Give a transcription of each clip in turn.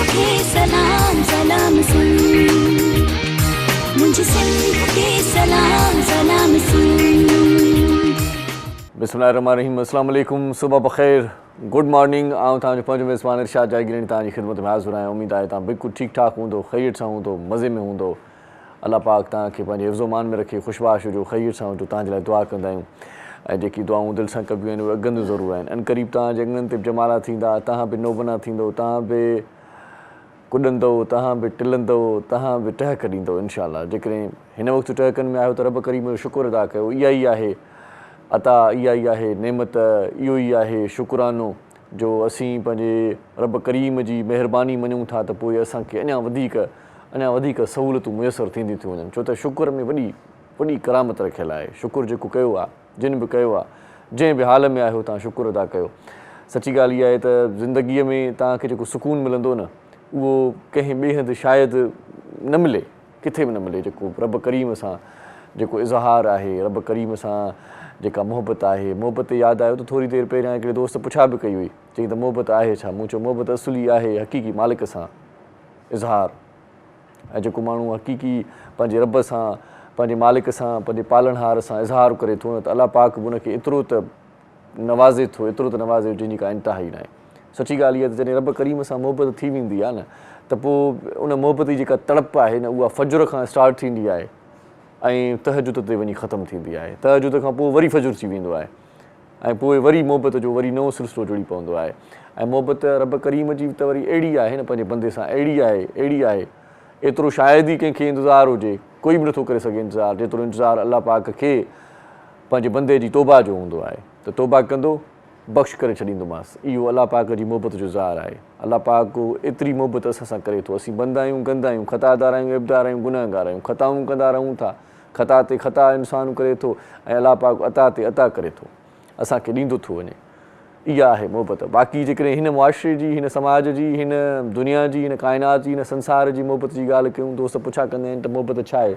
खे सलाम सलाम सुन, मुझे सिंध खे सलाम सलाम सुन। बिस्मिल्लाहिर्रहमानिर्रहीम, अस्सलाम वालेकुम, सुबह बख़ैर, गुड मॉर्निंग। आऊं तव्हांजो पंहिंजो मेज़बान इरशाद जागीरणी तव्हांजी ख़िदमत में हाज़िर आहियां। उमेद आहे तव्हां बिल्कुलु ठीकु ठाकु हूंदो, ख़ैरियत सां हूंदो, मज़े में हूंदो। अल्लाह पाक तव्हांखे पंहिंजे हिफ़्ज़ो मान में रखे, ख़ुशबाश हुजो, ख़ैरियत सां हुजो, तव्हांजे लाइ दुआ कंदा आहियूं। ऐं जेकी दुआऊं दिलि सां कबियूं आहिनि उहे अॻनि ज़रूरु आहिनि। अनक़रीब तव्हांजे अङनि ते बि जमाला थींदा, तव्हां बि नोबना थींदो, तव्हां बि कुॾंदो, तव्हां बि टिलंदो, तव्हां बि टहक ॾींदो इनशाअल्लाह। जेकॾहिं हिन वक़्तु टहकनि में आहियो त रब करीम जो शुकुरु अदा कयो। इहा ई आहे अता, इहा ई आहे नेमत, इहो ई आहे शुकुरानो जो असीं पंहिंजे रब करीम जी महिरबानी मञूं था त पोइ असांखे अञा वधीक सहूलियतूं मुयसरु थींदियूं थी वञनि। छो त शुकुर में वॾी करामत रखियलु आहे। शुकुरु जेको कयो आहे, जिन बि कयो आहे, जंहिं बि हाल में आहियो तव्हां शुकुरु अदा कयो। सची ॻाल्हि इहा आहे त ज़िंदगीअ में तव्हांखे जेको सुकून मिलंदो न, उहो कंहिं ॿिए हंधि शायदि न मिले, किथे बि न मिले। जेको रब करीम सां जेको इज़हार आहे, रब करीम सां जेका मोहबत आहे। मोहबत यादि आयो त थोरी देरि पहिरियां हिकिड़े दोस्त पुछा बि कई हुई, चई त मोहबत आहे छा? मूं चयो मोहबत असुली आहे हक़ीक़ी मालिक सां इज़हार। ऐं जेको माण्हू हक़ीक़ी पंहिंजे रब सां, पंहिंजे मालिक सां, पंहिंजे पालनहार सां इज़हार करे थो न, त अलाह पाक बि उनखे एतिरो त नवाज़े थो, एतिरो त नवाज़े जंहिंजी का इंतिहा ई न आहे। सची ॻाल्हि इहा त जॾहिं रब करीम सां मोहबत थी वेंदी आहे न, त पोइ उन मोहबत जी जेका तड़प आहे न, उहा फजुर खां स्टार्ट थींदी आहे ऐं तहजुद ते वञी ख़तमु थींदी आहे। तहजुद खां पोइ वरी फजुर थी वेंदो आहे ऐं पोइ वरी मोहबत जो वरी नओं सिलसिलो जुड़ी पवंदो आहे। ऐं मोहबत रब करीम जी त वरी अहिड़ी आहे न, पंहिंजे बंदे सां अहिड़ी आहे, एतिरो शायदि ई कंहिंखे इंतज़ारु हुजे, कोई बि नथो करे सघे इंतज़ारु, जेतिरो इंतज़ारु अलाह पाक खे पंहिंजे बंदे जी तौबा जो हूंदो आहे। त तौबा कंदो, बख़्श करे छॾींदोमांसि। इहो अलाह पाक जी मोहबत जो इज़हार आहे। अलाह पाक एतिरी मोहबत असां सां करे थो। असीं बंदा आहियूं, गंदा आहियूं, ख़तादार आहियूं, इब्दार आहियूं, गुनहगार आहियूं, ख़ताऊं कंदा रहूं था, ख़ता ते ख़ता इंसानु करे थो ऐं अलाह पाक अता ते अता करे थो, असांखे ॾींदो थो वञे। इहा आहे मोहबत। बाक़ी जेकॾहिं हिन मुआशिरे जी, हिन समाज जी, हिन दुनिया जी, हिन काइनात जी, हिन संसार जी मोहबत जी ॻाल्हि कयूं, दोस्त पुछा कंदा आहिनि त मोहबत छा आहे,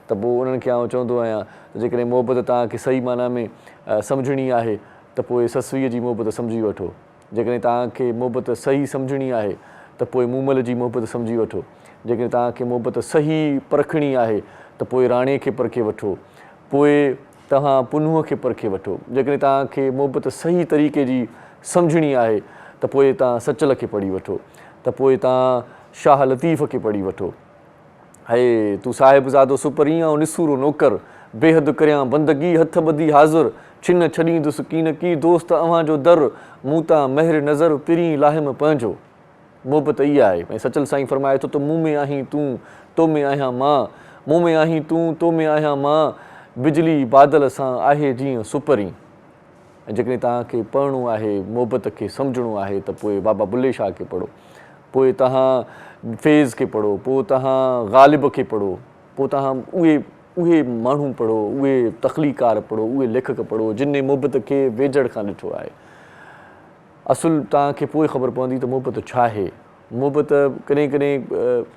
त पोइ उन्हनि खे आउं चवंदो आहियां त जेकॾहिं मोहबत तव्हांखे सही माना में सम्झणी आहे त पोइ ससुवीअ जी मोहबत सम्झी वठो। जेकॾहिं तव्हांखे मोहबत सही सम्झणी आहे त पोइ मूमल जी मोहबत सम्झी वठो। जेकॾहिं तव्हांखे मोहबत सही परखणी आहे त पोइ राणे खे परखे वठो, पोइ तव्हां पुनुअ खे परखे वठो। जेकॾहिं तव्हांखे मोहबत सही तरीक़े जी सम्झणी आहे त पोइ तव्हां सचल खे पढ़ी वठो, त पोइ तव्हां शाह लतीफ़ खे पढ़ी वठो। हे तूं साहिबज़ादो सुपरीं ऐं निसूरो नौकर, बेहद करियां बंदगी, हथ ॿधी हाज़ुर, छिन छॾींदुसि कीन की दोस्त अव्हांजो दर, मूं तां महिर नज़र पिरी लाहिम पंहिंजो। मोहबत इहा आहे। ऐं सचल साईं फरमाए थो त मूं में आहीं तूं, तो में आहियां मां, मूं में आहीं तूं, तो में आहियां मां, बिजली बादल सां आहे जीअं सुपरी। ऐं जेकॾहिं तव्हांखे पढ़णो आहे, मोहबत खे सम्झणो आहे त पोइ बाबा बुल्ले शाह खे पढ़ो, पोइ तव्हां फैज़ खे पढ़ो, पोइ तव्हां ग़ालिब खे पढ़ो, पोइ तव्हां उहे माण्हू पढ़ो, उहे तख़लीकार पढ़ो, उहे लेखक पढ़ो जिन मोहबत खे वेझड़ खां ॾिठो आहे। असुलु तव्हांखे पोइ ख़बर पवंदी त मोहबत छा आहे। मोहबत कॾहिं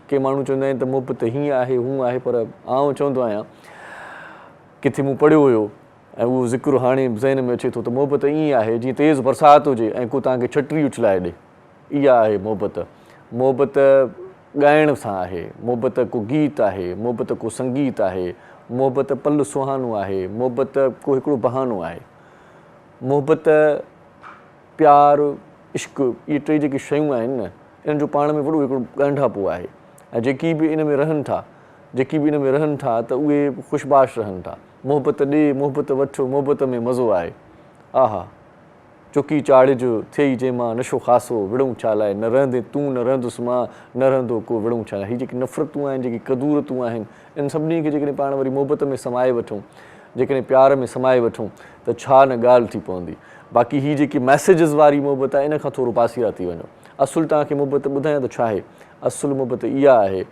के माण्हू चवंदा आहिनि त मोहबत हीअं आहे, हूअं आहे, पर आउं चवंदो आहियां किथे मूं पढ़ियो हुयो ऐं उहो ज़िक्र हाणे ज़हन में अचे थो त मोहबत ईअं आहे जीअं तेज़ बरसाति हुजे ऐं को तव्हांखे छटरी उछलाए ॾे। इहा आहे मोहबत। मोहबत ॻाइण सां आहे, मोहबत को गीत आहे, मोहबत को संगीत आहे, मोहबत पल सुहानो आहे, मोहबत को हिकिड़ो बहानो आहे। मोहबत, प्यार, इश्क, इहे टे जेके शयूं आहिनि न, इन्हनि जो पाण में वॾो हिकिड़ो ॻंढापो आहे। ऐं जेकी बि इन में रहनि था त उहे ख़ुशबाश रहनि था। मोहबत ॾे, मोहबत वठो, मोहबत में मज़ो आहे। आहा चुकी चाढ़िजो थिए जंहिंमां नशो ख़ासो, विड़ूं छा लाइ, न रहंदे तूं न रहंदुसि मां, न रहंदो को विड़ूं छा लाइ। हीअ जेकी नफ़रतूं आहिनि, जेकी कदूरतूं आहिनि, इन सभिनी खे जेकॾहिं पाण वरी मोहबत में समाए वठूं, जेकॾहिं प्यार में समाए वठूं त छा न ॻाल्हि थी पवंदी। बाक़ी हीअ जेकी मैसेजिस वारी मोहबत आहे, इन खां थोरो पासीरा थी वञो। असुलु तव्हांखे मोहबत ॿुधायां त छा आहे। असुलु मोहबत इहा आहे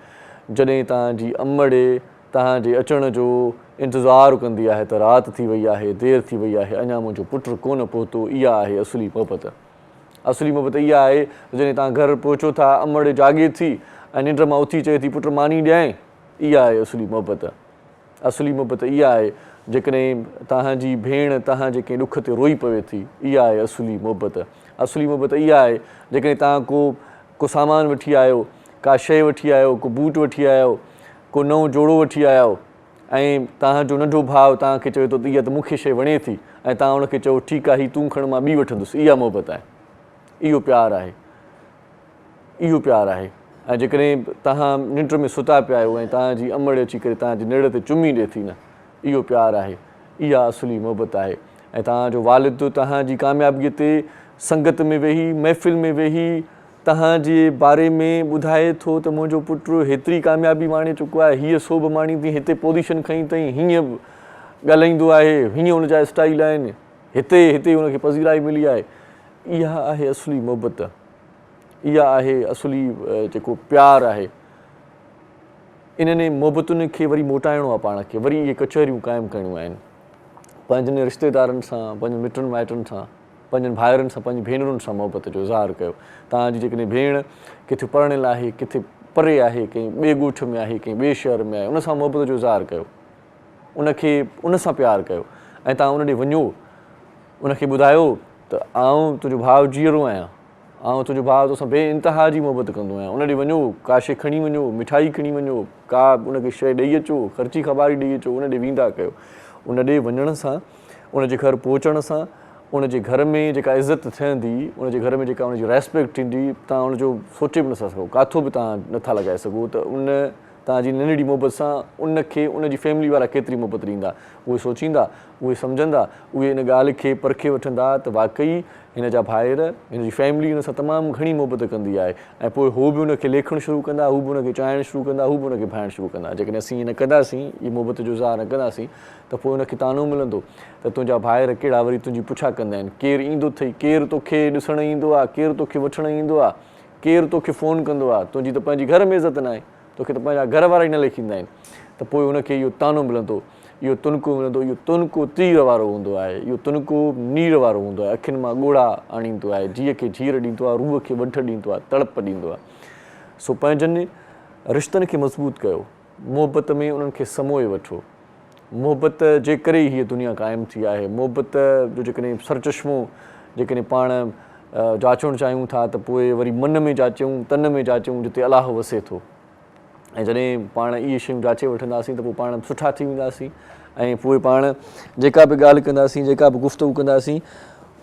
जॾहिं तव्हांजी अमड़े तव्हांजे अचण जो इंतज़ारु कंदी आहे त राति थी वई आहे, देरि थी वई आहे, अञा मुंहिंजो पुटु कोन पहुतो। इहा आहे असुली मोहबत। असुली मोहबत इहा आहे जॾहिं तव्हां घरु पहुचो था, अमड़ जाॻे थी ऐं निंड मां उथी चए थी पुटु मानी ॾियां। इहा आहे असुली मोहबत। असुली मोहबत इहा आहे जेकॾहिं तव्हांजी भेण तव्हांजे कंहिं ॾुख ते रोई पवे थी। इहा आहे असुली मोहबत। असुली मोहबत इहा आहे जेकॾहिं तव्हां को को सामान वठी आयो, का शइ वठी आयो, को बूट वठी आयो, को नओं जोड़ो वठी आया आहियो ऐं तव्हांजो नंढो भाउ तव्हांखे चवे थो त इहा त मूंखे शइ वणे थी ऐं तव्हां हुनखे चओ ठीकु आहे हीअ तूं खण मां ॿी वठंदुसि, इहा मोहबत आहे, इहो प्यारु आहे, इहो प्यारु आहे। ऐं जेकॾहिं तव्हां निंड में सुता पिया आहियो ऐं तव्हांजी अमड़ अची करे तव्हांजी निड़ ते चुमी ॾिए थी न, इहो प्यारु आहे, इहा असली मोहबत आहे। ऐं तव्हांजो वालिद तव्हांजी कामयाबीअ ते संगत में वेही, महफ़िल में वेही तव्हांजे बारे में ॿुधाए थो त मुंहिंजो पुटु हेतिरी कामयाबी माणे चुको आहे, हीअ सोभ माणी अथई, हिते पोज़ीशन खई अथई, हीअं ॻाल्हाईंदो आहे, हीअं हुनजा स्टाइल आहिनि, हिते हिते हुनखे पज़ीराई मिली आहे, इहा आहे असली मोहबत, इहा आहे असली जेको प्यारु आहे। इन्हनि मोहबतुनि खे वरी मोटाइणो आहे पाण खे, वरी इहे कचहरियूं क़ाइमु करणियूं आहिनि पंहिंजनि रिश्तेदारनि सां, पंहिंजनि मिटनि माइटनि सां, पंहिंजनि भाइरनि सां, पंहिंजी भेनरुनि सां मोहबत जो इज़हार कयो। तव्हांजी जेकॾहिं भेण किथे पढ़ियलु आहे, किथे परे आहे, कंहिं ॿिए ॻोठ में आहे, कंहिं ॿिए शहर में आहे, उन सां मोहबत जो इज़हार कयो, उनखे उन सां प्यारु कयो ऐं तव्हां उन ॾे वञो, उनखे ॿुधायो त आउं तुंहिंजो भाउ जीअरो आहियां, आउं तुंहिंजो भाउ तोसां बे इंतिहा जी मोहबत कंदो आहियां। उन ॾे वञो, का शइ खणी वञो, मिठाई खणी वञो, का उनखे शइ ॾेई अचो, ख़र्ची ख़बारी ॾेई अचो, उन ॾे वेंदा कयो। उन ॾे वञण सां, उनजे घर पहुचण सां, उनजे घर में जेका इज़त थियंदी, उनजे घर में जेका उनजी रेस्पेक्ट थींदी, तव्हां उनजो सोचे बि नथा सघो, काथो बि तव्हां नथा लॻाए सघो त उन तव्हांजी नंढड़ी मोहबत सां उनखे उनजी फैमिली वारा केतिरी मोहबत ॾींदा, उहे सोचींदा, उहे सम्झंदा, उहे इन ॻाल्हि खे परखे वठंदा त वाक़ई हिन जा भाइर, हिन जी फैमिली हिन सां तमामु घणी मोहबत कंदी आहे ऐं पोइ हू बि उनखे लेखणु शुरू कंदा, हू बि उनखे चाढ़णु शुरू कंदा, हू बि उनखे भाइणु शुरू कंदा। जेकॾहिं असीं ईअं न कंदासीं, इहा मोहबत जो इज़हार न कंदासीं त पोइ उनखे तानो मिलंदो त तुंहिंजा भाइर कहिड़ा वरी तुंहिंजी पुछा कंदा आहिनि, केरु ईंदो अथई, केरु तोखे ॾिसणु ईंदो आहे, केरु तोखे वठणु ईंदो आहे, केरु तोखे फ़ोन कंदो आहे, तुंहिंजी त पंहिंजी घर में इज़त न आहे, तोखे त पंहिंजा घर वारा ई न लेखींदा आहिनि। त पोइ उनखे इहो तानो मिलंदो, इहो तुनको मिलंदो, इहो तुनको तीर वारो हूंदो आहे, इहो तुनको नीर वारो हूंदो आहे, अखियुनि मां ॻोढ़ा आणींदो आहे, जीअ खे जीअर ॾींदो आहे, रूह खे वढ ॾींदो आहे, तड़प ॾींदो आहे। सो पंहिंजनि रिश्तनि खे मज़बूत कयो, मोहबत में उन्हनि खे समोए वठो। मोहबत जे करे ई हीअ दुनिया क़ाइमु थी आहे। मोहबत जो जेकॾहिं सरचश्मो जेकॾहिं पाण जाचणु चाहियूं था त पोइ वरी मन में जाचूं, तन में जाचूं, जिते अलाह वसे थो। ऐं जॾहिं पाण इहे शयूं जाचे वठंदासीं त पोइ पाण सुठा थी वेंदासीं ऐं पोइ पाण जेका बि ॻाल्हि कंदासीं, जेका बि गुफ़्तगू कंदासीं,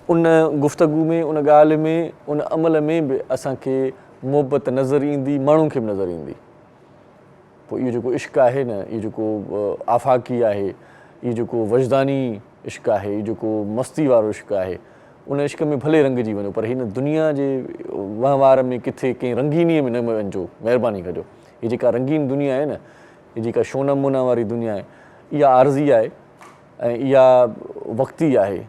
उन गुफ़्तगू में, उन ॻाल्हि में, उन अमल में बि असांखे मोहबत नज़र ईंदी, माण्हुनि खे बि नज़र ईंदी। पोइ इहो जेको इश्क़ आहे न, इहो जेको आफ़ाक़ी आहे, इहो जेको वजदानी इश्क़ आहे, इहो जेको मस्ती वारो इश्क़ आहे, उन इश्क़ में भले रंगिजी वञो, पर हिन दुनिया जे वहिंवार में किथे कंहिं रंगीनीअ में न वञिजो, महिरबानी कजो। हीअ जेका रंगीन दुनिया आहे न, हीअ जेका शोना मोना वारी दुनिया आहे, इहा आर्ज़ी आहे ऐं इहा वक़्ती आहे।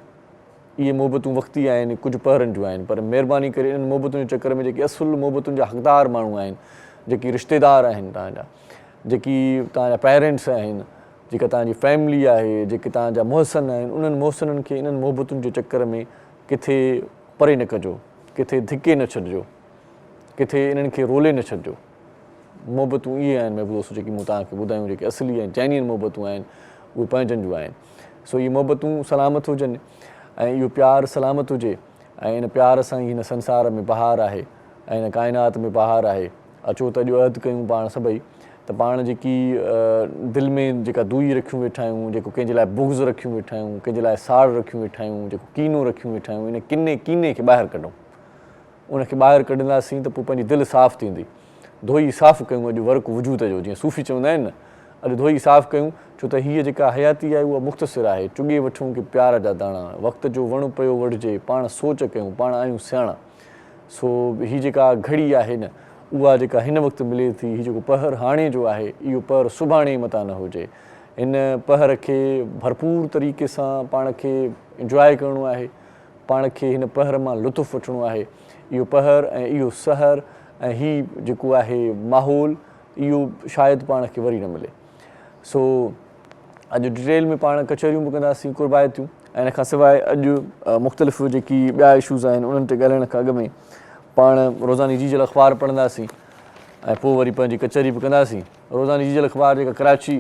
इहे मोहबतूं वक़्ती आहिनि, कुझु पहरनि जूं आहिनि, पर महिरबानी करे इन्हनि मोहबतुनि जे चकर में जेके असुलु मोहबतुनि जा हक़दार माण्हू आहिनि, जेकी रिश्तेदार आहिनि तव्हांजा, जेकी तव्हांजा पेरेंट्स आहिनि, जेका तव्हांजी फैमिली आहे, जेके तव्हांजा मुहसन आहिनि, उन्हनि मुहसननि खे इन्हनि मोहबतुनि जे चकर में किथे परे न कजो, किथे धिके न छॾिजो, किथे इन्हनि खे रोले न छॾिजो। मोहबतूं इहे आहिनि महबूब जेकी मूं तव्हांखे ॿुधायूं, जेके असली आहिनि, चैनियन मोहबतूं आहिनि, उहे पंहिंजनि जूं आहिनि। सो इहे मोहबतूं सलामत हुजनि ऐं इहो प्यारु सलामत हुजे ऐं इन प्यार सां ई हिन संसार में बहार आहे ऐं हिन काइनात में बहार आहे। अचो त अॼु अहद कयूं पाण सभई त पाण जेकी दिलि में जेका दुई रखियूं वेठा आहियूं, जेको कंहिंजे लाइ बुग़्ज़ रखियूं वेठा आहियूं, कंहिंजे लाइ साड़ रखियूं वेठा आहियूं, जेको कीनो रखियूं वेठा आहियूं, इन कीने खे ॿाहिरि कढूं। उनखे ॿाहिरि कढंदासीं त पोइ पंहिंजी दिलि साफ़ु थींदी। धोई साफ़ु कयूं अॼु वर्क वजूद जो, जीअं सूफ़ी चवंदा आहिनि न, अॼु धोई साफ़ु कयूं, छो त हीअ जेका हयाती आहे उहा मुख़्तसिर आहे। चुगे वठूं की प्यार जा दाणा, वक़्त जो वणु पियो वढिजे, पाण सोच कयूं, पाण आहियूं सियाणा। सो हीअ जेका घड़ी आहे न, उहा जेका हिन वक़्तु मिले थी, हीअ जेको पहर हाणे जो आहे, इहो पहर सुभाणे मथां न हुजे। इन पहर खे भरपूर तरीक़े सां पाण खे इंजॉय करिणो आहे, पाण खे हिन पहर मां लुत्फ़ु वठिणो आहे। इहो पहर ऐं इहो सहर ऐं हीउ जेको आहे माहौल, इहो शायदि पाण खे वरी न मिले। सो अॼु डिटेल में पाण कचहरियूं बि कंदासीं, कुर्बायतियूं, ऐं इन खां सवाइ अॼु मुख़्तलिफ़ जेकी ॿिया इशूज़ आहिनि उन्हनि ते ॻाल्हाइण खां अॻु में पाण रोज़ानी जीजल अख़बार पढ़ंदासीं ऐं पोइ वरी पंहिंजी कचहरी बि कंदासीं। रोज़ानी जीजल अख़बार जेका कराची,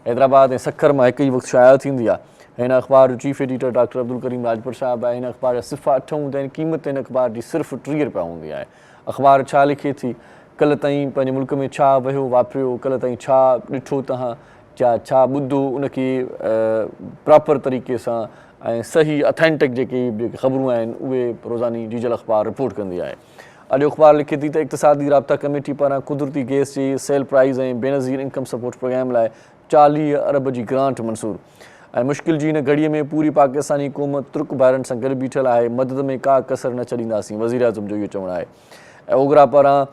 हैदराबाद ऐं सखर मां हिकु ई वक़्तु शाया थींदी आहे। हिन अख़बार जो chief editor doctor Abdul Karim Rajpur साहिबु आहे। हिन अख़बार जा सिफ़ा 8 हूंदा आहिनि। क़ीमत हिन अख़बार जी सिर्फ़ु 30 रुपया हूंदी आहे। अख़बार छा लिखे थी, कल्ह ताईं पंहिंजे मुल्क में छा वियो वापिरियो, कल्ह ताईं छा ॾिठो तव्हां, छा ॿुधो, उनखे प्रॉपर तरीक़े सां ऐं सही अथेंटिक जेके ख़बरूं आहिनि उहे रोज़ानी डीजल अख़बार रिपोर्ट कंदी आहे। अॼु अख़बार लिखे थी त इक़्तिसादी राब्ता कमेटी पारां कुदरती गैस जी सेल प्राइज़ ऐं बेनज़ीर इनकम सपोर्ट प्रोग्राम लाइ 40 अरब जी ग्रांट मंज़ूर। ऐं मुश्किल जी हिन घड़ीअ में पूरी पाकिस्तानी हुकूमत तुर्क भाइरनि सां गॾु बीठल आहे, मदद में का कसर न छॾींदासीं, वज़ीर आज़म जो इहो चवणु आहे। ऐं ओघरा पारां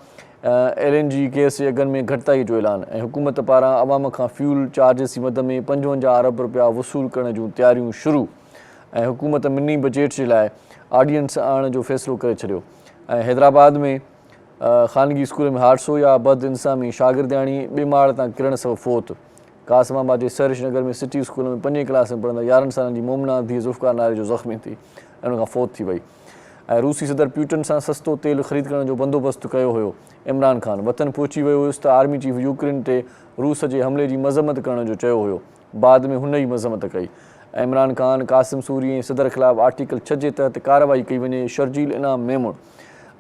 LNG गैस जे अघनि में घटिताई जो ऐलान ऐं हुकूमत पारां अवाम खां फ्यूल चार्जिस जी मद में 55 अरब रुपया वसूल करण जूं तयारियूं शुरू। ऐं हुकूमत मिनी बजट जे लाइ ऑर्डिनेंस आणण जो फ़ैसिलो करे छॾियो। ऐं हैदराबाद में ख़ानगी स्कूल में हादसो या बद इंसामी, शागिर्दियाणी ॿिए माड़ तां किरण सबबि फ़ौत। कासमाबाद जे सहरिश नगर में सिटी स्कूल में 5वीं क्लास में पढ़ंदड़ 11 सालनि जी मोमना धीअ ज़ुल्फ़कार नाले जो ज़ख़्मी थी ऐं हुन खां फ़ौत थी वई। ऐं रूसी सदर प्यूटन सां सस्तो तेल ख़रीद करण जो बंदोबस्तु कयो हुयो। इमरान ख़ान वतन पहुची वियो हुयुसि त आर्मी चीफ यूक्रेन ते रूस जे हमले जी मज़म्मत करण जो चयो हुयो, बाद में हुन ई मज़म्मत कई। इमरान ख़ान कासिम सूरी ऐं सदर ख़िलाफ़ु आर्टिकल 6 जे तहत कार्रवाई कई वञे। शर्जील इनाम मेमुण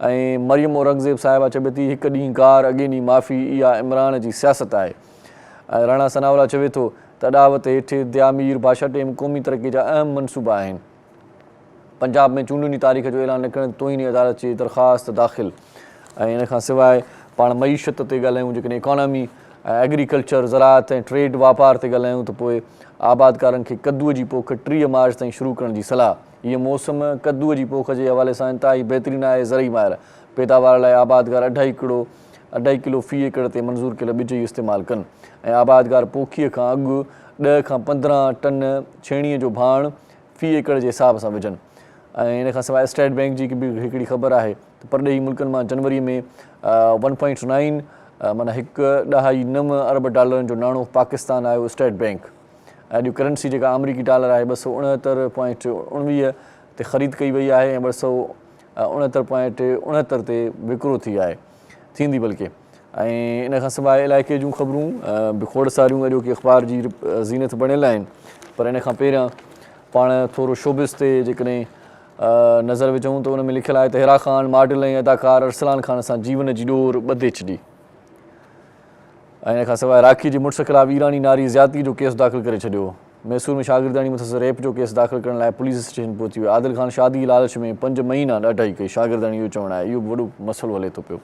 ऐं मरियम औरंगज़ेब साहिबा चवे थी हिकु ॾींहुं गार अॻे ॾींहुं माफ़ी, इहा इमरान जी सियासत आहे। ऐं राणा सनावला चवे थो त अॾावत हेठि दियामीर भाषा टेम क़ौमी तरक़ी जा अहम मनसूबा आहिनि। पंजाब में चूंडुनि जी तारीख़ जो ऐलान न करण तोहीनी अदालत जी दरख़्वास्त दाख़िल। ऐं इन खां सवाइ पाण मईशत ते ॻाल्हायूं, जेकॾहिं इकॉनमी एग्रीकल्चर ज़राअत ऐं ट्रेड वापार ते ॻाल्हायूं त पोइ आबादकारनि खे कद्दूअ जी पोख 30 मार्च ताईं शुरू करण जी सलाह। हीअ मौसम कद्दूअ जी पोख जे हवाले सां इंतिहाई बहितरीनु आहे। ज़रई माहिर पैदावार लाइ आबादगार 2.5 किलो फ़ी एकड़ ते मंज़ूर कयल ॿिज जी इस्तेमालु कनि ऐं आबादगार पोखीअ खां अॻु 10 खां 15 टन छेणीअ जो भाण फ़ी एकड़ जे हिसाब सां विझनि। ऐं इन खां सवाइ स्टेट बैंक जी बि हिकिड़ी ख़बर आहे त परॾेही मुल्कनि मां जनवरी में 1.9 माना 1.9 अरब डॉलरनि जो नाणो पाकिस्तान आयो। स्टेट बैंक अॼु करंसी जेका अमरीकी डॉलर आहे 269.19 ते ख़रीद कई वई आहे ऐं 269.69 ते विकिरो थी आहे, थींदी बल्कि। ऐं इन खां सवाइ इलाइक़े जूं ख़बरूं बि खोड़ सारियूं अॼोकी अख़बार जी ज़ीनत बणियल आहिनि। पर इन खां पहिरियां पाण थोरो शोबिस ते जेकॾहिं नज़र विझूं त उन में लिखियलु आहे त हिरा ख़ान मॉडल ऐं अदाकार अरसलान ख़ान सां जीवन जी ॾोर ॿधे छॾी। ऐं इन खां सवाइ राखी जी मुड़ुस ख़िलाफ़ु ईरानी नारी ज़्यादती जो केस दाख़िल करे छॾियो। मैसूर में शागिर्दाणी मुतसिर रेप जो केस दाख़िल करण लाइ पुलिस स्टेशन पहुची वियो। आदिल ख़ान शादी लालच में 5 महीना ॾाढाई कई, शागिर्दाणी इहो चवणु आहे। इहो बि वॾो मसइलो हले थो पियो।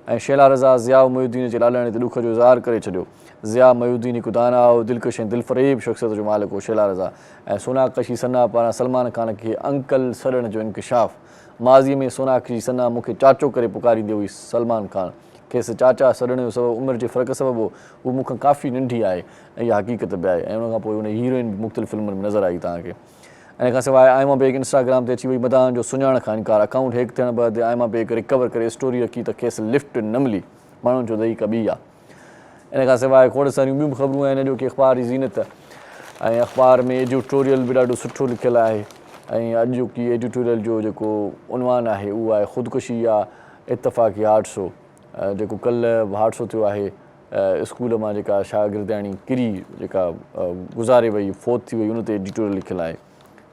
ऐं शैला रज़ा ज़िया मोहिउद्दीन जे लालणे ते ॾुख जो इज़हार करे छॾियो। ज़िया मोहिउद्दीन हिकु दाना, दिलकश ऐं दिलफ़रेब शख़्सियत जो मालिक हो। शैला रज़ा ऐं सोनाकशी सना पारां सलमान ख़ान खे अंकल सॾण जो इंकशाफ़। माज़ीअ में सोनाकशी सना मूंखे चाचो करे पुकारींदी हुई। सलमान ख़ान खेसि चाचा सॾण जो सबबु उमिरि जे फ़र्क़ु सबबु उहा मूंखां काफ़ी नंढी आहे ऐं इहा हक़ीक़त बि आहे। ऐं उनखां पोइ उन हीरोइन बि मुख़्तलिफ़ फिल्मुनि में नज़र आई तव्हांखे। इन खां सवाइ आइमा बेग इंस्टाग्राम ते अची वई मदान जो सुञाण खां इनकार। अकाउंट हैक थियण बैदि आइमा बेग रिकवर करे स्टोरी रखी त खेसि लिफ्ट न मिली, माण्हुनि जो दही कॿी आहे। इन खां सवाइ खोड़ सारियूं ॿियूं बि ख़बरूं आहिनि अॼोकी अख़बार जी ज़ीनत। ऐं अख़बार में एडिटोरियल बि ॾाढो सुठो लिखियलु आहे। ऐं अॼोकी एडिटोरियल जो जेको उनवान आहे उहो आहे ख़ुदकुशी या इतफ़ाक़ी हादसो। जेको कल्ह हादसो थियो आहे स्कूल मां जेका शागिर्दाणी किरी जेका गुज़ारे वई, फ़ौत थी वई, उन ते एडिटोरियल लिखियलु आहे।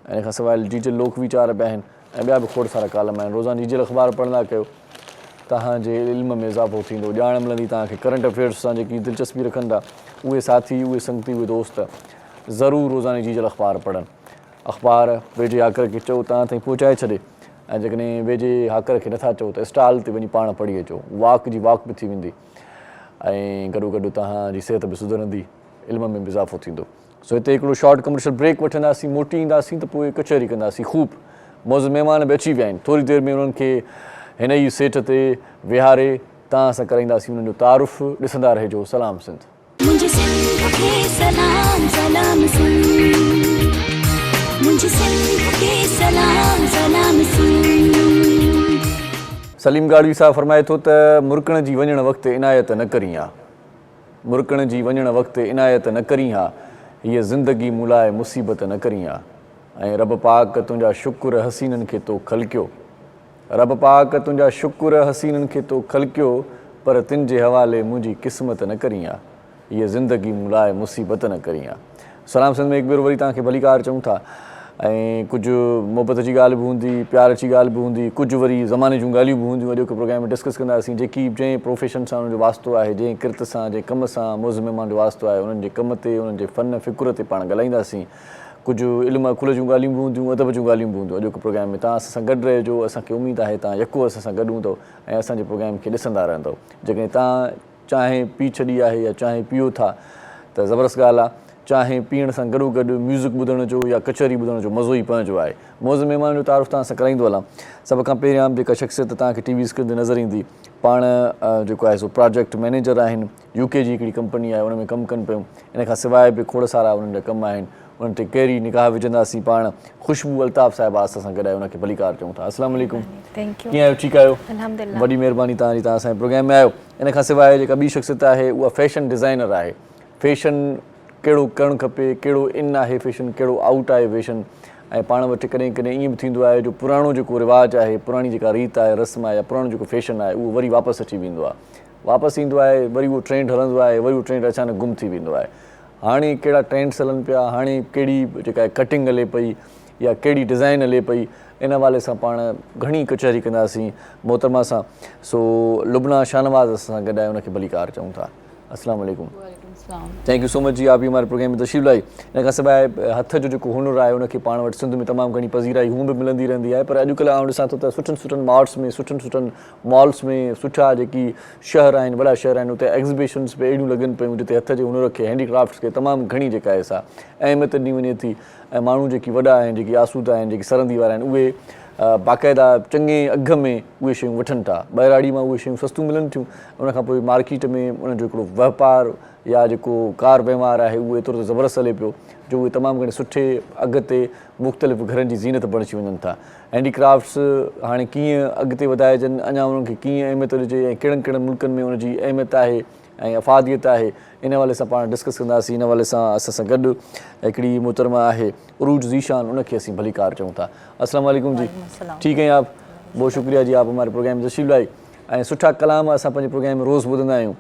इन खां सवाइ डीजल लोकवीचार बि आहिनि ऐं ॿिया बि खोड़ सारा कालम आहिनि। रोज़ाना डीजल अख़बार पढ़ंदा कयो, तव्हांजे इल्म में इज़ाफ़ो थींदो, ॼाण मिलंदी तव्हांखे। करंट अफेयर्स सां जेकी दिलचस्पी रखंदा उहे साथी, उहे संगती, उहे दोस्त ज़रूरु रोज़ाना डीजल अख़बार पढ़नि। अख़बार वेझे हाकर खे चओ तव्हां ताईं पहुचाए छॾे, ऐं जेकॾहिं वेझे हाकर खे नथा चओ त स्टॉल ते वञी पाण पढ़ी अचो। वॉक जी वॉक बि थी वेंदी ऐं गॾो गॾु तव्हांजी सिहत बि सुधरंदी, इल्म में बि इज़ाफ़ो थींदो। सो हिते हिकिड़ो शॉर्ट कमर्शियल ब्रेक वठंदासीं, मोटी ईंदासीं त पोइ कचहरी कंदासीं। ख़ूब मौज़ महिमान बि अची विया आहिनि। थोरी देरि में उन्हनि खे हिन ई सेठ ते विहारे तव्हां सां कराईंदासीं उन्हनि जो तारुफ़। ॾिसंदा रहिजो सलाम सिंध। मुंहिंजी सिंध खे सलाम सलाम सिंध, मुंहिंजी सिंध खे सलाम सलाम सिंध। सलीम गाड़वी साहब फरमाए थो त मुर्कण जी वञण वक़्तु इनायत न करी हा, मुर्कण जी वञण वक़्तु इनायत न करी हा, हीअ ज़िंदगी मुलाए मुसीबत न करी हा। ऐं रब पाक तुंहिंजा शुक्र हसीननि खे तो खलकियो, रब पाक तुंहिंजा शुक्र हसीननि खे तो खलकियो, पर तिन जे हवाले मुंहिंजी क़िस्मत न करी हा, हीअ ज़िंदगी मुलाए मुसीबत न करी हा। सलाम सिंध में हिकु भेरो वरी तव्हांखे भलीकार चऊं था। ऐं कुझु मुहबत जी ॻाल्हि बि हूंदी, प्यार जी ॻाल्हि बि हूंदी, कुझु वरी ज़माने जूं ॻाल्हियूं बि हूंदियूं। अॼोके प्रोग्राम में डिस्कस कंदासीं जेकी जंहिं प्रोफेशन सां उनजो वास्तो आहे, जंहिं किरत सां, जंहिं कम सां मौज़ महिमान जो वास्तो आहे, उन्हनि जे कम ते, उन्हनि जे फ़न फ़िकुर ते पाण ॻाल्हाईंदासीं। कुझु इल्म अकुल जूं ॻाल्हियूं बि हूंदियूं, अदब जूं ॻाल्हियूं बि हूंदियूं। अॼोके प्रोग्राम में तव्हां असां सां गॾु रहिजो। असांखे उमेदु आहे तव्हां यको असां सां गॾु हूंदव ऐं असांजे प्रोग्राम खे ॾिसंदा रहंदव। जेकॾहिं तव्हां चांहि पी छॾी आहे या चांहि पीओ था त ज़बरदस्त ॻाल्हि आहे। चांहि पीअण सां गॾोगॾु म्यूज़िक ॿुधण जो या कचहरी ॿुधण जो मज़ो ई पंहिंजो आहे। मौज़ महिमान जो तारुफ़ तव्हां सां कराईंदो हलां। सभ खां पहिरियां जेका शख़्सियत तव्हांखे टीवी स्क्रीन ते नज़र ईंदी, पाण जेको आहे सो प्रोजेक्ट मैनेजर आहिनि। यूके जी हिकिड़ी कंपनी आहे, उन में कमु कनि पियूं। इन खां सवाइ बि खोड़ सारा उन्हनि जा कम आहिनि। उन्हनि ते कहिड़ी निगाह विझंदासीं पाण। ख़ुशबू अल्ताफ़ साहिबा असां सां गॾु आहे, उनखे भलीकार चऊं था। अस्सलाम वालेकुम। कीअं आहियो? ठीकु आहियो? वॾी महिरबानी तव्हांजी, तव्हां असांजे प्रोग्राम में आहियो। इन खां सवाइ जेका ॿी शख़्सियत आहे उहा फैशन डिज़ाइनर आहे। फैशन कहिड़ो करणु खपे, कहिड़ो इन आहे फैशन, कहिड़ो आउट आहे फैशन। ऐं पाण वटि कॾहिं कॾहिं ईअं बि थींदो आहे जो पुराणो जेको रिवाजु आहे, पुराणी जेका रीत आहे, रस्म आहे, या पुराणो जेको फैशन आहे, उहो वरी वापसि अची वेंदो आहे। वापसि ईंदो आहे, वरी उहो ट्रेंड हलंदो आहे, वरी उहो ट्रेंड अचानक गुम थी वेंदो आहे। हाणे कहिड़ा ट्रेंड्स हलनि पिया, हाणे कहिड़ी जेका आहे कटिंग हले पई या कहिड़ी डिज़ाइन हले पई, इन हवाले सां पाण घणी कचहरी कंदासीं मोहतरमा सां। सो लुबना शाहनवाज़ असां सां गॾु आहे, उनखे भलीकार चऊं था। अस्सलाम वालेकुम। थैंक यू सो मच जी, आप भी हमारे प्रोग्राम में तशरीफ़ लाई। इन खां सवाइ हथ जो जेको हुनुर आहे उनखे पाण वटि सिंध में तमामु घणी पज़ीराई हूअं बि मिलंदी रहंदी आहे। पर अॼुकल्ह आउं ॾिसां थो त सुठनि सुठनि मार्ट्स में, सुठनि सुठनि मॉल्स में, सुठा जेकी शहर आहिनि, वॾा शहर आहिनि, उते एग्ज़िबिशन्स बि अहिड़ियूं लॻनि पियूं जिते हथ जे हुनुर खे, हैंडीक्राफ्ट्स खे तमामु घणी जेका आहे सा अहमियत ॾिनी वञे थी। ऐं माण्हू जेकी वॾा आहिनि, जेकी आसूदा आहिनि, जेकी सरहंदी वारा आहिनि, उहे बाक़ाइदा चङे अघ में उहे शयूं वठनि था। ॿाहिराड़ी मां उहे शयूं सस्तियूं मिलनि थियूं। उनखां पोइ मार्केट में उनजो हिकिड़ो वापारु या जेको कार वहिंवार आहे उहो एतिरो त ज़बरदस्त हले पियो जो उहे तमामु घणे सुठे अघ ते मुख़्तलिफ़ घरनि जी ज़ीनत बणिजी वञनि था। हैंडीक्राफ्ट्स हाणे कीअं अॻिते वधाइजनि, अञा उन्हनि खे कीअं अहमियत ॾिजे ऐं कहिड़नि कहिड़नि मुल्कनि में उनजी अहमियत आहे ऐं अफ़ादियत आहे, इन हवाले सां पाण डिस्कस कंदासीं। इन हवाले सां असां सां गॾु हिकिड़ी मोहतरमा आहे उरूज ज़ीशान, उनखे असीं भलीकार चऊं था। अस्सलाम वालेकुम जी। ठीकु है आप? बहुत शुक्रिया जी, आप हमारे प्रोग्राम में तशरीफ़ लाई। ऐं सुठा कलाम असां पंहिंजे प्रोग्राम में रोज़ ॿुधंदा आहियूं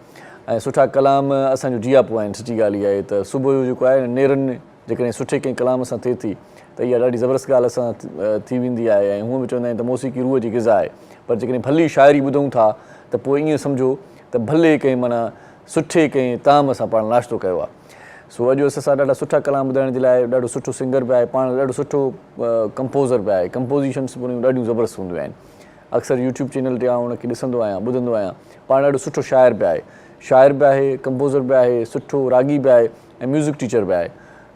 ऐं सुठा कलाम असांजो जियापो आहिनि। सची ॻाल्हि इहा आहे त सुबुह जो जेको आहे नेरनि जेकॾहिं सुठे कंहिं कलाम सां थिए थी त इहा ॾाढी ज़बरदस्त ॻाल्हि असां थी वेंदी आहे। ऐं हूअं बि चवंदा आहिनि त मौसीक़ी रूह जी ग़िज़ा आहे। पर जेकॾहिं भली शाइरी ॿुधूं था त पोइ ईअं सम्झो त भले कंहिं माना सुठे कंहिं ताम सां पाण नाश्तो कयो आहे। सो अॼु असां सां ॾाढा सुठा कलाम ॿुधाइण जे लाइ ॾाढो सुठो सिंगर बि आहे, पाण ॾाढो सुठो कंपोज़र बि आहे। कंपोज़िशन्स बि ॾाढियूं ज़बरदस्त हूंदियूं आहिनि। अक्सर यूट्यूब चैनल ते आउं उनखे ॾिसंदो आहियां, ॿुधंदो आहियां। पाण ॾाढो सुठो शाइर बि आहे, शाइर बि आहे, कंपोज़र बि आहे, सुठो रागी बि आहे ऐं म्यूज़िक टीचर बि आहे।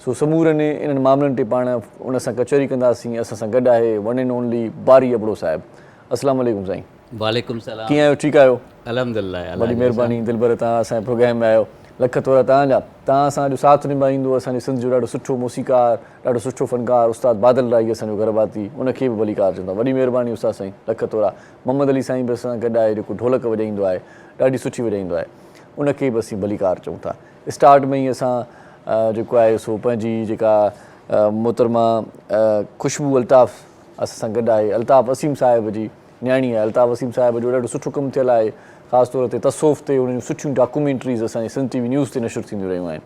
सो समूरनि इन्हनि मामलनि ते पाण उन सां कचहरी कंदासीं। असां सां गॾु आहे वन एंड ओनली बारी अबड़ो साहिबु। अस्सलाम वालेकुम साईं। वालेकुम सलाम। कीअं आहियो? ठीकु आहियो? अल्हम्दुलिल्लाह। वॾी महिरबानी दिलबर, तव्हां असांजे प्रोग्राम में आहियो। लख थोरा तव्हांजा। तव्हां असांजो साथ निभाईंदो। असांजे सिंध जो ॾाढो सुठो मौसीक़ार, ॾाढो सुठो फ़नकार उस्ताद बादल राई असांजो घरवाती, उनखे बि भलीकार चवंदा। वॾी महिरबानी उस्ताद साईं, लख थोरा। मोहम्मद अली साईं बि असां गॾु आहे, जेको ढोलक वॼाईंदो आहे, ॾाढी सुठी वॼाईंदो आहे, उनखे बि असीं भलीकार चऊं था। स्टार्ट में ई असां जेको आहे सो पंहिंजी जेका मोहतरमा ख़ुशबू अल्ताफ़ असां सां गॾु आहे। अल्ताफ़ असीम साहिब जी न्याणी आहे। अल्ताफ़ असीम साहिब जो ॾाढो सुठो कमु थियल आहे। ख़ासि तौर ते तसौफ़ ते उन्हनि जूं सुठियूं डॉक्यूमेंट्रीज़ असांजे सिंध टीवी न्यूज़ ते नशर थींदियूं रहियूं आहिनि।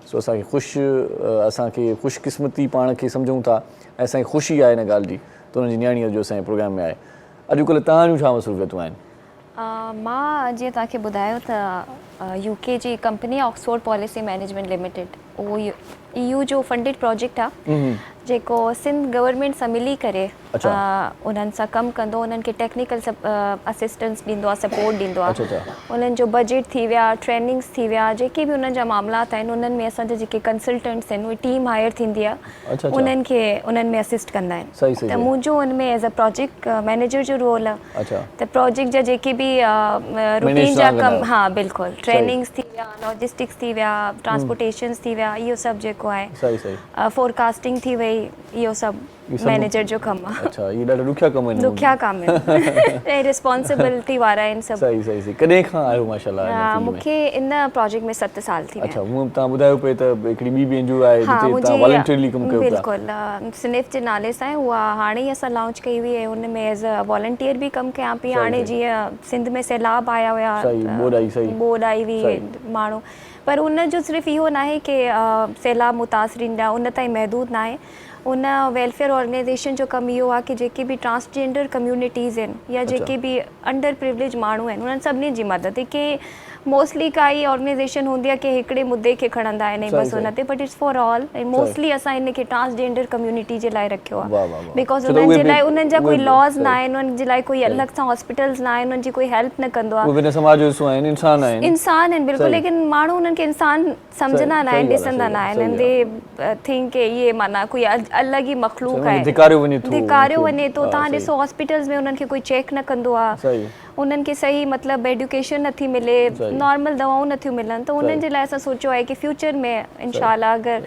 सो असांखे ख़ुशकिस्मती पाण खे सम्झूं था ऐं असांखे ख़ुशी आहे इन ॻाल्हि जी त हुनजी न्याणीअ जो असांजे प्रोग्राम में आहे। अॼुकल्ह तव्हांजूं छा मसरूफ़ियतूं आहिनि? मां जीअं तव्हांखे ॿुधायो त यूके जी company Oxford Policy Management Limited, उहो EU जो फंडिड प्रोजेक्ट आहे जेको सिंध गवर्नमेंट सां मिली करे उन्हनि सां कमु कंदो, उन्हनि खे टेक्निकल असिस्टेंस ॾींदो आहे, सपोर्ट ॾींदो आहे। उन्हनि जो बजट थी विया, ट्रेनिंग्स थी विया, जेके बि उन्हनि जा मामलात आहिनि उन्हनि में असांजा जेके कंसल्टेंट्स आहिनि उहे टीम हायर थींदी आहे, उन्हनि खे उन्हनि में असिस्ट कंदा आहिनि। त मुंहिंजो उन में एज़ अ प्रोजेक्ट मैनेजर जो रोल आहे। त प्रोजेक्ट जा जेके बि रूटीन जा कमु, हा बिल्कुलु, ट्रेनिंग्स थी विया, लॉजिस्टिक्स थी विया, ट्रांसपोर्टेशन्स थी विया, इहो सभु जेको आहे फोरकास्टिंग थी वई, इहो सभु मैनेजर जो कमु आहे। अच्छा, ये ॾाढा ॾुखिया कम आहिनि। ॾुखिया कम आहिनि ऐं रिस्पॉन्सिबिलिटी वारा आहिनि सभु। सही सही सही। कॾहिं खां आहियो माशाल्लाह? मूंखे इन प्रोजेक्ट में 7 साल थी विया। अच्छा, हूअं तव्हां ॿुधायो पिए त हिकिड़ी ॿी बि एनजीओ आहे जिते तव्हां वॉलंटियरली कमु कयो था। बिल्कुलु, स्निफ जे नाले सां आहे उहा। हाणे ई असां लॉन्च कई हुई ऐं उन में एज़ अ वॉलंटियर बि कमु कयां पई। हाणे जीअं सिंध में सैलाब आया हुया, बोड आई हुई माण्हू, पर उन जो सिर्फ़ु इहो न आहे की सैलाब मुतासिरीन जा उन ताईं महदूद न आहे। उन वेलफेयर ऑर्गेनाइजेशन जो कमु इहो आहे कि जेके बि ट्रांसजेंडर कम्यूनिटीज़ आहिनि या जेके बि अंडर प्रिविलेज माण्हू आहिनि उन्हनि सभिनी जी मदद के मोस्टली काई ऑर्गेनाइजेशन हूंदी आहे कि हिकिड़े मुद्दे खे खणंदा आहिनि सही, बसि हुन ते, बट इट्स फॉर ऑल ऐं मोस्टली असां इन खे ट्रांसजेंडर कम्यूनिटी जे लाइ रखियो वाह, वाह, आहे वाह। बिकॉज छो त उन्हनि उहे जे बि- लाइ उन्हनि जा उहे कोई बि- लॉज सही। न आहिनि, उन्हनि जे लाइ कोई अलॻि सां हॉस्पिटल्स न आहिनि, उन्हनि जी कोई हेल्प न कंदो आहे। उहे बिना समाज जो हिस्सो आहिनि, इंसान आहिनि। इंसान आहिनि बिल्कुलु, सही। लेकिन माण्हू उन्हनि खे इंसान सम्झंदा न सही आहिनि, ॻाल्हि आहे, ॾिसंदा सही न ॻाल्हि, आहिनि, सही दे थिंक के इहे माना कोई अलॻि ई मखलूक उन्हनि आहे, खे धिकारियो वञे थो, धिकारियो उन्हनि खे- वञे थो। हा, तव्हां सही। ॾिसो हॉस्पिटल्स में उन्हनि खे कोई चेक न कंदो आहे, सही उन्हनि खे सही मतिलबु एडुकेशन नथी मिले, सही। नॉर्मल दवाऊं नथियूं मिलनि, त उन्हनि जे लाइ असां सोचियो आहे कि फ्यूचर में इंशाल्लाह अगरि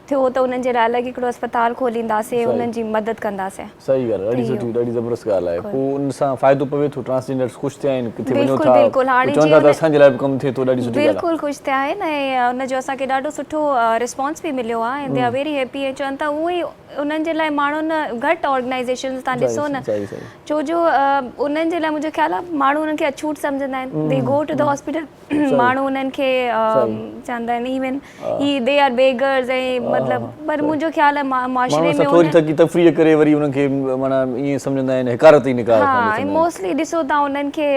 थियो त उन्हनि जे लाइ अलॻि हिकिड़ो अस्पताल खोलींदासीं, सही। उन्हनि जी मदद कंदासीं। सही ॻाल्हि आहे, ॾाढी त सुठी, इहो। ॾाढी ज़बरदस्त ॻाल्हि आहे। पोइ उन सां फ़ाइदो पवे थो, ट्रांसजेंडर्स ख़ुशि थिया आहिनि, किथे वञो बिल्कुलु था, बिल्कुलु, हाणे चवनि जीअं था त असांजे लाइ बि कमु थिए थो, ॾाढी सुठी ॻाल्हि आहे। बिल्कुलु ख़ुशि थिया आहिनि ऐं उनजो असांखे ॾाढो सुठो रिस्पॉन्स बि मिलियो आहे, ऐं दे आर वेरी हैप्पी। ऐं चवनि था उहे ई उन्हनि जे लाइ माण्हुनि घटि ऑर्गेनाइजेशन तव्हां ॾिसो न, सही सही छो जो उन्हनि जे लाइ मुंहिंजो ख़्यालु आहे माण्हू उन्हनि खे अछूट सम्झंदा आहिनि, दे गो टू द हॉस्पिटल, माण्हू उन्हनि खे चवंदा आहिनि even he they are beggars ऐं मतिलबु, पर मुंहिंजो ख़्यालु आहे माण्हू माशरे में थोरी थकी तफ़रीह करे वरी उन्हनि खे माना ईअं सम्झंदा आहिनि, हिकारत ई निकाह हा, ऐं मोस्टली ॾिसो तव्हां उन्हनि खे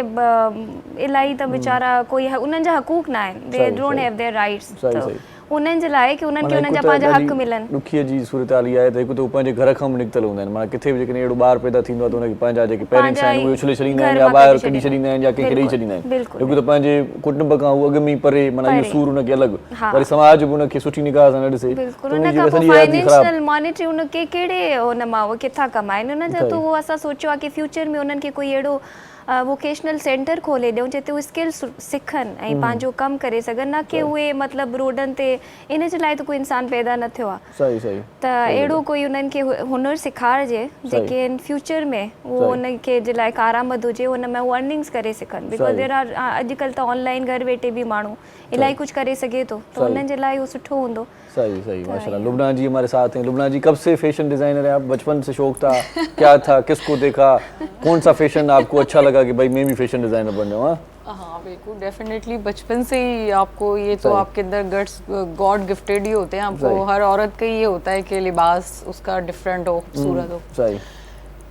इलाही त वीचारा कोई उन्हनि जा हक़ूक़ न आहिनि, they don't have their rights, सही। उन्हनि जे लाइ कि उन्हनि खे उन्हनि जा पंहिंजा हक़ मिलनि। ॾुखीअ जी सूरत हाल इहा आहे त हिकु त हू पंहिंजे घर खां बि निकितल हूंदा आहिनि, माना किथे बि जेकॾहिं अहिड़ो ॿारु पैदा थींदो आहे त हुनखे पंहिंजा जेके पेरेंट्स आहिनि उहे उछले छॾींदा आहिनि, या ॿाहिरि कढी छॾींदा आहिनि, या कंहिंखे ॾेई छॾींदा आहिनि। हिकु त पंहिंजे कुटुंब खां उहो अॻु में ई परे, माना इहो सूर हुनखे अलॻि, वरी समाज बि उनखे सुठी निगाह सां न ॾिसे, बिल्कुलु, उन खां पोइ फाइनेंशियल मॉनिटरी उनखे कहिड़े हुन मां उहे किथां कमाइनि, उन जो त उहो असां सोचियो आहे कि फ्यूचर में उन्हनि खे कोई अहिड़ो वोकेशनल सेंटर खोले ॾियूं जिते उहे स्किल्स सिखनि ऐं पंहिंजो कमु करे सघनि, न कि उहे मतिलबु रोडनि ते, इन जे लाइ त कोई इंसान पैदा न थियो आहे। सही सही। त अहिड़ो कोई उन्हनि खे हुनर सेखारिजे जेके इन फ्यूचर में उहो उनखे जे लाइ कारआमद हुजे, हुन में उहे अर्निंग्स करे सघनि, बिकॉज देयर आर अॼुकल्ह त ऑनलाइन घर वेठे बि माण्हू इलाही कुछ करे सके तो, तो उन्हनि जे लाइ उहो सुठो हूंदो। सही सही, माशाल्लाह। लुबना जी हमारे साथ हैं। लुबना जी, कब से फैशन डिज़ाइनर हैं आप? बचपन से शौक था, क्या था, किसको देखा, कौन सा फैशन आपको अच्छा लगा कि भाई मैं भी फैशन डिज़ाइनर बन जाऊँ? हाँ बिल्कुल, डेफिनेटली बचपन से ही आपको ये तो आपके अंदर गट्स गॉड गिफ्टेड ही होते हैं, आपको हर औरत का ये होता है कि लिबास उसका डिफरेंट हो, खूबसूरत हो। सही।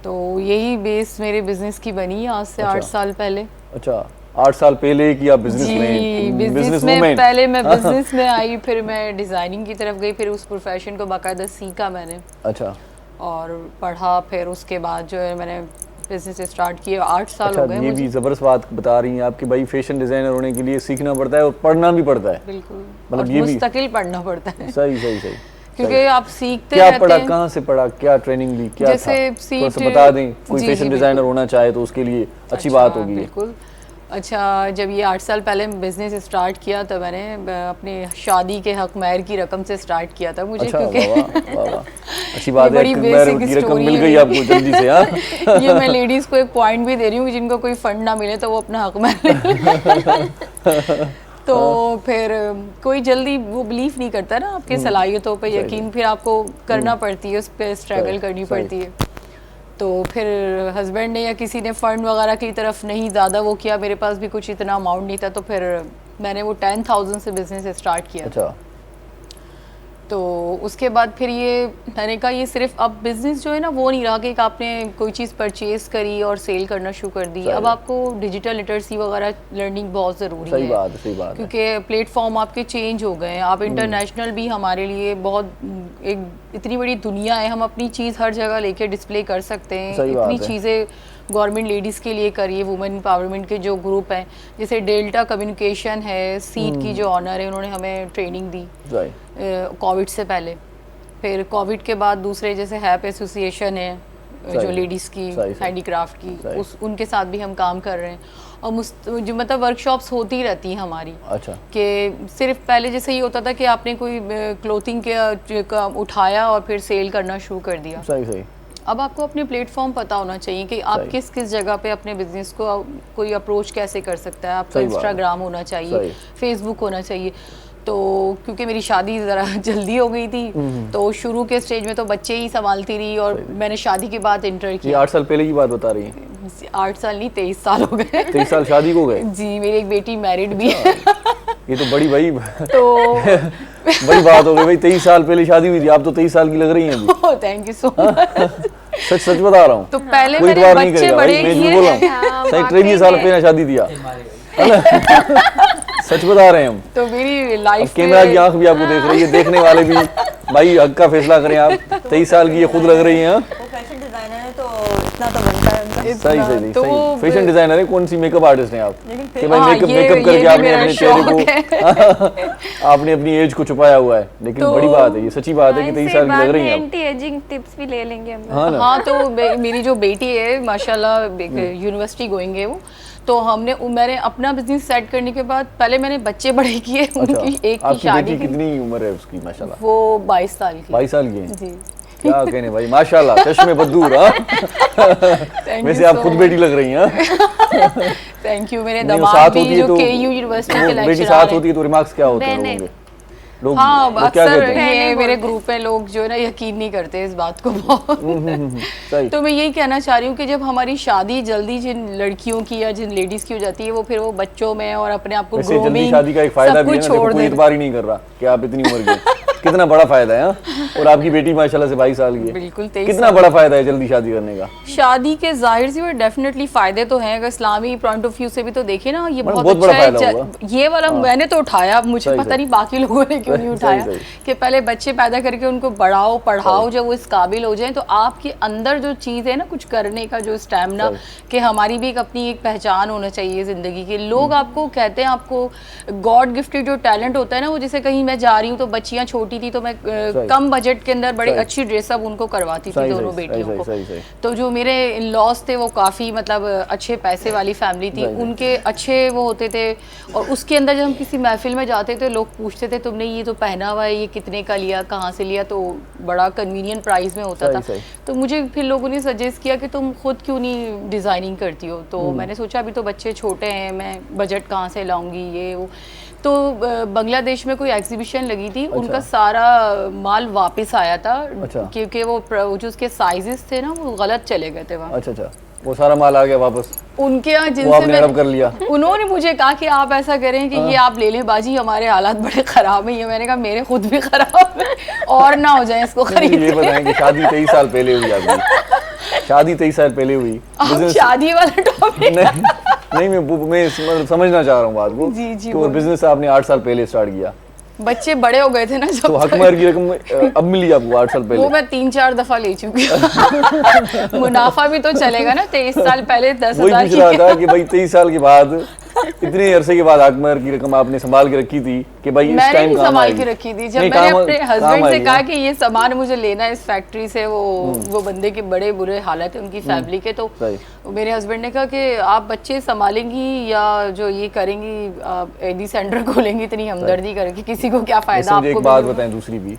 तो यही बेस मेरे बिजनेस की बनी आज से 8 साल पहले। अच्छा, 8 साल पहले कि आप बिजनेस में? बिजनेस में पहले मैं बिजनेस में आई, फिर मैं डिज़ाइनिंग की तरफ गई, फिर उस प्रोफेशन को बाकायदा सीखा मैंने। अच्छा। और पढ़ा, फिर उसके बाद जो है मैंने बिजनेस स्टार्ट किया। 8 साल हो गए ये भी ज़बरदस्त बात बता रही हैं आप कि भाई फैशन डिज़ाइनर होने के लिए सीखना पड़ता है और पढ़ना भी पड़ता है। बिल्कुल, मतलब ये मुस्तकिल पढ़ना पड़ता है। सही सही सही। क्योंकि आप सीखते क्या रहते पढ़ा, हैं। कहाँ से पढ़ा, क्या ट्रेनिंग ली, क्या जैसे था? सीट, थोड़ा सा बता दें, कोई जी, फैशन जी, डिज़ाइनर होना चाहे तो उसके लिए अच्छी बात होगी। बिल्कुल। अच्छा, जब ये 8 साल पहले बिजनेस स्टार्ट किया तो मैंने अपने शादी के हक महर की रकम से स्टार्ट किया था मुझे। अच्छा, क्योंकि वाह वाह, अच्छी बात है, बड़ी महर की रकम मिल गई आपको जल्दी से। हाँ, ये मैं लेडीज को एक पॉइंट भी दे रही हूँ, जिनको कोई फंड ना मिले तो वो अपना हक महर तो फिर कोई जल्दी वो बिलीव नहीं करता ना आपकी सलाहियतों पे, यकीन फिर आपको करना पड़ती है, उस पर स्ट्रगल करनी पड़ती है। तो फिर हस्बैंड ने या किसी ने फ़ंड वगैरह की तरफ नहीं ज़्यादा वो किया, मेरे पास भी कुछ इतना अमाउंट नहीं था, तो फिर मैंने वो 10,000 से बिज़नेस स्टार्ट किया। अच्छा। तो उसके बाद फिर ये मैंने कहा ये सिर्फ अब बिज़नेस जो है ना वो नहीं रहा कि आपने कोई चीज़ परचेज़ करी और सेल करना शुरू कर दी। अब आपको डिजिटल लिटरेसी वगैरह लर्निंग बहुत ज़रूरी है। सही बात है, सही बात है। क्योंकि प्लेटफॉर्म आपके चेंज हो गए हैं, आप इंटरनेशनल भी हमारे लिए बहुत एक इतनी बड़ी दुनिया है, हम अपनी चीज़ हर जगह लेके डिस्प्ले कर सकते हैं। इतनी चीज़ें गवर्नमेंट लेडीज़ के लिए करिए, वुमेन एम्पावरमेंट के जो ग्रुप हैं, जैसे डेल्टा कम्युनिकेशन है, सीट की जो ऑनर है, उन्होंने हमें ट्रेनिंग दी कोविड से पहले। फिर कोविड के बाद दूसरे जैसे हैप एसोसिएशन है जो लेडीज़ की हैंडीक्राफ्ट की, उनके साथ भी हम काम कर रहे हैं। और जो मतलब वर्कशॉप्स होती रहती हैं हमारी। अच्छा। कि सिर्फ पहले जैसे ये होता था कि आपने कोई क्लोथिंग का उठाया और फिर सेल करना शुरू कर दिया। सही सही। अब आपको अपने प्लेटफॉर्म पता होना चाहिए कि आप किस किस जगह पे अपने बिजनेस को कोई अप्रोच कैसे कर सकता है। आपका इंस्टाग्राम होना चाहिए, फेसबुक होना चाहिए। तो क्योंकि मेरी शादी ज़रा जल्दी हो गई थी, तो शुरू के स्टेज में तो बच्चे ही संभालती रही, और मैंने शादी के बाद इंटर किया। 8 साल पहले की बात बता रही हैं? 8 साल नहीं, 23 साल हो गए। 23 साल शादी को गए? जी, मेरी एक बेटी मैरिड भी है। ये तो बड़ी भाई तो बड़ी बात हो गई भाई, 23 साल पहले शादी हुई थी, आप तो 23 साल की लग रही हैं अभी। Thank you so much. सच सच बता रहा हूँ। तो पहले कोई मेरे इतबार नहीं बच्चे करेगा बड़े भाई, मैं किए झूठ बोल हैं। रहा हूँ। सही 23 साल पहले शादी दिया, सच बता रहे हैं हम। तो मेरी अब लाइफ कैमरा की आंख भी आपको देख रही है, देखने वाले भी भाई हक का फैसला करें आप। 23 साल की ये खुद लग रही हैं। वो फैशन डिजाइनर है तो इतना तो बनता है उनका। सही सही तो सही। फैशन डिजाइनर है, कौन सी मेकअप आर्टिस्ट हैं आप? कि भाई हाँ, मेकअप ये मेकअप करके भी आपने मेरा अपने चेहरे शौक को आपने अपनी एज को छुपाया हुआ है, लेकिन तो बड़ी बात है, ये सच्ची बात है कि 23 साल की लग रही हैं आप। एंटी एजिंग टिप्स भी ले लेंगे हम। हाँ ना। हाँ, तो मेरी जो बेटी है माशाल्लाह यूनिवर्सिटी गोइंग है वो, तो मैंने अपना बिजनेस सेट करने के बाद पहले मैंने बच्चे बड़े किए। अच्छा, उनकी एक की आपकी शादी बेटी की, कितनी उम्र है उसकी माशाल्लाह? वो 22 साल की। 22 साल की है? जी, क्या कहने भाई, माशाल्लाह, चश्मे बदूर। वैसे आप खुद बेटी लग रही हैं। Thank U. मेरे नहीं, वो दामाद साथ भी होती है जो तो केयू यूनिवर्सिटी के वो बेटी लेक्चरर साथ हैं। होती है तो रिमार्क्स क्या होते हैं बहनें। लोगों के? लोग हाँ, लोग क्या अक्सर कहते हैं? ये मेरे ग्रुप में लोग जो है ना यकीन नहीं करते इस बात को बहुत। सही। तो मैं यही कहना चाह रही हूँ कि जब हमारी शादी जल्दी जिन लड़कियों की या जिन लेडीज की हो जाती है, वो फिर वो बच्चों में और अपने आप को वैसे जल्दी ग्रूमिंग शादी का एक फायदा भी है ना, देखो छोड़ कोई दे। इतबार ही नहीं कर रहा कि आप इतनी उम्र के, कितना बड़ा फायदा है। हाँ? और आपकी बेटी माशाल्लाह से 22 साल की है, बिल्कुल 23 कितना बड़ा फायदा है जल्दी शादी करने का। शादी के जाहिर सी डेफिनेटली फायदे तो हैं, अगर इस्लामी पॉइंट ऑफ व्यू से भी तो देखिए ना, ये बहुत बहुत अच्छा बड़ा है। फायदा होगा। ये वाला मैंने तो उठाया, मुझे सही, पता सही। नहीं बाकी लोगों ने क्यों नहीं सही, उठाया सही। कि पहले बच्चे पैदा करके उनको बढ़ाओ पढ़ाओ, जब वो इस काबिल हो जाए तो आपके अंदर जो चीज़ है ना कुछ करने का, जो स्टैमिना, कि हमारी भी एक अपनी एक पहचान होना चाहिए ज़िंदगी की। लोग आपको कहते हैं, आपको गॉड गिफ्टेड जो टैलेंट होता है ना, वो जैसे कहीं मैं जा रही हूँ तो बच्चियाँ छोटी थी तो मैं कम बजट के अंदर बड़ी सही। अच्छी ड्रेसअप उनको करवाती थी सही, दोनों सही, बेटियों सही, को। सही, सही। तो जो मेरे इन लॉज थे वो काफ़ी मतलब अच्छे पैसे वाली फैमिली थी, सही, सही। उनके अच्छे वो होते थे। और उसके अंदर जब हम किसी महफिल में जाते थे, लोग पूछते थे तुमने ये तो पहना हुआ है, ये कितने का लिया, कहाँ से लिया, तो बड़ा कन्वीनियंट प्राइस में होता सही, था। सही। तो मुझे फिर लोगों ने सजेस्ट किया कि तुम खुद क्यों नहीं डिज़ाइनिंग करती हो। तो मैंने सोचा अभी तो बच्चे छोटे हैं, मैं बजट कहाँ से लाऊंगी ये वो। तो बांग्लादेश में कोई एग्जीबिशन लगी थी, उनका सारा माल वापस आया था। अच्छा। क्योंकि वो जो उसके साइजेस थे ना वो गलत चले गए थे वहाँ। अच्छा अच्छा, वो सारा माल आ गया वापस, उनके यहाँ वो जिनसे आपने रब कर लिया। उन्होंने मुझे कहा कि आप ऐसा करें कि ये आप ले लें बाजी, हमारे हालात बड़े ख़राब हैं। ये मैंने कहा मेरे खुद भी ख़राब है और ना हो जाए इसको खरीद। ये बताएं कि शादी 23 साल पहले हुई आपकी, शादी 23 साल पहले हुई, अब शादी वाला टॉपिक नहीं मैं समझना चाह रहा हूँ बात को। जी, जी, तो और बिजनेस आपने 8 साल पहले स्टार्ट किया, बच्चे बड़े हो गए थे ना जब तो हक महर की रकम अब मिली आपको 8 साल वो पहले? मैं 3-4 दफा ले चुकी हूँ। मुनाफा भी तो चलेगा ना, 23 साल पहले वही 10,000 पूछ रहा था कि भाई 23 साल के बाद, इतने अरसे के बाद हक महर की रकम आपने संभाल के रखी थी कि भाई इस मैंने टाइम नहीं काम संभाल आएगी। के रखी थी। जब नहीं, मैंने काम- अपने काम हस्बैंड से आएगी, कहा हाँ। कि ये सामान मुझे लेना है इस फैक्ट्री से, वो बंदे के बड़े बुरे हालत है उनकी फैमिली के, तो सही। मेरे हस्बैंड ने कहा कि आप बच्चे संभालेंगी या जो ये करेंगी एडी सेंटर खोलेंगी, इतनी हमदर्दी करके किसी को क्या वैसे फायदा मुझे आपको एक बात भी बताएं दूसरी भी,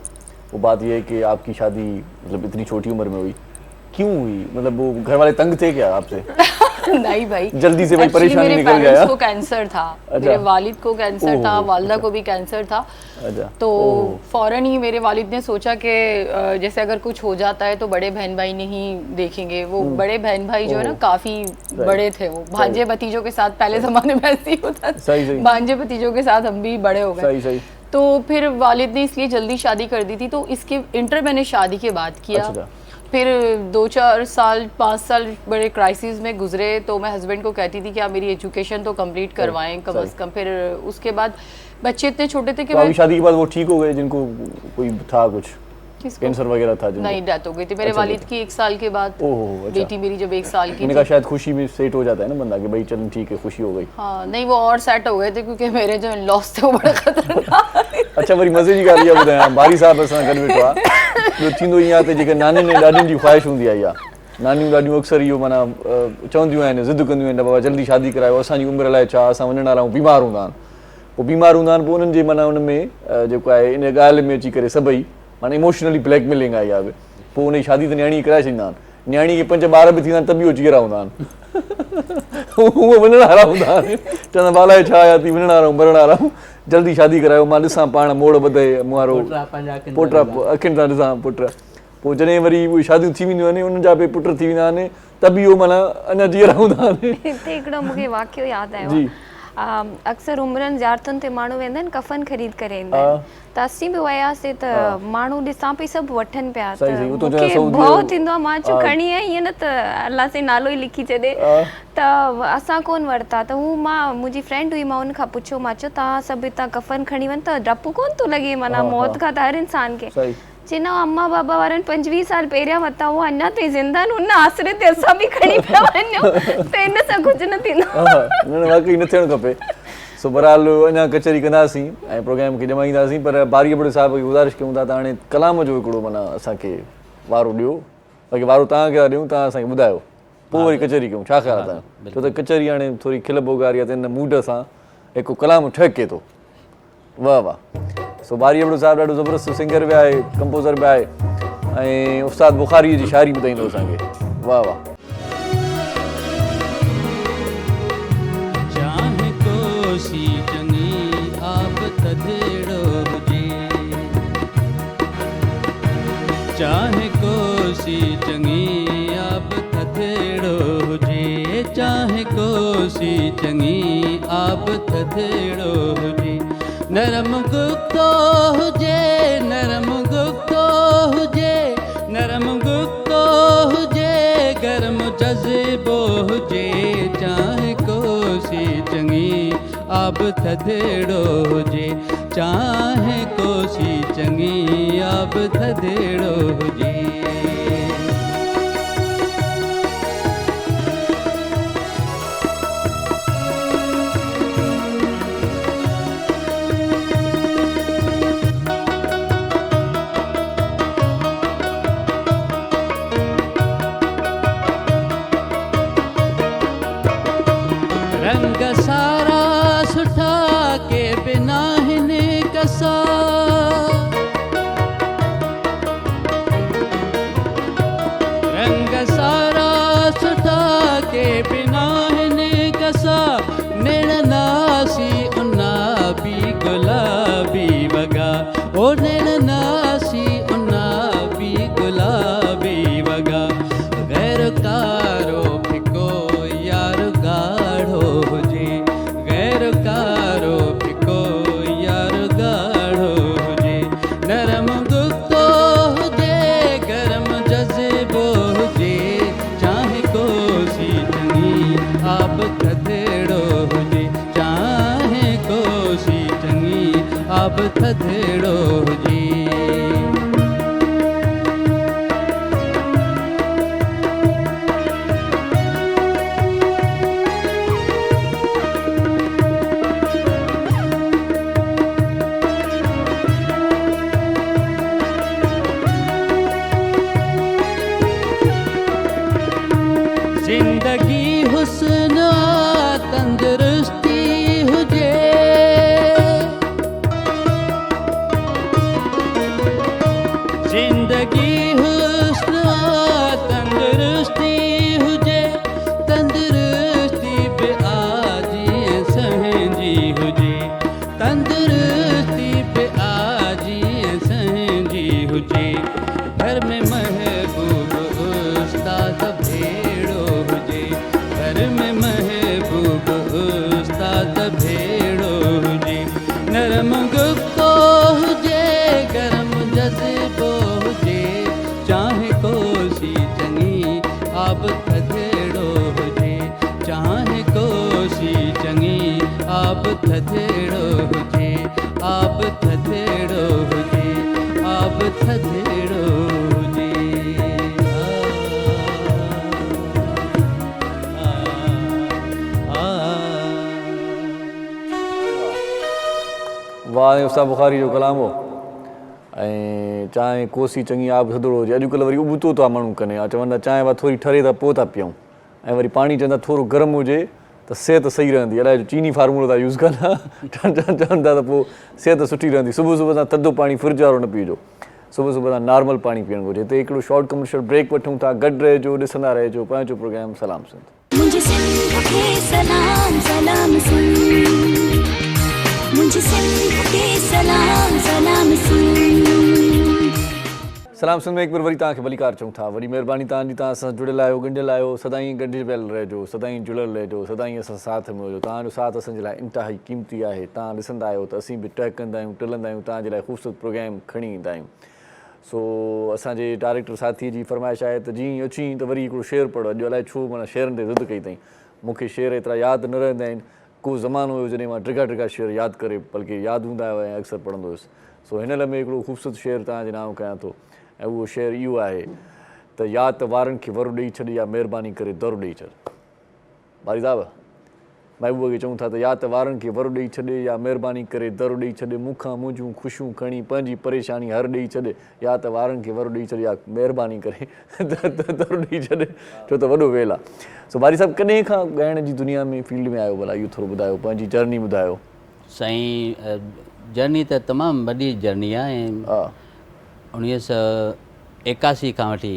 वो बात ये है कि आपकी शादी मतलब इतनी छोटी उम्र में हुई, क्यों हुई? मतलब वो घर वाले तंग थे क्या आपसे? नहीं भाई, जल्दी से भाई Actually परेशानी मेरे निकल parents जाए। को कैंसर था, अच्छा। मेरे वालिद को कैंसर ओहो, था, वालदा अच्छा। को भी कैंसर था। अच्छा, तो फौरन ही मेरे वालिद ने सोचा कि जैसे अगर कुछ हो जाता है तो बड़े बहन भाई नहीं देखेंगे। वो बड़े बहन भाई जो है ना ओहो। काफी बड़े थे, वो भांजे भतीजों के साथ, पहले जमाने में ऐसे ही होता सही, सही। था, भांजे भतीजों के साथ हम भी बड़े हो गए। सही सही। तो फिर वालिद ने इसलिए जल्दी शादी कर दी थी। तो इसके इंटर मैंने शादी के बाद किया। अच्छा। फिर 2-4 साल 5 साल बड़े क्राइसिस में गुजरे। तो मैं हस्बैंड को कहती थी कि आप मेरी एजुकेशन तो कंप्लीट करवाएं कम सही। से कम। फिर उसके बाद बच्चे इतने छोटे थे कि तो मैं अभी शादी के बाद वो ठीक हो गए जिनको कोई था कुछ किसको कैंसर वगैरह था जिनको? नहीं, डेथ हो गई थी मेरे अच्छा, वालिद की 1 साल के बाद। ओहो, अच्छा। बेटी मेरी जब 1 साल की मैंने थी। कहा शायद खुशी में सेट हो जाता है ना बंदा कि भाई चल ठीक है, खुशी हो गई। हाँ नहीं, वो और सेट हो गए थे क्योंकि मेरे जो लॉस थे वो बड़े खतरनाक थे। अच्छा, वरी मज़े जी ॻाल्हि इहा ॿुधायां, बारी साहिब असां गॾु वेठो आहे, ॿियो थींदो ईअं आहे त जेके नानियुनि ऐं ॾाॾियुनि जी ख़्वाहिश हूंदी आहे, इहा नानियूं ॾाढियूं अक्सर इहो माना चवंदियूं आहिनि, ज़िद कंदियूं आहिनि, बाबा जल्दी शादी करायो, असांजी उमिरि लाइ छा, असां वञण वारा आहियूं, बीमार हूंदा आहिनि। पोइ बीमार हूंदा आहिनि, पोइ उन्हनि जे माना उन में जेको आहे इन ॻाल्हि में अची करे सभई माना इमोशनली ब्लैकमेलिंग आहे इहा बि। पोइ उनजी शादी त न्याणी कराए छॾींदा आहिनि, न्याणी खे 5 ॿार बि थींदा आहिनि त बि उहो चीरा हूंदा आहिनि। उहो वञण वारा हूंदा आहिनि, चवंदा बालाए छा आया थी, वञण वारा आहियूं, मरण वारा आहियूं, जल्दी शादी करायो, मां ॾिसां पाण मोड़ ॿधे मुहारो पोटा अखियुनि सां ॾिसां पुट। पोइ जॾहिं वरी उहे शादियूं थी वेंदियूं आहिनि, उन्हनि जा बि पुट थी वेंदा आहिनि, त बि उहो माना अञा जीअरा हूंदा आहिनि। हिते हिकिड़ो मूंखे वाक़ियो यादि आयो जी। अक्सर उमरनि ज़ियारतुनि ते माण्हू वेंदा आहिनि कफ़न ख़रीद करे ईंदा आहिनि त असीं बि वियासीं त माण्हू ॾिसां पई सभु वठनि पिया त मूंखे भउ थींदो आहे मां चयो खणी आई ईअं न त अलाह से नालो ई लिखी छॾे त असां कोन वरिता त हू मां मुंहिंजी फ्रेंड हुई मां हुन खां पुछियो मां चयो तव्हां सभु हितां कफ़न खणी वञ त डपु कोन थो लॻे माना मौत खां त हर इंसान खे चई न अम्मा बाबा वारनि 25 साल पहिरियां वरिता हुआ अञा ताईं ज़िंदा आहिनि उन आसरे ते असां बि खणी पिया वञूं त इन सां कुझु न थींदो न वाकई न थियणु खपे सो बहरहाल अञा कचहरी कंदासीं ऐं प्रोग्राम खे ॼमाईंदासीं पर बारी बड़े साहिब खे गुज़ारिश कयूं था त हाणे कलाम जो हिकिड़ो माना असांखे वारो ॾियो बाक़ी वारो तव्हांखे ॾियूं तव्हां असांखे ॿुधायो पोइ वरी कचहरी कयूं छा ख़्यालु आहे तव्हां छो त कचहरी हाणे थोरी खिल बोगारी आहे त हिन मूड सां हिकु कलाम ठहके थो वाह वाह सो बारी बड़ो साहिब ॾाढो ज़बरदस्त सिंगर बि आहे कंपोज़र बि आहे ऐं उस्ताद बुखारी जी शाइरी ॿुधाईंदो असांखे वाह वाह चाहे कोसी चंगी आप थधेड़ो हुजे चाहे कोसी चंगी आप थधेड़ो हुजे नरम गुप्तो हुजे नरम गुप्तो हुजे नरम गुप्तो हुजे गरम जज़्बो हुजे चाहे कोसी चंगी आप थधेड़ो हुजे चाहे कोसी चंगी आप थधेड़ो हुजे रंग सारा सुठा के बिना हिने कसा रंग सारा सुठा के बिना हिने कसा निण नासी उन्ना भी गुलाबी वगा ओ निण नासी उन्ना भी गुलाबी वगा गैर कारो फिको यार गाढ़ो हुजे गैर कारो फिको यार गाढ़ो हुजे नरम गुप्तो हुजे गरम जज़्बो हुजे चाहे कोसी चंगी आप थधेड़ो हुजे चाहे कोसी चंगी आप थधेड़ो हुजे जिंदगी हुस्न तंदुरुस्ती हुजे जिंदगी हुस्न तंदुरुस्ती हुजे तंदुरुस्ती पे आजी सहजी हुजे तंदुरुस्ती पे आजी सहजी हुजे घर में महबूब उस्ताद भेड़ो हुजे घर में महबूब उस्ताद भेड़ो हुजे नरम गुप्तो हुजे गरम जज़्बो हुजे चाहे कोसी चंगी आप थधेड़ो हुजे चाहे कोसी चंगी आप थधेड़ो हुजे आप थधेड़ो हुजे आप थधेड़ो हुजे वाह उस्ताद बुखारी जो कलाम हो ऐं चांहि कोसी चङी आब थधो हुजे अॼुकल्ह वरी उबतो था माण्हू कनि चवनि था चांहि थोरी ठरे त पोइ था पियूं ऐं वरी पाणी चवंदा थोरो गर्म हुजे त सिहत सही रहंदी अलाए चीनी फार्मूलो था यूज़ कनि चवनि था त पोइ सिहत सुठी रहंदी सुबुह सुबुह सां थधो पाणी फ्रिज वारो न पीजो सुबुह सुबुह सां नॉर्मल पाणी पीअणु घुरिजे हिते हिकिड़ो शॉर्ट कमर्शियल ब्रेक वठूं था गॾु रहिजो ॾिसंदा रहिजो पंहिंजो प्रोग्राम सलाम सिंध मुझे सिंध के सलाम सलाम सिंध मुझे सिंध के सलाम सलाम सिंध सलाम सिंध में एक बार वरी तव्हांखे भलीकार चऊं था वरी महिरबानी तव्हांजी तव्हां सां जुड़ियल आहियो ॻंढियल आहियो सदाईं गॾियल रहिजो सदाईं जुड़ियल रहिजो सदाईं असां साथ में हुजो तव्हांजो साथ असांजे लाइ इंतिहाई क़ीमती आहे तव्हां ॾिसंदा आहियो त असीं बि टहिकंदा आहियूं टलंदा आहियूं तव्हांजे लाइ ख़ूबसूरत प्रोग्राम खणी ईंदा आहियूं सो असांजे डायरेक्टर साथीअ जी फरमाइश आहे त जीअं अची त वरी हिकिड़ो शेर पढ़ो अॼु अलाए छो माना शेरनि ते ज़िद कई अथई मूंखे शेर एतिरा यादि न रहंदा आहिनि को ज़मानो हुयो जॾहिं मां ड्रिगा ड्रिगा शेर यादि करे बल्कि यादि हूंदा हुआ ऐं अक्सर पढ़ंदो हुयुसि सो हिन लाइ में हिकिड़ो ख़ूबसूरत शेर तव्हांजे नाम कयां थो ऐं उहो शेर इहो आहे त या त वारनि खे वरु ॾेई छॾ या महिरबानी करे दरु ॾेई छॾ बारी साहिबु महबूब खे चऊं था त या त वारनि खे वरु ॾेई छॾे या महिरबानी करे दरु ॾेई छॾे मूंखां मुंहिंजूं ख़ुशियूं खणी पंहिंजी परेशानी हर ॾेई छॾे या त वारनि खे वरु ॾेई छॾे या महिरबानी करे दरु ॾेई छॾे छो त वॾो वेल आहे सो बारी साहिबु कॾहिं खां ॻाइण जी दुनिया में फील्ड में आयो भला इहो थोरो ॿुधायो पंहिंजी जर्नी ॿुधायो साईं जर्नी त तमामु वॾी जर्नी आहे ऐं 1981 खां वठी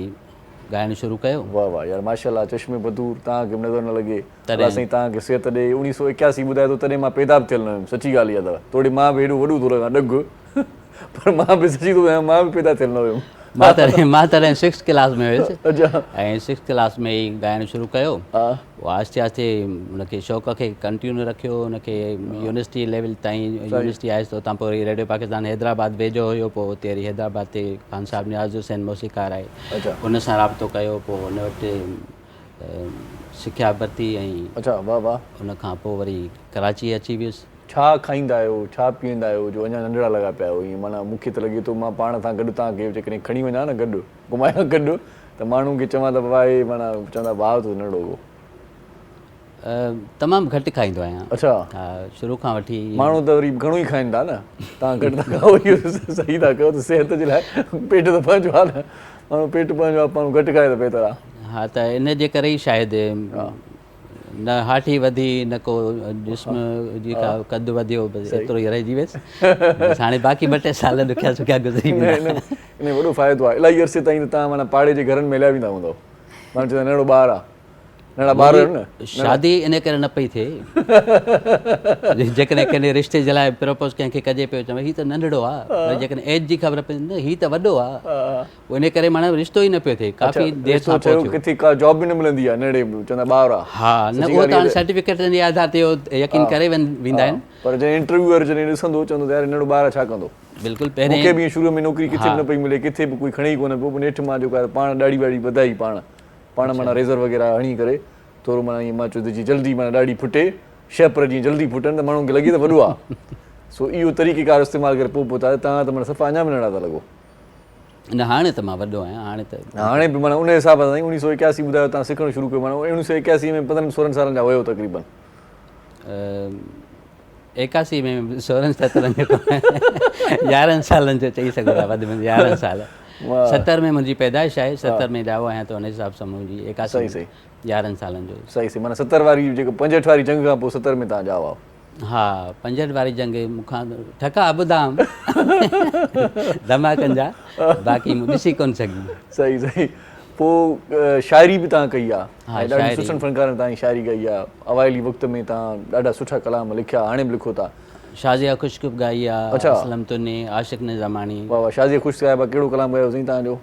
ॻाइणु शुरू कयो वाह वाह यार माशाल्लाह चश्मे बदूर तव्हांखे नज़र न लॻे तॾहिं साईं तव्हांखे सिहत ॾे 1981 ॿुधाए थो तॾहिं मां पैदा बि थियल न हुयुमि सची ॻाल्हि इहा अथव तोड़े मां बि हेॾो वॾो थो लॻां ॾगु पर मां बि सची थो ॿुधायां मां बि पैदा थियल न हुयुमि मां तॾहिं 6th क्लास में हुयुसि ऐं 6th क्लास में ई ॻाइणु शुरू कयो आहिस्ते आहिस्ते हुनखे शौक़ खे कंटिन्यू रखियो हुनखे यूनिवर्सिटी लेवल ताईं यूनिवर्सिटी आयसि त उतां पोइ वरी रेडियो पाकिस्तान हैदराबाद वेझो हुयो पोइ हुते वरी हैदराबाद ते ख़ान साहिबु नियाज़ हुसैन मौसीक़ार आहे हुन सां राब्तो कयो पोइ हुन वटि सिखिया वरिती ऐं अच्छा वाह वाह हुन खां पोइ वरी कराची अची वियुसि छा खाईंदा आहियो छा पीअंदा आहियो जो अञा नंढड़ा लॻा पिया आहियो ईअं माना मूंखे त लॻे थो मां पाण सां गॾु तव्हांखे जेकॾहिं खणी वञा न गॾु घुमायां गॾु त माण्हुनि खे चवां त बाबा हे माना चवंदा भाउ तो नंढो हो तमामु घटि खाईंदो आहियां अच्छा हा शुरू खां वठी माण्हू त वरी घणो ई खाइनि था न तव्हां घटि था खाओ इहो सही था कयो त सिहत जे लाइ पेट त पंहिंजो आहे न माण्हू पेट पंहिंजो आहे माण्हू घटि खाए त बहितर आहे हा त इन जे करे ई शायदि न हाठी वधी न को जिस्म जी का कदु वधियो बसि एतिरो ई रहिजी वियुसि हाणे बाक़ी 2-3 साल ॾुखिया सुखिया गुज़री इन वॾो फ़ाइदो आहे इलाही अरसे ताईं त तव्हां माना पाड़े जे घरनि में हलिया वेंदा हूंदव माना चवंदा नंढो ॿारु आहे नंढा ॿार न शादी इन करे न पई थिए जेकॾहिं कंहिं रिश्ते जे लाइ प्रपोज़ कंहिंखे कजे पियो चवां हीउ त नंढड़ो आहे पर जेकॾहिं एज जी ख़बर पए न हीउ त वॾो आहे इन करे माना रिश्तो ई न पियो थिए काफ़ी देरि सां किथे का जॉब बि न मिलंदी आहे नंढे चवंदा ॿार आहे हा न उहो त हाणे सर्टिफिकेटनि जे आधार ते यकीन करे वेंदा आहिनि पर जॾहिं इंटरव्यूअर जॾहिं ॾिसंदो चवंदो त यार नंढो ॿार छा कंदो बिल्कुलु पहिरें मूंखे बि शुरू में नौकिरी किथे बि न पई मिले किथे बि कोई खणी कोन पियो नेठि मां जेको आहे पाण ॾाढी वाड़ी वधाई पाण माना रेज़र वग़ैरह हणी करे थोरो माना ईअं मां चयो त जल्दी माना ॾाढी फुटे शेपर जीअं जल्दी फुटनि त माण्हुनि खे लॻे त वॾो आहे सो इहो तरीक़ेकार इस्तेमालु करे पोइ पहुता तव्हां त माना सफ़ा अञा बि नंढा था लॻो न हाणे त मां वॾो आहियां हाणे बि माना उन हिसाब सां 1981 ॿुधायो तव्हां सिखणु शुरू कयो माना 1981 में 15-16 सालनि जा हुयो तक़रीबन 81 में 16-17 जो 11 सालनि जो चई सघो था वधि में 11 साल 70 में मुंहिंजी पैदाइश आहे 70 में ॼाओ आहियां त हुन हिसाब सां मुंहिंजी 81 11 सालनि जो सही माना 70 वारी जेको 65 वारी जंग खां पोइ 70 में तव्हां ॼाओ हा 65 वारी जंग मूंखां ठका अबुधाम धमाकनि जा बाक़ी मूं ॾिसी कोन सघी सही पोइ शाइरी बि तव्हां कई आहे ॾाढी सुठनि फनकारनि तव्हांजी शाइरी कई आहे अवाइली वक़्त में तव्हां ॾाढा सुठा कलाम लिखिया हाणे बि लिखो था शाज़िया खुशकुब गाई आहे असलम तुनी आशिक़ ने ज़मानी वाह शाज़िया ख़ुशि गाइबा कहिड़ो कलाम ॻायो साईं तव्हांजो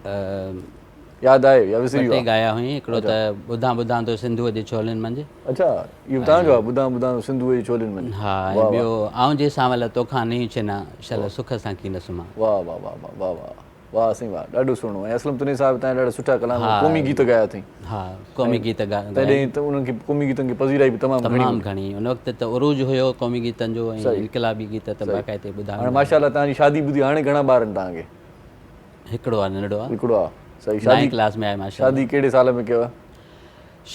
यादि आहे या विसरी वियो गाया हुई हिकिड़ो त ॿुधां थो सिंधूअ जे छोलनि मंझि अच्छा इहो तव्हांजो आहे ॿुधां सिंधूअ जे छोलनि मंझि हा ऐं ॿियो आऊं जे सांवल तोखां नहीं छिना शल सुख सां की न सुम्हां वाह वाह वाह वाह वाह वाह वाह साईं वाह ॾाढो सुहिणो ऐं असलम तुनी साहिबु तव्हां ॾाढा सुठा कलाम क़ौमी गीत ॻाया अथई हा क़ौमी गीत तॾहिं त उन्हनि खे क़ौमी गीतनि खे पज़ीराई बि तमामु घणी उन वक़्तु त उरूज हुयो क़ौमी गीतनि जो ऐं इनक़लाबी गीत त बाक़ाइदे ॿुधायो हाणे माशाल्लाह तव्हांजी शादी ॿुधी हाणे घणा ॿार आहिनि तव्हांखे हिकिड़ो आहे नंढड़ो आहे हिकिड़ो आहे सही 9th क्लास में आहे माशाल्लाह शादी कहिड़े साल में कयो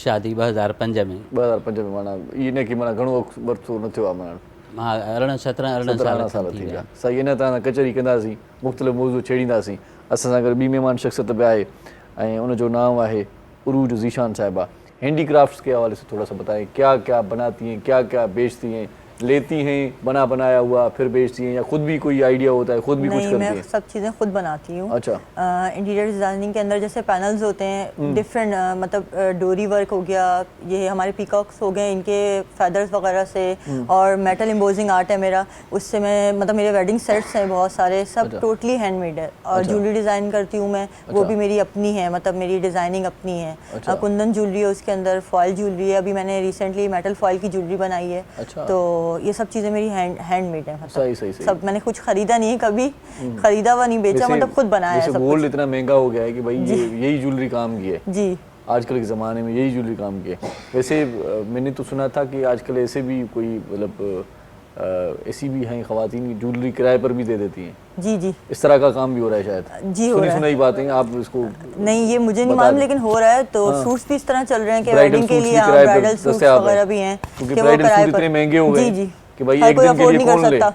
शादी 2005 में 2005 में माना इन खे माना घणो वक़्तु न थियो आहे माना हा 17 साल थी विया सही इन तव्हां कचहरी कंदासीं मुख़्तलिफ़ मौज़ू छेड़ींदासीं असां सां गॾु ॿी महिमान शख़्सियत बि आहे ऐं उनजो नाम आहे उरूज ज़ीशान साहिबा हैंडीक्राफ्ट्स के हवाले से थोड़ा सा बताएं क्या क्या बनाती हैं क्या क्या बेचती हैं लेती हैं बना बनाया हुआ फिर बेचती हैं, या खुद भी कोई आइडिया होता है खुद भी कुछ नहीं, करती मैं हैं? सब चीज़ें खुद बनाती हूँ। अच्छा। इंटीरियर डिज़ाइनिंग के अंदर जैसे पैनल्स होते हैं डिफरेंट, मतलब डोरी वर्क हो गया, ये हमारे पीकॉक्स हो गए इनके फेदर्स वगैरह से, और मेटल एम्बोजिंग आर्ट है मेरा, उससे मैं मतलब मेरे वेडिंग सेट्स हैं बहुत सारे, सब टोटली हैंडमेड है। और ज्वेलरी डिज़ाइन करती हूँ मैं, वो भी मेरी अपनी है, मतलब मेरी डिज़ाइनिंग अपनी है। कुंदन ज्वेलरी है, उसके अंदर फॉयल ज्वेलरी है, अभी मैंने रिसेंटली मेटल फॉयल की ज्वेलरी बनाई है। तो ये सब चीज़ें मेरी हैंडमेड है, मतलब सही। सब मैंने कुछ खरीदा नहीं है कभी, खरीदा हुआ नहीं, बेचा, मतलब खुद बनाया है सब गोल्ड इतना महंगा हो गया है कि भाई यही ज्वेलरी काम की है जी। आजकल के ज़माने में, यही ज्वेलरी काम की है। वैसे मैंने तो सुना था कि आजकल ऐसे भी कोई मतलब ऐसी भी हैं ख़वातीन की ज्वेलरी किराए पर भी दे देती हैं। जी जी, इस तरह का काम भी हो रहा है शायद? जी हो रहा है। सुनाई बातें आप इसको? नहीं, ये मुझे नहीं मालूम, लेकिन हो रहा है। तो सूट्स भी इस तरह चल रहे हैं कि ब्राइडल वेडिंग के सूट्स लिए भी किराए पर ब्राइडल सूट्स दस्तियाब है। वगैरह भी हैं क्योंकि कि वो ब्राइडल किराए सूट पर। इतने महंगे हो गए जी जी, कि भाई हर एक कोई दिन के अफोर्ड लिए नहीं कर कौन ले, सकता।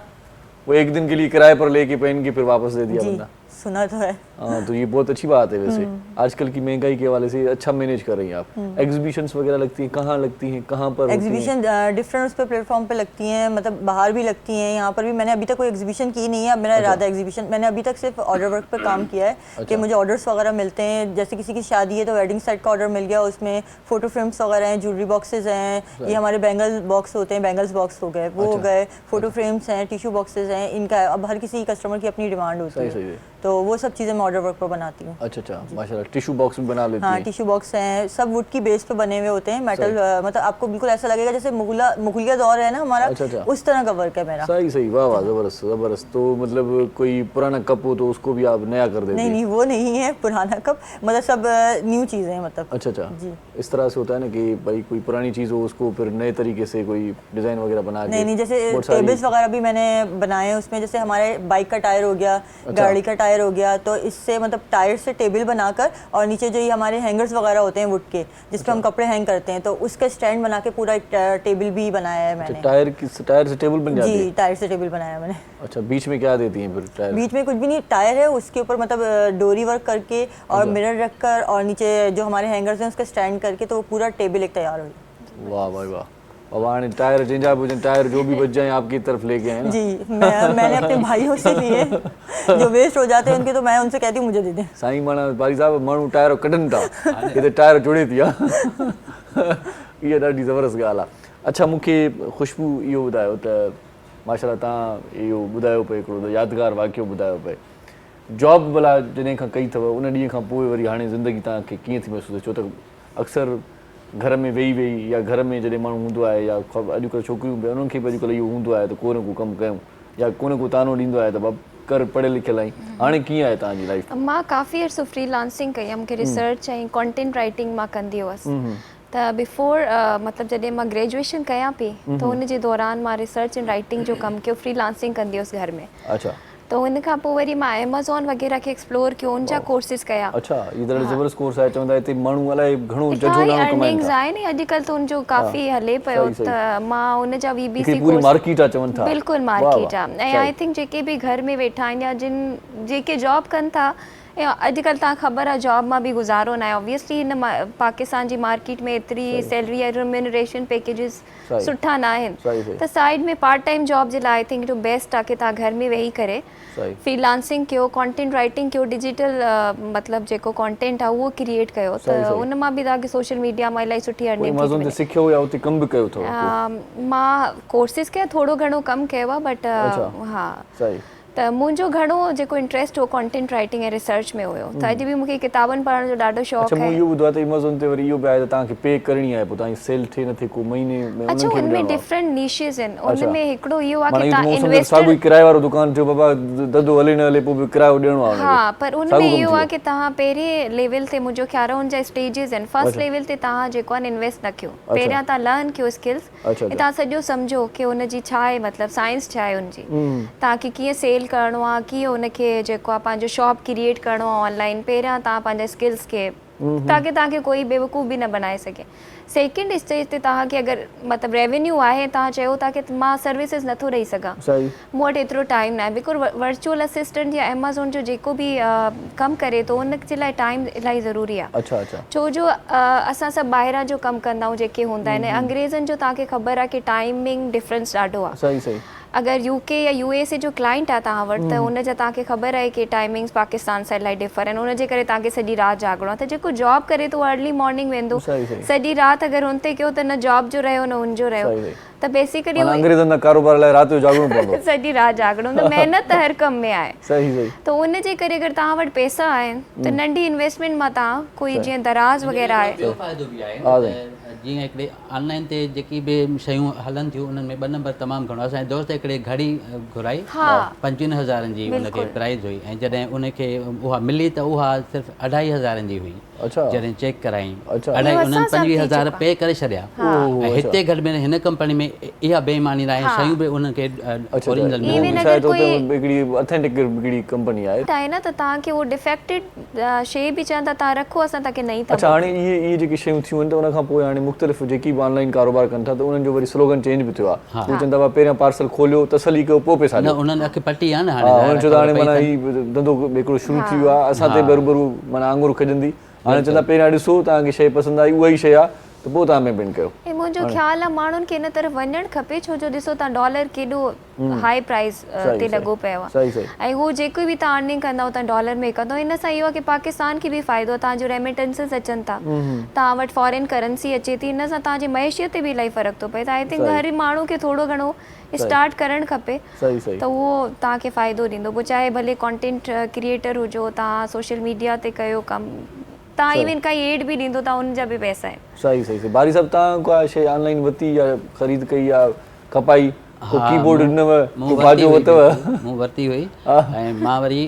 वो एक दिन के लिए किराए पर लेके पहन के फिर वापस दे दिया जी, बंदा। सुना तो है। हाँ, तो ये बहुत अच्छी बात है। वैसे आजकल की महंगाई के हवाले से अच्छा मैनेज कर रही हैं आप। एग्जीबिशंस वगैरह लगती हैं, कहाँ लगती हैं, कहाँ पर होती हैं? एग्जीबिशन डिफरेंट उस पर प्लेटफॉर्म पे लगती हैं, मतलब बाहर भी लगती हैं, यहाँ पर भी। मैंने अभी तक कोई एग्जीबिशन की नहीं है, अब मेरा इरादा एग्जीबिशन, मैंने अभी तक सिर्फ ऑर्डर वर्क पे काम किया है कि मुझे ऑर्डर्स वगैरह मिलते हैं। जैसे किसी की शादी है तो वेडिंग सेट का ऑर्डर मिल गया, उसमें फोटो फ्रेम्स वगैरह हैं, ज्वेलरी बॉक्सेस हैं, ये हमारे बैंगल बॉक्स होते हैं, बैंगल्स बॉक्स हो गए, वो हो गए, फोटो फ्रेम्स हैं, टिश्यू बॉक्सेस हैं, इनका अब हर किसी कस्टमर की अपनी डिमांड होती है, तो वो सब चीज़ें मैं ऑर्डर वर्क पर बनाती हूँ। अच्छा, माशाल्लाह। टिश्यू बॉक्स भी बना लेती हैं? हाँ, टिश्यू बॉक्स हैं, सब वुड की बेस पे बने हुए होते हैं, मेटल, मतलब आपको बिल्कुल ऐसा लगेगा जैसे मुगलिया दौर है ना हमारा, उस तरह का वर्क है मेरा। सही, वाह वाह, जबरदस्त। तो मतलब कोई पुराना कप हो तो उसको भी आप नया कर देते हैं? नहीं, वो नहीं है पुराना कप, मतलब सब न्यू चीज़ें हैं, मतलब। अच्छा जी, इस तरह से होता है ना कि भाई कोई पुरानी चीज़ हो उसको फिर नए तरीके से कोई डिज़ाइन वगैरह बना के। नहीं, जैसे टेबल्स वगैरह भी मैंने बनाए हैं उसमें, जैसे हमारे बाइक का टायर हो गया, गाड़ी का टायर हो गया, तो इससे मतलब टायर से टेबल बनाकर, और नीचे जो ये हमारे हैंगर्स वगैरह होते हैं वुड के, जिस पे हम कपड़े हैंग करते हैं, तो उसका स्टैंड बना के पूरा एक टेबल भी बनाया है मैंने। टायर से टेबल बन जाती है? जी, टायर से टेबल बनाया मैंने। अच्छा, बीच में क्या देती हैं फिर टायर? बीच में कुछ भी नहीं, टायर है, उसके ऊपर मतलब डोरी वर्क करके और मिरर रखकर, और नीचे जो हमारे हैंगर्स हैं उसका स्टैंड करके, तो वो पूरा टेबल एक तैयार हो जाए। वाह भाई वाह। अब टायर जिंजा बुझन टायर जो भी बच जाए आपकी तरफ लेके आए ना? जी, मैंने अपने भाइयों से लिए जो वेस्ट हो जाते हैं उनके, तो मैं उनसे कहती हूँ मुझे दे दें। साईं माना भाई साहब माण्हू टायर कढनि था, ये टायर जोड़े थी। ये ॾाढी ज़बरदस्त ॻाल्हि आहे। अच्छा, मूंखे ख़ुशबू इहो ॿुधायो त माशाल्लाह तव्हां इहो ॿुधायो पिए, हिकिड़ो यादगार वाक़ियो ॿुधायो पिए, जॉब भला जॾहिं खां कई अथव उन ॾींहं खां पोइ वरी हाणे ज़िंदगी तव्हांखे कीअं थी महसूसु? छो त अक्सर घर में वेही या घर में जॾहिं माण्हू हूंदो आहे, या अॼुकल्ह छोकिरियूं बि उन्हनि खे बि अॼुकल्ह इहो हूंदो आहे त को न को कमु कयूं, या को न को तानो ॾींदो आहे त बाबा कर पढ़ियल लिखियल आहीं। हाणे कीअं आहे तव्हांजी लाइफ? मां काफ़ी अर्सो फ्रीलांसिंग कई आहे, मूंखे रिसर्च ऐं कंटेंट राइटिंग मां कंदी हुअसि। त बिफोर मतलब जॾहिं मां ग्रेजुएशन कयां पई त हुन जे दौरान मां रिसर्च एंड राइटिंग जो कमु कयो, फ्रीलांसिंग कंदी हुअसि घर में। अच्छा, तो हुन खां पोइ वरी मां अमेज़ॉन वग़ैरह खे एक्सप्लोर कयो, उन जा कोर्सिस कया। अच्छा, ये ॾाढो ज़बरदस्त कोर्स आहे, चवंदा हिते माण्हू अलाए घणो जजो नालो कमाइनि अर्निंग्स था। आहे नी अॼुकल्ह त उनजो काफ़ी हले पियो, त मां उन जा VBC पूरी मार्केट आहे चवनि था। बिल्कुलु मार्केट आहे, ऐं आई थिंक जेके बि घर में वेठा आहिनि या जेके जॉब कनि था, अॼुकल्ह तव्हां ख़बर आहे जॉब मां बि गुज़ारो न आहे। ऑब्वियसली हिन पाकिस्तान जी मार्केट में एतिरी सैलरी ऐं रिम्यूनरेशन पैकेजिस सुठा न आहिनि, त साइड में पार्ट टाइम जॉब जे लाइ आई थिंक जो बेस्ट आहे कि तव्हां घर में वेही करे फ्रीलांसिंग कयो, कंटेंट राइटिंग कयो, डिजिटल मतलब जेको कंटेंट आहे उहो क्रिएट कयो, त उन मां बि तव्हांखे सोशल मीडिया मां इलाही सुठी अर्निंग थी मिले। सिखियो या उते कमु बि कयो अथव? मां कोर्सिस कया, थोरो घणो कमु कयो आहे, बट हा त मुंहिंजो घणो जेको इंट्रस्ट हो कंटेंट राइटिंग ऐं रिसर्च में हुयो, त अॼु बि मूंखे किताबनि पढ़ण जो ॾाढो शौक़ु आहे। अच्छा, इहो ॿुधो आहे त अमेज़ॉन ते वरी इहो बि आहे त तव्हांखे पे करणी आहे, पोइ तव्हांजी सेल थिए न थिए को महीने में? अच्छा, उनमें डिफरेंट नीशेस आहिनि, उनमें हिकिड़ो इहो आहे कि तव्हां इन्वेस्टर साॻियो किराए वारो दुकान थियो बाबा, दधो हले न हले पोइ बि किरायो ॾियणो आहे। हा, पर उनमें इहो आहे कि तव्हां पहिरें लेवल ते, मुंहिंजो ख़्याल आहे उनजा स्टेजिस आहिनि। फर्स्ट लेवल ते तव्हां जेको आहे इन्वेस्ट न कयो, पहिरियां तव्हां लर्न कयो स्किल्स, तव्हां सॼो सम्झो कि उनजी छा आहे, मतिलबु साइंस छा आहे उनजी, तव्हांखे कीअं सेल करिणो आहे, कीअं उनखे जेको आहे पंहिंजो शॉप क्रिएट करिणो आहे ऑनलाइन। पहिरियां तव्हां पंहिंजे स्किल्स खे ताकि तव्हांखे कोई बेवकूफ़ बि न बनाए सघे। सेकेंड स्टेज ते तव्हांखे अगरि मतिलबु रेवेन्यू आहे, तव्हां चयो था की मां सर्विसिस नथो ॾेई सघां, मूं वटि एतिरो टाइम न आहे, बिकॉज वर्चुअल असिस्टेंट या अमेज़ॉन जो जेको बि कमु करे थो उन जे लाइ टाइम इलाही ज़रूरी आहे। छो जो असां सभु ॿाहिरां जो कमु कंदा आहियूं जेके हूंदा आहिनि, अंग्रेज़नि जो तव्हांखे ख़बर आहे की टाइमिंग डिफरेंस ॾाढो आहे। अगर यूके या यूएसए जो क्लाइंट आहे तव्हां वटि, त उन जा तव्हांखे ख़बर आहे कि टाइमिंग्स पाकिस्तान सां इलाही डिफर आहिनि, उनजे करे तव्हांखे सॼी राति जागणो आहे। त जेको जॉब करे थो अर्ली मॉर्निंग वेंदो, सॼी राति अगरि हुन ते कयो त न जॉब जो रहियो न हुनजो रहियो, त बेसिकली अंग्रेज़नि जो कारोबार लाइ राति जो जागणो पवंदो, सॼी राति जागणो, त महिनत हर कम में आहे। त उनजे करे अगरि तव्हां वटि पैसा आहिनि त नंढी इन्वेस्टमेंट मां तव्हां कोई जीअं दराज़ वग़ैरह आहे, फ़ाइदो बि आहे। जीअं हिकिड़े ऑनलाइन ते जेकी बि शयूं हलनि थियूं उन्हनि में 2 नंबर तमामु घणो। असांजे दोस्त हिकिड़े घड़ी घुराई 25,000 जी उनखे प्राइस हुई, ऐं जॾहिं उनखे उहा मिली त उहा सिर्फ़ु 2,500 जी हुई। जॾहिं चेक कराई उन्हनि 25,000 पे करे छॾिया। ऐं हिते गॾु में हिन कंपनी में इहा बेईमानी न आहे, शयूं बि उन्हनि खे ओरिजिनल न, त तव्हांखे उहो डिफेक्टेड शइ बि चवनि था तव्हां रखो, असां तव्हांखे नई। अच्छा, हाणे इहे जेके शयूं थियूं आहिनि त उन खां पोइ हाणे मुख़्तलिफ़ जेकी बि ऑनलाइन कारोबार कनि था त उन्हनि जो वरी स्लोगन चेंज बि थियो आहे। उहे चवनि था पहिरियां पार्सल खोलियो, तसली कयो, पोइ पैसा ॾियो। उन्हनि अखि पटी आहे न, हाणे चवंदा हाणे माना हीउ धंधो हिकिड़ो शुरू थी वियो आहे, असां ते बि हरूभरू माना आङुर खजंदी। हाणे चवंदा पहिरियां ॾिसो तव्हांखे शइ पसंदि आई, उहा ई शइ आहे त पोइ तव्हां पेमेंट कयो। ऐं मुंहिंजो ख़्यालु आहे माण्हुनि खे इन तरफ़ वञणु खपे, छो जो ॾिसो तव्हां डॉलर केॾो हाई प्राइस ते लॻो पियो आहे, ऐं उहो जेको बि तव्हां अर्निंग कंदव तव्हां डॉलर में कंदव। इन सां इहो आहे की पाकिस्तान खे बि फ़ाइदो आहे, तव्हांजो रेमिटेंसिस अचनि था, तव्हां वटि फॉरेन करेंसी अचे थी, इन सां तव्हांजी मइशियत ते बि इलाही फ़र्क़ु थो पए। त आई थिंक हर माण्हू खे थोरो घणो स्टार्ट करणु खपे, त उहो तव्हांखे फ़ाइदो ॾींदो। पोइ चाहे भले कॉन्टेंट क्रिएटर हुजो, तव्हां सोशल मीडिया ते कयो कमु, तव्हां इवन काई एड बि ॾींदो त उनजा बि पैसा आहिनि। सही बारी साहब, तव्हां का शइ ऑनलाइन वरिती या ख़रीद कई या खपाई, कीबोर्ड ॾिनव, बाजो वरितव? मूं वरिती हुई, ऐं मां वरी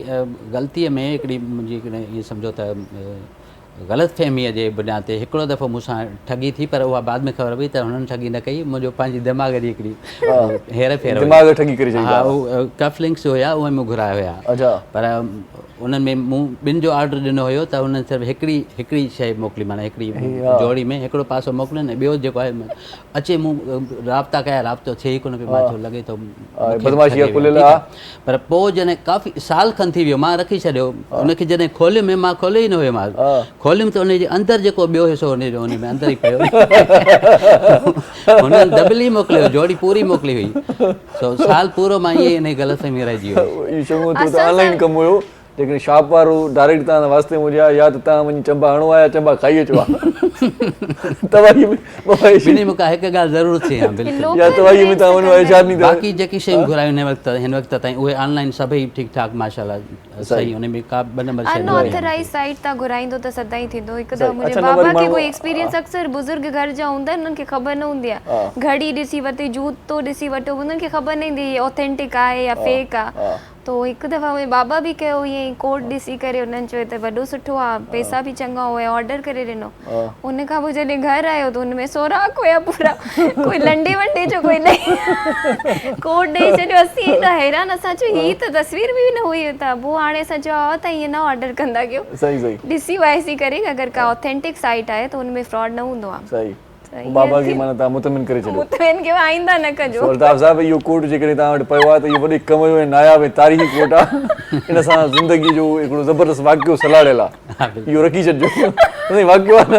ग़लतीअ में हिकिड़ी मुंहिंजी ईअं सम्झो त ग़लतफ़हमीअ जे बुनियाद ते हिकिड़ो दफ़ो मूंसां ठगी थी, पर उहा बाद में ख़बर पई त हुननि ठगी न कई, मुंहिंजो पंहिंजी दिमाग़ जी हिकिड़ी हेर फेर कफ लिंक्स हुया, उहे मूं घुराया हुया, पर उन्हनि में मूं 2 जो ऑर्डर ॾिनो हुयो त उन्हनि सिर्फ़ु हिकिड़ी शइ मोकिली, माना हिकिड़ी जोड़ी में हिकिड़ो पासो मोकिलियो, ॿियो जेको आहे अचे, मूं राब्ता कया, राब्तो थिए ई कोन पियो, मां लॻे थो पर पोइ जॾहिं काफ़ी साल खनि थी वियो, मां रखी छॾियो उनखे। जॾहिं खोलियुमि, मां खोलियो ई न हुयो, मां खोलियुमि त उनजे अंदरि जेको ॿियो हिसो उन में अंदरि ई पियो, हुननि डबल ई मोकिलियो, जोड़ी पूरी मोकिली हुई। साल पूरो मां इहे इन ग़लतफ़हमी रहिजी वियो। लेकिन शॉप वारो डायरेक्ट तव्हां वास्ते में हुजे, या त तव्हां वञी चंबा हणो आहे या चंबा खाई अचो आहे, ॿिन्ही मूंखां हिकु ॻाल्हि ज़रूरु थी आहे। बाक़ी जेकी शयूं घुरायूं हिन वक़्त ताईं उहे ऑनलाइन सभई ठीकु ठाक माशाल्लाह सही, हुन में का 2 नंबर शइ अनऑथराइज़ साइट तां घुराईंदो त सदाईं थींदो। हिकु दफ़ो मुंहिंजे बाबा खे कोई एक्सपीरियंस, अक्सर बुज़ुर्ग घर जा हूंदा आहिनि, उन्हनि खे ख़बर न हूंदी आहे, घड़ी ॾिसी वरिती, जूतो ॾिसी वठो, उन्हनि खे ख़बर न ईंदी ऑथेंटिक आहे या फेक आहे। तो हिकु दफ़ा मुंहिंजे बाबा बि कयो ईअं ई, कोड ॾिसी करे उन्हनि चयो त वॾो सुठो आहे, पैसा बि चङा हुआ, ऑर्डर करे ॾिनो। उन खां पोइ जॾहिं घरु आयो त हुन में सोराख हुया पूरा, कोई लंडे वंडे जो कोई कोड ॾेई छॾियो। असीं एॾा हैरान, असां चयो हीअ त तस्वीर बि न हुई, त पोइ हाणे असां चयो त ईअं न ऑर्डर कंदा कयो, ॾिसी वाइसी करे, अगरि का ऑथेंटिक साइट आहे त हुन में फ्रॉड न हूंदो आहे। बाबा खे माना तव्हां मुतमिन करे छॾियो, मुतमिन खे आइंदा न कजो। अल्ताफ़ साहब, इहो कोट जेकॾहिं तव्हां वटि पियो आहे त इहो वॾे कम जो ऐं नायाब ऐं तारीख़ी कोट आहे, इन सां ज़िंदगी जो हिकिड़ो ज़बरदस्त वाक़ियो सलाड़ियल आहे, इहो रखी छॾिजो। वाक़ियो आहे न,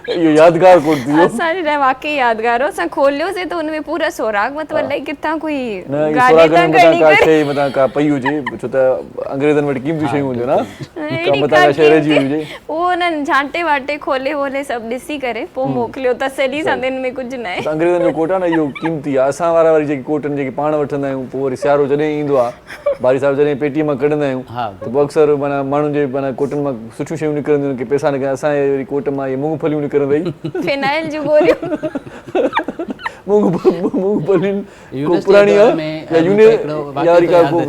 इहो यादगार कोट थी वियो असांजे लाइ, वाक़ई यादगार हो। असां खोलियोसीं त हुन में पूरा सोराख, मतिलबु अलाए किथां कोई गाॾी तां खणी करे शइ मथां का पई हुजे, छो त अंग्रेज़नि वटि क़ीमती शयूं हूंदियूं न, मथां का शइ रहिजी हुजे, उहो उन्हनि झांटे वाटे खोले वोले सभु ॾिसी करे पोइ मोकिलियो तसली सां, दिन में कुझु न आहे। अंग्रेज़नि जो कोट आहे न, इहो क़ीमती आहे। असां वारा वरी जेके कोटनि जेके पाण वठंदा आहियूं, पोइ वरी सियारो जॾहिं ईंदो आहे, बारी साहिब जॾहिं पेटीअ मां कढंदा आहियूं त पोइ अक्सर माना माण्हुनि जे माना कोटनि मां सुठियूं शयूं निकिरंदियूं आहिनि, की पैसा निकिरनि। असांजे वरी कोट मां इहे मूंगफलियूं निकिरंदी, फिनाइल जूं गोरियूं, मूंगफलियूं पुराणी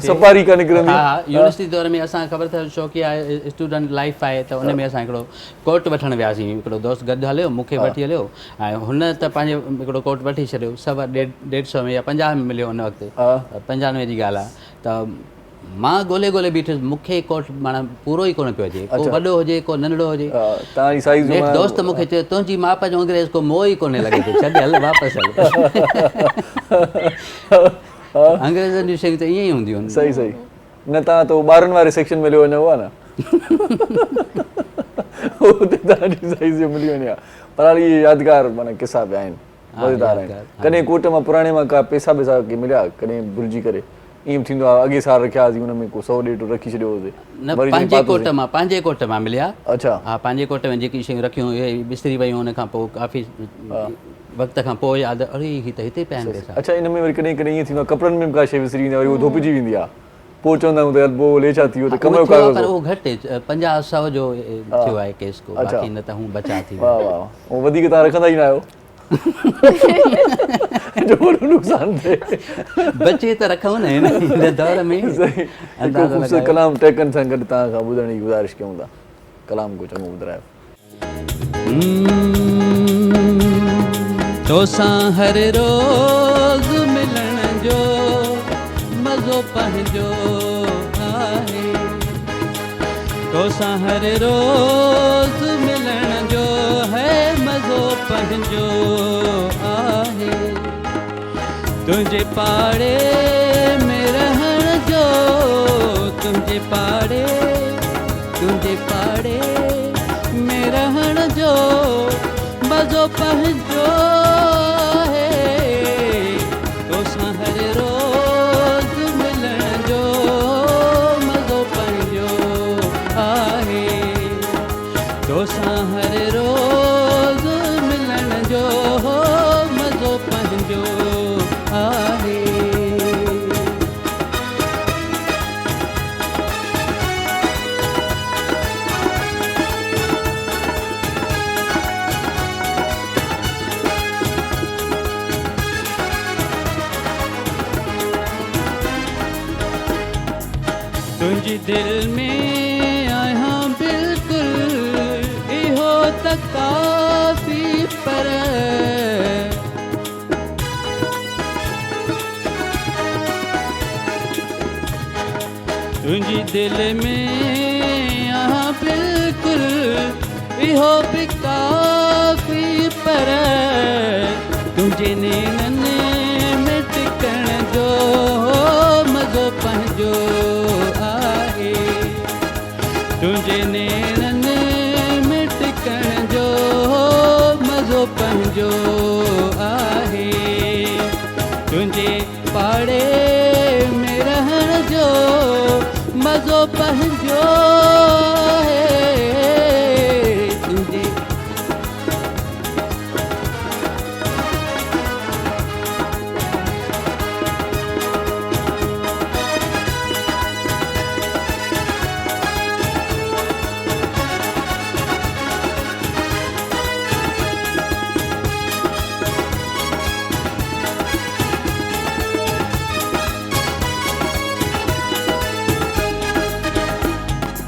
सफारी का निकिरंदी। यूनिवर्सिटी दौर में असां ख़बर अथव शौक़िया स्टूडेंट लाइफ आहे, त उन में असां हिकिड़ो कोट वठणु वियासीं, हिकिड़ो दोस्त गॾु हलियो, मूंखे वठी हलियो, ऐं हुन त पंहिंजो हिकिड़ो कोट वठी छॾियो, 150 में या 50 में मिलियो उन वक़्तु, 95 जी ॻाल्हि आहे। त मां ॻोल्हे ॻोल्हे बीठुसि, मूंखे कोट माना पूरो ई कोन पियो अचे, को वॾो हुजे को नंढड़ो हुजे। तव्हांजी साइज़ नेक्स्ट दोस्त मूंखे चयो तुंहिंजी माप जो अंग्रेज़ को मोह ई कोन्हे लॻे थो, छॾ हल वापसि हल। अंग्रेज़नि जूं शयूं त ईअं ई हूंदियूं आहिनि। सही सही, न तव्हां त ॿारनि वारे सेक्शन में हलियो वञो हुआ न, हुते तव्हांजी साइज़ जो मिली वञे। पर हाली इहे यादगार माना किसा पिया आहिनि, मज़ेदार आहिनि। कॾहिं कोट मां पुराणे मां का पैसा वैसा के मिलिया कॾहिं भुलिजी करे? ईअं थींदो आहे अॻे साल रखियासीं हुन में को 100 ॾेढ रखी छॾियो हुजे न, पंहिंजे कोट मां मिलिया। अच्छा, हा, पंहिंजे कोट में जेकी शयूं रखियूं इहे विसरी वियूं, हुन खां पोइ काफ़ी वक़्त खां पोइ यादि, अरे ही त हिते पिया आहिनि पैसा। अच्छा, इन में वरी कॾहिं कॾहिं ईअं थींदो आहे कपिड़नि में बि का शइ विसरी वेंदी आहे, वरी उहो धोपिजी वेंदी आहे, पोइ चवंदा आहियूं त पोइ ले छा थी वियो त कमरो काग़ज़। पर उहो घटि 50-100 जो थियो आहे केस को, बाक़ी न त हूं बचा थी। वाह वाह, उहो वधीक तव्हां रखंदा ई न आहियो जो नुक़सान थिए, बचे त रखूं न हिन दौर में। ख़ूबसूरत कलाम टैकन सां गॾु तव्हां खां ॿुधण जी गुज़ारिश कयूं था। कलाम को चङो ॿुधायो। तोसां हर रोज़ मिलण जो मज़ो पंहिंजो आहे, तोसां हर रोज़ मिलण जो है मज़ो पंहिंजो आहे, तुंहिंजे पाड़े में रहण जो, तुंहिंजे पाड़े में रहण जो मज़ो पंहिंजो आहे, तोसां हर रोज़ मिलण जो मज़ो पंहिंजो आहे, तोसां हर रोज़ मिलण जो मज़ो पंहिंजो आहे। तुंहिंजी दिलि में आहियां बिल्कुलु इहो त काफ़ी, पर तुंहिंजी दिलि में आहियां बिल्कुलु इहो बि काफ़ी, पर तुंहिंजे नेननि में टिकण जो मज़ो पंहिंजो आहे, तुंहिंजे नेननि में टिकण जो मज़ो पंहिंजो आहे, तुंहिंजे पाड़े में रहण जो मज़ो पंहिंजो आहे, तुंहिंजे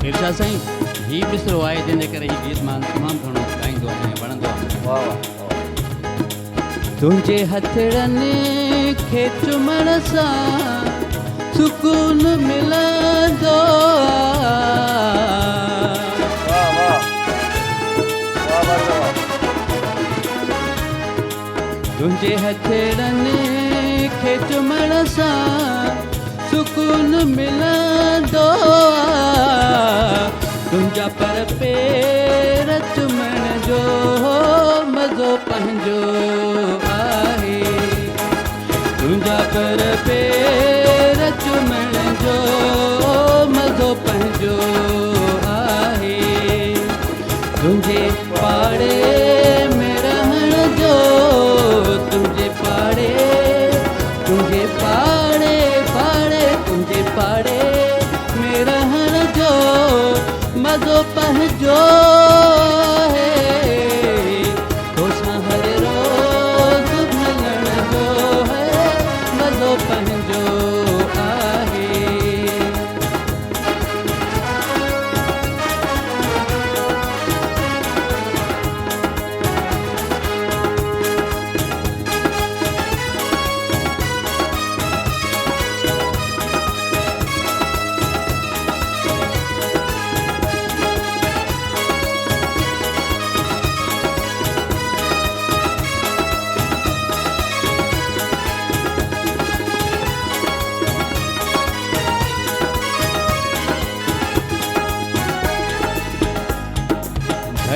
इर्शाद साईं, ही बिसरो आहे जंहिंजे करे ही गीत मां तमामु घणो ॻाईंदो आहियां, वणंदो आहे। वाह वाह, तुंहिंजे हथड़नि खे चुमण सां सुकून मिलंदो तुंहिंजे हथड़नि खे चुमण सां सुकून मिलंदो, तुंहिंजा पर पेर चुमण जो मज़ो पंहिंजो आहे, तुंहिंजा पर पेर चुमण जो मज़ो पंहिंजो आहे, तुंहिंजे पाड़े में रहण जो, तुंहिंजे पाड़े तुंहिंजे पाड़े में रहण जो मज़ो पंहिंजो है, तोसां हर रोज़ मिलण जो है मज़ो पंहिंजो आहे।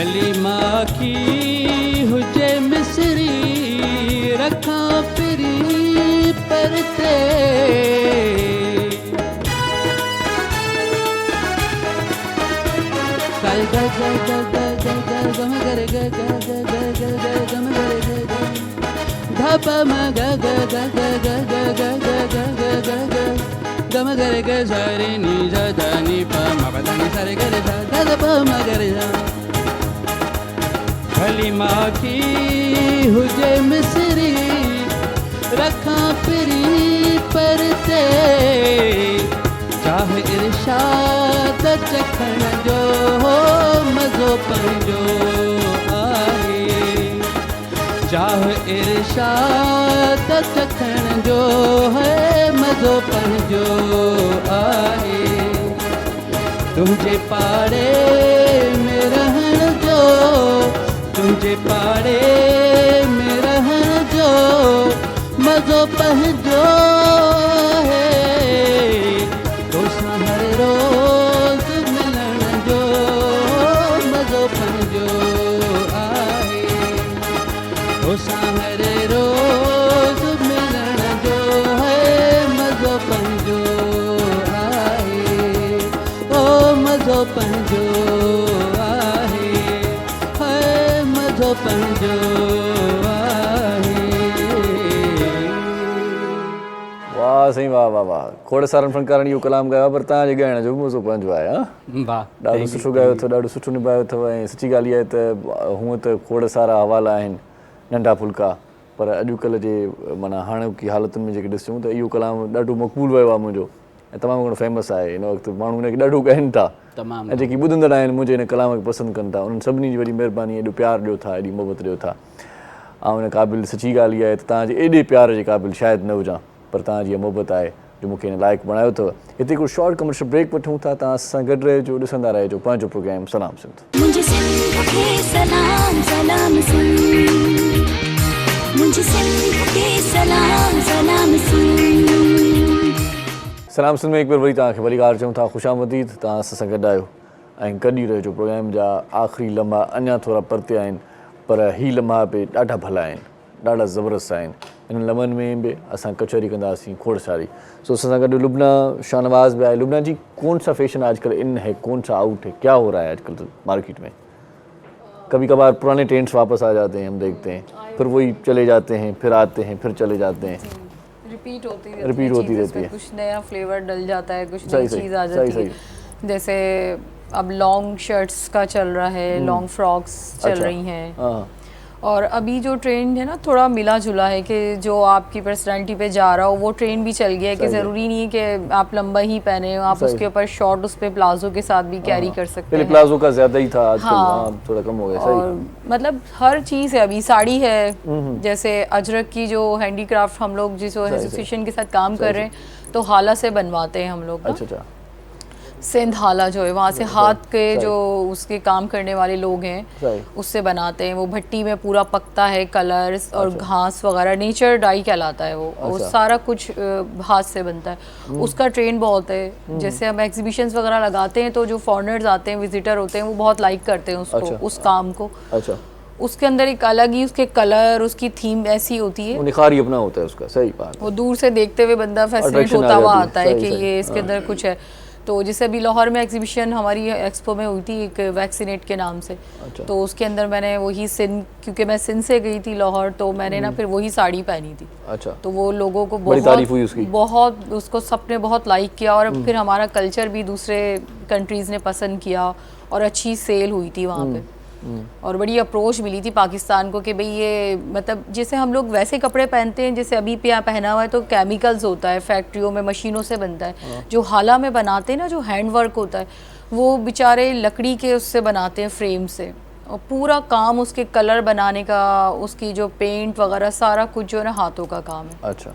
हलीमा की हुजे मिसरी रखा फिरी परते कल ग ग ग ग ग ग गम गर ग ग ग ग ग ग गम गर ग ग धप म ग ग ग ग ग ग ग ग ग ग ग गम गर ग सरे नि ज ध नि प म प ध नि सरे ग रे ध ध ध प म ग रे ध हलीमा की हुजे मिसरी रखा फिरी परते चाह इरशाद चखण जो मज़ो पंहिंजो आहे चाह इरशाद चखण जो है मज़ो पंहिंजो आहे तुंहिंजे पाड़े में रहण जो तुंहिंजे पाड़े में रहण जो मज़ो पंहिंजो है तोसां हर रोज़ मिलण जो मज़ो पंहिंजो आहे तोसां हर रोज़ मिलण जो है मज़ो पंहिंजो आहे ओ मज़ो पंहिंजो आहे मज़ो पंहिंजो वाह साईं वाह वाह वाह खोड़ सारनि फ़नकारनि इहो कलाम ॻायो आहे पर तव्हांजे ॻाइण जो बि मज़ो पंहिंजो आहे हा वाह ॾाढो सुठो ॻायो अथव ॾाढो सुठो निभायो अथव ऐं सची ॻाल्हि इहा आहे त हूअं त खोड़ सारा हवाला आहिनि नंढा फुल्का पर अॼुकल्ह जे माना हाणोकी हालतुनि में जेके ॾिसूं त इहो कलाम ॾाढो मक़बूल वियो आहे मुंहिंजो ऐं तमामु घणो फेमस आहे हिन वक़्तु माण्हू हिनखे ॾाढो ॻाइनि था तमामु ऐं जेकी ॿुधंदड़ आहिनि मुंहिंजे हिन कलाम खे पसंदि कनि था उन्हनि सभिनी जी वॾी महिरबानी एॾो प्यारु ॾियो था एॾी मोहबत ॾियो था ऐं हिन क़ाबिल सची ॻाल्हि इहा आहे त तव्हांजे एॾे प्यार जे क़ाबिल शायदि न हुजां पर तव्हांजी इहा मोहबत आहे जो मूंखे हिन लाइक़ु बणायो अथव हिते हिकिड़ो शॉर्ट कमर्शियल ब्रेक वठूं था तव्हां सां गॾु रहिजो ॾिसंदा रहिजो पंहिंजो प्रोग्राम सलाम सिंध मुझे सिंध के सलाम सलाम सिंध मुझे सिंध के सलाम सलाम सिंध सलाम सिंध में हिकु बार वरी तव्हांखे वरी ॻाल्हि चऊं था ख़ुशि आमदीद तव्हां असां सां गॾु आहियो ऐं गॾु रहिजो प्रोग्राम जा आख़िरी लम्हा अञा थोरा परते आहिनि पर ही लम्हा बि ॾाढा भला आहिनि ॾाढा ज़बरदस्त आहिनि इन लम्हनि में बि असां कचहरी कंदासीं खोड़ सारी सो असां सां गॾु लुबना शाहनवाज़ भी आए लुबना जी कौन सा फैशन आजकल इन है कौन सा आउट है क्या हो रहा है आजकल तो मार्केट में कभी कभार पुराने ट्रेंड्स वापस आ जाते हैं हम देखते हैं फिर वही चले जाते हैं फिर आते हैं फिर चले जाते हैं रिपीट होती रहती है कुछ नया फ्लेवर डल जाता है कुछ सही नई सही चीज़ आ जाती सही है जैसे अब लॉन्ग शर्ट्स का चल रहा है लॉन्ग फ्रॉक्स चल अच्छा। रही हैं हाँ और अभी जो ट्रेंड है ना थोड़ा मिला जुला है कि जो आपकी पर्सनालिटी पे जा रहा हो वो ट्रेंड भी चल गया है कि ज़रूरी नहीं है कि आप लंबा ही पहने हो आप सही। उसके ऊपर शॉर्ट उस पे प्लाजो के साथ भी कैरी कर सकते पहले हैं प्लाजो का ज्यादा ही था आजकल हाँ। हाँ, थोड़ा कम हो गया और सही मतलब हर चीज़ है अभी साड़ी है जैसे अजरक की जो हैंडीक्राफ्ट हम लोग जिस एसोसिएशन के साथ काम कर रहे हैं तो हाला से बनवाते हैं हम लोग ना अच्छा अच्छा सिंध हाला जो है वहाँ से हाथ के जो उसके काम करने वाले लोग हैं सही उससे बनाते हैं वो भट्टी में पूरा पकता है कलर्स और घास वगैरह नेचर डाई कहलाता है वो सारा कुछ हाथ से बनता है उसका ट्रेंड बहुत है जैसे हम एग्जीबिशंस वगैरह लगाते हैं तो जो फॉरेनर्स आते हैं विजिटर होते हैं वो बहुत लाइक करते हैं उसको उस काम को अच्छा उसके अंदर एक अलग ही उसके कलर उसकी थीम ऐसी होती है वो निखार ही अपना होता है उसका सही बात वो दूर से देखते हुए बंदा फैसिनेट Attraction होता आ हुआ जाती है, आता है सही, कि सही, ये इसके अंदर कुछ है तो जैसे अभी लाहौर में एग्जीबिशन हमारी एक्सपो में हुई थी एक वैक्सीनेट के नाम से अच्छा। तो उसके अंदर मैंने वही सिंध क्योंकि मैं सिंध से गई थी लाहौर तो मैंने ना फिर वही साड़ी पहनी थी अच्छा तो वो लोगों को बड़ी तारीफ हुई उसकी। बहुत उसको सबने बहुत लाइक किया और फिर हमारा कल्चर भी दूसरे कंट्रीज़ ने पसंद किया और अच्छी सेल हुई थी वहाँ पे और बड़ी अप्रोच मिली थी पाकिस्तान को कि भाई ये मतलब जैसे हम लोग वैसे कपड़े पहनते हैं जैसे अभी पे पहना हुआ है तो केमिकल्स होता है फैक्ट्रियों में मशीनों से बनता है जो हाला में बनाते हैं ना जो हैंड वर्क होता है वो बेचारे लकड़ी के उससे बनाते हैं फ्रेम से और पूरा काम उसके कलर बनाने का उसकी जो पेंट वगैरह सारा कुछ जो है ना हाथों का काम है अच्छा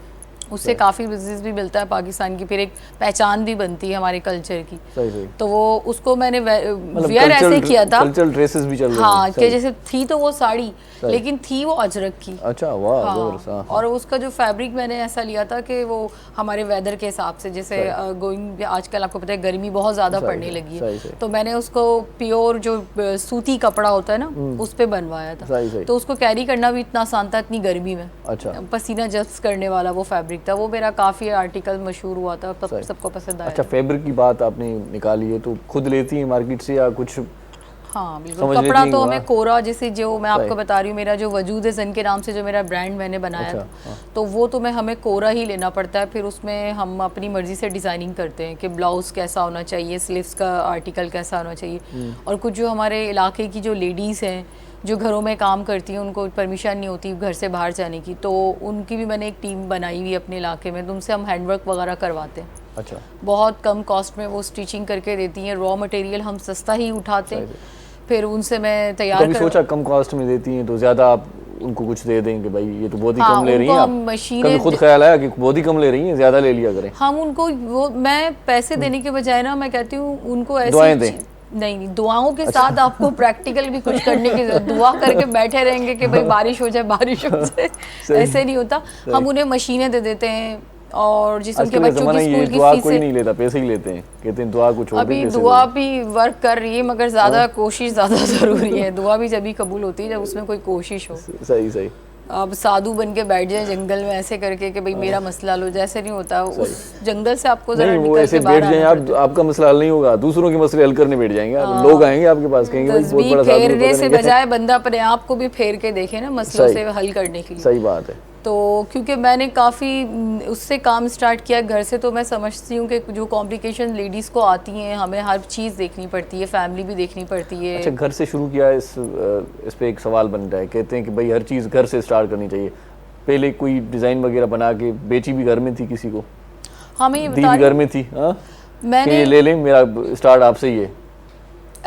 उससे काफ़ी बिजनेस भी मिलता है पाकिस्तान की, फिर एक पहचान भी बनती है हमारे कल्चर की। सही। तो वो उसको मैंने वेयर ऐसे किया था, कल्चरल ड्रेसेस भी चल रही हैं। हाँ, कि जैसे थी तो वो साड़ी, लेकिन थी वो अजरक की। अच्छा, वाह, हाँ, और उसका जो फैब्रिक मैंने ऐसा लिया था कि वो हमारे वेदर के हिसाब से, जैसे गोइंग आजकल आपको पता है गर्मी बहुत ज़्यादा पड़ने लगी है, तो मैंने उसको प्योर जो सूती कपड़ा होता है ना उस पे बनवाया था। तो उसको कैरी करना भी इतना आसान था इतनी गर्मी में। अच्छा, पसीना जज्ब करने वाला वो फैब्रिक था, वो मेरा काफ़ी आर्टिकल मशहूर हुआ था, सबको पसंद आया। अच्छा, फैब्रिक की बात आपने निकाली है, तो खुद लेती हैं मार्केट से या कुछ? हाँ बिल्कुल, कपड़ा तो हमें कोरा, जैसे जो मैं आपको बता रही हूँ, मेरा जो वजूद है सन के नाम से जो मेरा ब्रांड मैंने बनाया था, तो वो तो हमें कोरा ही लेना पड़ता है। फिर उसमें हम अपनी मर्जी से डिज़ाइनिंग करते हैं कि ब्लाउज़ कैसा होना चाहिए, स्लीव्स का आर्टिकल कैसा होना चाहिए। और कुछ जो हमारे इलाके की जो लेडीज़ हैं जो घरों में काम करती हैं, उनको परमिशन नहीं होती घर से बाहर जाने की, तो उनकी भी मैंने एक टीम बनाई हुई अपने इलाके में, तो उनसे हम हैंडवर्क वगैरह करवाते हैं। अच्छा, बहुत कम कॉस्ट में वो स्टिचिंग करके देती हैं, रॉ मटेरियल हम सस्ता ही उठाते हैं, फिर उनसे मैं तैयार कभी सोचा कम कॉस्ट में देती हैं तो ज़्यादा आप उनको कुछ दे देंगे, भाई ये तो बहुत ही कम ले रही हैं आप? कभी खुद ख्याल आया कि बहुत ही कम ले रही हैं, ज़्यादा ले लिया करें? हम उनको वो, मैं पैसे देने के बजाय ना मैं कहती हूँ उनको ऐसी दुआएं दें। नहीं, दुआओं के साथ आपको प्रैक्टिकल भी कुछ करने की जरूरत। दुआ करके बैठे रहेंगे कि भाई बारिश हो जाए, ऐसे नहीं होता। हम उन्हें मशीनें दे देते हैं, और जिस उनके बच्चों की स्कूल की दुआ फीस कोई नहीं लेता, पैसे ही लेते हैं, कहते हैं दुआ कुछ और। अभी दुआ भी वर्क कर रही है, मगर ज़्यादा कोशिश ज़्यादा ज़रूरी है। दुआ भी जब कबूल होती है जब उसमें कोई कोशिश हो। सही। अब साधु बन के बैठ जाए जंगल में ऐसे करके कि भाई मेरा मसला लो, जैसे नहीं होता। उस जंगल से आपको जरा नहीं, वो ऐसे बैठ जाए आप, आपका मसला हल नहीं होगा, दूसरों के मसले हल करने बैठ जाएंगे। लोग आएंगे आपके पास, कहेंगे भाई बहुत बड़ा साधु, फेरने से बजाय बंदा अपने आप को भी फेर के देखे ना मसलों से हल करने के लिए। सही बात है। तो क्योंकि मैंने काफ़ी उससे काम स्टार्ट किया घर से, तो मैं समझती हूँ कि जो कॉम्प्लिकेशन लेडीज़ को आती हैं, हमें हर चीज़ देखनी पड़ती है, फैमिली भी देखनी पड़ती है। अच्छा, घर से शुरू किया, इस पे एक सवाल बन रहा है, कहते हैं कि भाई हर चीज़ घर से स्टार्ट करनी चाहिए। पहले कोई डिज़ाइन वगैरह बना के बेची भी घर में थी किसी को? हाँ, मैं ये दी भी घर में थी। हाँ, मैंने ले लें, मेरा स्टार्ट आपसे ही है।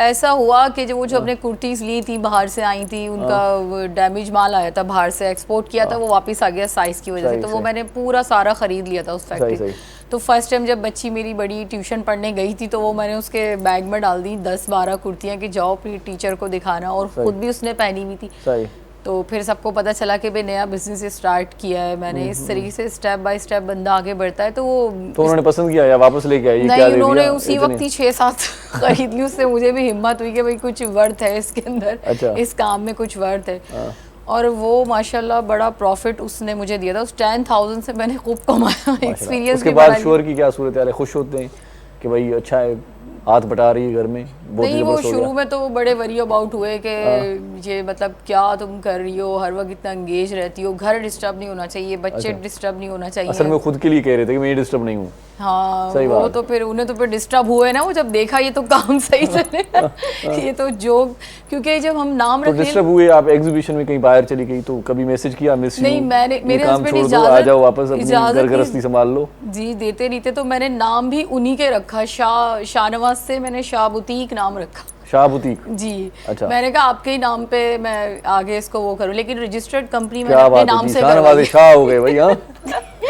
ऐसा हुआ कि जो अपने कुर्तीज़ ली थी बाहर से आई थी, उनका डैमेज माल आया था बाहर से, एक्सपोर्ट किया था, वो वापस आ गया साइज़ की वजह से, तो वो मैंने पूरा सारा ख़रीद लिया था उस फैक्ट्री से। तो फर्स्ट टाइम जब बच्ची मेरी बड़ी ट्यूशन पढ़ने गई थी, तो वो मैंने उसके बैग में डाल दी 10-12 कुर्तियाँ कि जाओ अपनी टीचर को दिखाना, और ख़ुद भी उसने पहनी हुई थी। तो फिर सबको पता चला कि भाई नया बिजनेस स्टार्ट किया है मैंने। इस तरीके से स्टेप बाय स्टेप बंदा आगे बढ़ता है। तो वो उन्होंने पसंद किया या वापस लेके आई? नहीं, उन्होंने उसी वक्त ही 6-7 खरीद ली। उससे मुझे भी हिम्मत हुई कि भाई कुछ वर्थ है इसके अंदर। अच्छा। इस काम में कुछ वर्थ है। और वो माशाल्लाह बड़ा प्रॉफिट उसने मुझे दिया था। उस 10,000 से मैंने खूब कमाया, एक्सपीरियंस। उसके बाद शोर की क्या सूरत है? खुश होते हैं कि भाई अच्छा है, हाथ बटा रही है घर में? नहीं, वो शुरू में तो बड़े वरी अबाउट हुए कि ये मतलब क्या तुम कर रही हो, हर वक्त इतना एंगेज रहती हो, घर डिस्टर्ब नहीं होना चाहिए, बच्चे डिस्टर्ब नहीं होना चाहिए। असल में खुद के लिए कह रहे थे कि मैं डिस्टर्ब नहीं हूँ। हाँ, वो तो फिर उन्हें तो फिर डिस्टर्ब हुए ना, वो जब देखा ये तो काम सही चले ये तो जोक, क्योंकि जब हम नाम तो डिस्टर्ब हुए। आप एग्जीबिशन में कहीं बाहर चली गई तो कभी मैसेज किया मिस यू? नहीं, मैंने मेरे हस्बैंड इजाजत, आ जाओ वापस, अपनी घर गृहस्थी संभाल लो। जी देते नहीं थे, तो मैंने नाम भी उन्हीं के रखा। शाहनवाज से मैंने शाह बुटीक नाम रखा। शाह बुटीक जी। अच्छा। मैंने कहा आपके ही नाम पे मैं आगे इसको वो करूं, लेकिन रजिस्टर्ड कंपनी मैंने अपने नाम से शाहनवाज शाह हो गए भाई। हाँ,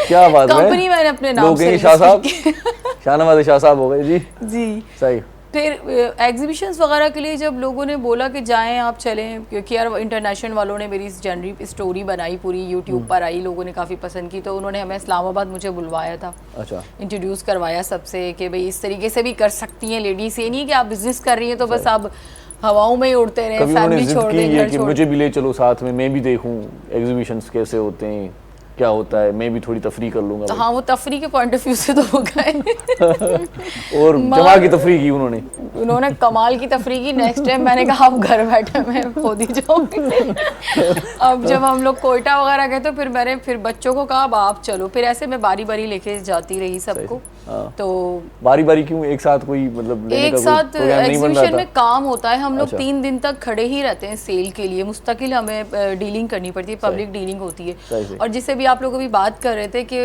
क्या बात है, कंपनी मैंने अपने नाम से शाह साहब, शाहनवाज शाह साहब हो गए। जी सही। फिर एग्जीबिशंस वगैरह के लिए जब लोगों ने बोला कि जाएं आप चलें, क्योंकि यार इंटरनेशनल वालों ने मेरी जनरी स्टोरी बनाई, पूरी यूट्यूब पर आई, लोगों ने काफ़ी पसंद की, तो उन्होंने हमें इस्लामाबाद मुझे बुलवाया था। अच्छा। इंट्रोड्यूस करवाया सबसे कि भाई इस तरीके से भी कर सकती हैं लेडीज़, ये नहीं कि आप बिजनेस कर रही हैं तो बस आप हवाओं में ही उड़ते रहे, फैमिली छोड़ दें, घर छोड़। मुझे भी ले चलो साथ में, मैं भी देखूं एग्जीबिशंस कैसे होते हैं, क्या होता है, मैं भी थोड़ी तफरी कर लूंगा। तो हाँ, वो तफरी के पॉइंट ऑफ व्यू से तो हो गए और जमा की तफरी की उन्होंने कमाल की तफरी की। नेक्स्ट टाइम मैंने कहा आप घर बैठे मैं खुद ही जाऊंगी अब जब हम लोग कोयटा वगैरह गए तो फिर मैंने बच्चों को कहा अब आप चलो, फिर ऐसे मैं बारी बारी लेके जाती रही सबको। तो बारी बारी क्यों, एक साथ कोई मतलब एक साथ एग्जीबिशन में काम होता है, हम लोग 3 दिन तक खड़े ही रहते हैं सेल के लिए, मुस्तकिल हमें डीलिंग करनी पड़ती है, पब्लिक डीलिंग होती है। और जिससे भी आप लोग अभी बात कर रहे थे कि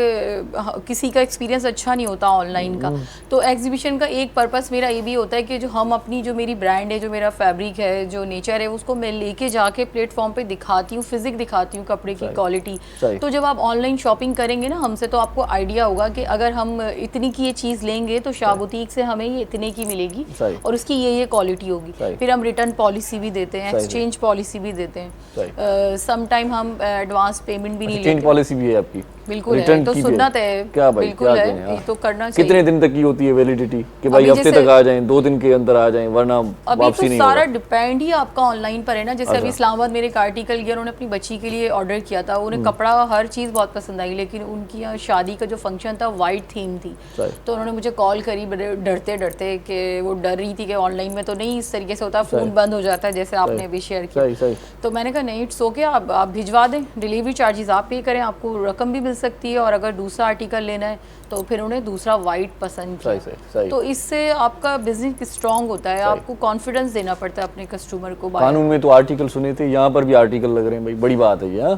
किसी का एक्सपीरियंस अच्छा नहीं होता ऑनलाइन का, तो एग्जीबिशन का एक पर्पस मेरा ये भी होता है कि जो हम अपनी जो मेरी ब्रांड है, जो मेरा फैब्रिक है, जो नेचर है, उसको मैं लेके जाके प्लेटफॉर्म पे दिखाती हूँ, फिजिक दिखाती हूँ कपड़े की क्वालिटी। तो जब आप ऑनलाइन शॉपिंग करेंगे ना हमसे, तो आपको आइडिया होगा कि अगर हम इतनी की ये चीज़ लेंगे तो शाह बुटीक से हमें ये इतने की मिलेगी और उसकी ये क्वालिटी होगी। फिर हम रिटर्न पॉलिसी भी देते हैं, एक्सचेंज पॉलिसी भी देते हैं, सम टाइम हम एडवांस पेमेंट भी नहीं लेते। पॉलिसी भी है आपकी? बिल्कुल है, तो सुन्नत है। क्या भाई, बिल्कुल क्या है, ये तो करना चाहिए। कितने दिन तक की होती है वैलिडिटी कि भाई हफ्ते तक आ जाएं, 2 दिन के अंदर आ जाएं, वरना वापसी नहीं होगा? सारा डिपेंड ही आपका ऑनलाइन पर है ना। जैसे अभी इस्लामाबाद मेरे एक आर्टिकल गया, उन्होंने अपनी बच्ची के लिए ऑर्डर किया था, उन्हें कपड़ा हर चीज़ बहुत पसंद आई, लेकिन उनकी यहाँ शादी का जो फंक्शन था वाइट थीम थी, तो उन्होंने मुझे कॉल करी बड़े डरते डरते कि वो डर रही थी कि ऑनलाइन में तो नहीं इस तरीके से होता, फ़ोन बंद हो जाता है जैसे आपने अभी शेयर किया। तो मैंने कहा नहीं, इट्स ओके, आप भिजवा दें, डिलीवरी चार्जेस आप पे करें, आपको रकम भी मिल सकती है, और अगर दूसरा आर्टिकल लेना है तो फिर उन्हें दूसरा वाइट पसंद किया। तो इससे आपका बिजनेस स्ट्रांग होता है, आपको कॉन्फिडेंस देना पड़ता है अपने कस्टमर को। कानून में तो आर्टिकल सुने थे, यहाँ पर भी आर्टिकल लग रहे हैं भाई, बड़ी बात है ये।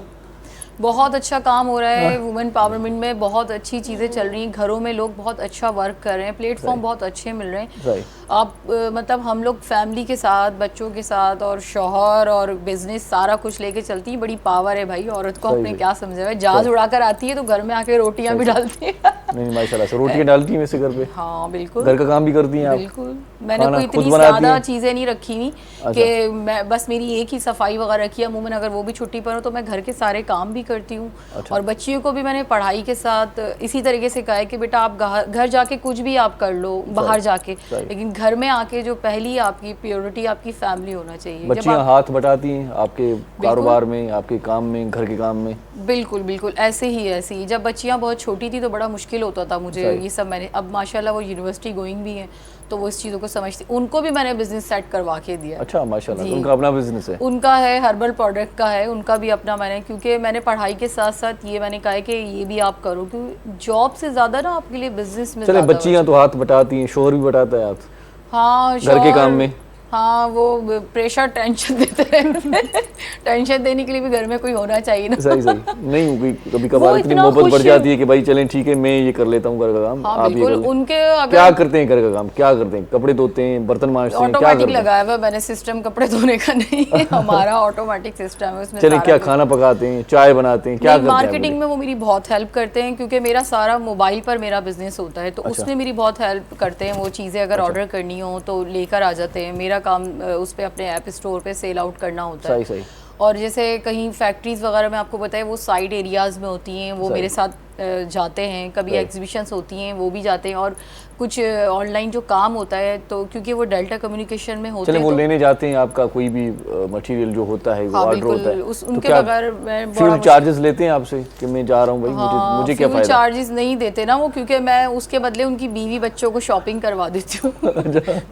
बहुत अच्छा काम हो रहा है, वुमेन पावरमेंट में बहुत अच्छी चीज़ें चल रही हैं, घरों में लोग बहुत अच्छा वर्क कर रहे हैं, प्लेटफॉर्म बहुत अच्छे मिल रहे हैं। आप मतलब हम लोग फैमिली के साथ, बच्चों के साथ और शौहर और बिजनेस सारा कुछ लेके चलती है। बड़ी पावर है भाई, औरत को आपने क्या समझा है, जहाज उड़ाकर आती है तो घर में आके रोटियां भी डालती है। नहीं माशाल्लाह से रोटियां डालती हैं वैसे घर पे? हाँ बिल्कुल, घर का काम भी करती हैं आप? बिल्कुल, मैंने कोई इतनी ज़्यादा चीज़ें नहीं रखी हुई कि मैं बस मेरी एक ही सफाई वगैरह की, अमूमन अगर वो भी छुट्टी पर हो तो मैं घर के सारे काम भी करती हूँ। और बच्चियों को भी मैंने पढ़ाई के साथ इसी तरीके से कहा है कि बेटा आप घर जाके कुछ भी आप कर लो बाहर जाके, लेकिन घर में आके जो पहली आपकी प्योरिटी आपकी फैमिली होना चाहिए। बच्चियां हाथ बटाती हैं आपके कारोबार में, आपके काम में, घर के काम में? बिल्कुल बिल्कुल, ऐसे ही। जब बच्चियां बहुत छोटी थी तो बड़ा मुश्किल होता था मुझे ये सब, मैंने अब माशाल्लाह वो यूनिवर्सिटी गोइंग भी हैं तो वो इस चीज़ों को समझती, उनको भी मैंने बिजनेस सेट करवा के दिया। अच्छा माशाल्लाह, उनका अपना बिजनेस है? उनका है, हर्बल प्रोडक्ट का है, उनका भी अपना। मैंने क्योंकि मैंने पढ़ाई के साथ साथ ये मैंने कहा है कि ये भी आप करो, क्योंकि जॉब से ज़्यादा ना आपके लिए बिजनेस में। चले बच्चियां तो हाथ बटाती हैं, शोहर भी बटाता है हाथ? हाँ, घर के काम में। हाँ, वो प्रेशर टेंशन देते रहते टेंशन देने के लिए भी घर में कोई होना चाहिए ना। सही नहीं हुई कभी कभार इतनी मोहब्बत बढ़ जाती है कि भाई चलें ठीक है मैं ये कर लेता हूँ घर का काम। हाँ, आप बिल्कुल, ये उनके क्या करते हैं घर का काम? क्या करते हैं? कपड़े धोते हैं, बर्तन मांजते हैं, क्या करते हैं? ऑटोमेटिक लगाया हुआ मैंने सिस्टम, कपड़े धोने का नहीं है हमारा ऑटोमेटिक सिस्टम है उसमें। चलें, क्या खाना पकाते हैं, चाय बनाते हैं, क्या करते हैं? मार्केटिंग में वो मेरी बहुत हेल्प करते हैं, क्योंकि मेरा सारा मोबाइल पर मेरा बिजनेस होता है, तो उसमें मेरी बहुत हेल्प करते हैं। वो चीज़ें अगर ऑर्डर करनी हो तो लेकर आ जाते हैं, मेरा काम उस पे अपने ऐप स्टोर पे सेल आउट करना होता है। सही। और जैसे कहीं फैक्ट्रीज वगैरह में आपको पता है वो साइड एरियाज़ में होती हैं, वो मेरे साथ जाते हैं, कभी एग्जीबिशंस होती हैं वो भी जाते हैं, और कुछ ऑनलाइन जो काम होता है तो क्योंकि वो डेल्टा कम्युनिकेशन में होते हैं वो लेने जाते हैं आपका कोई भी मटेरियल जो होता है वो ऑर्डर होता है, उनके बगैर फ्यूल चार्जेस लेते हैं आपसे कि मैं जा रहा हूँ भाई? मुझे क्या फायदा? चार्जेस नहीं देते ना वो, क्योंकि मैं उसके बदले उनकी बीवी बच्चों को शॉपिंग करवा देती हूँ।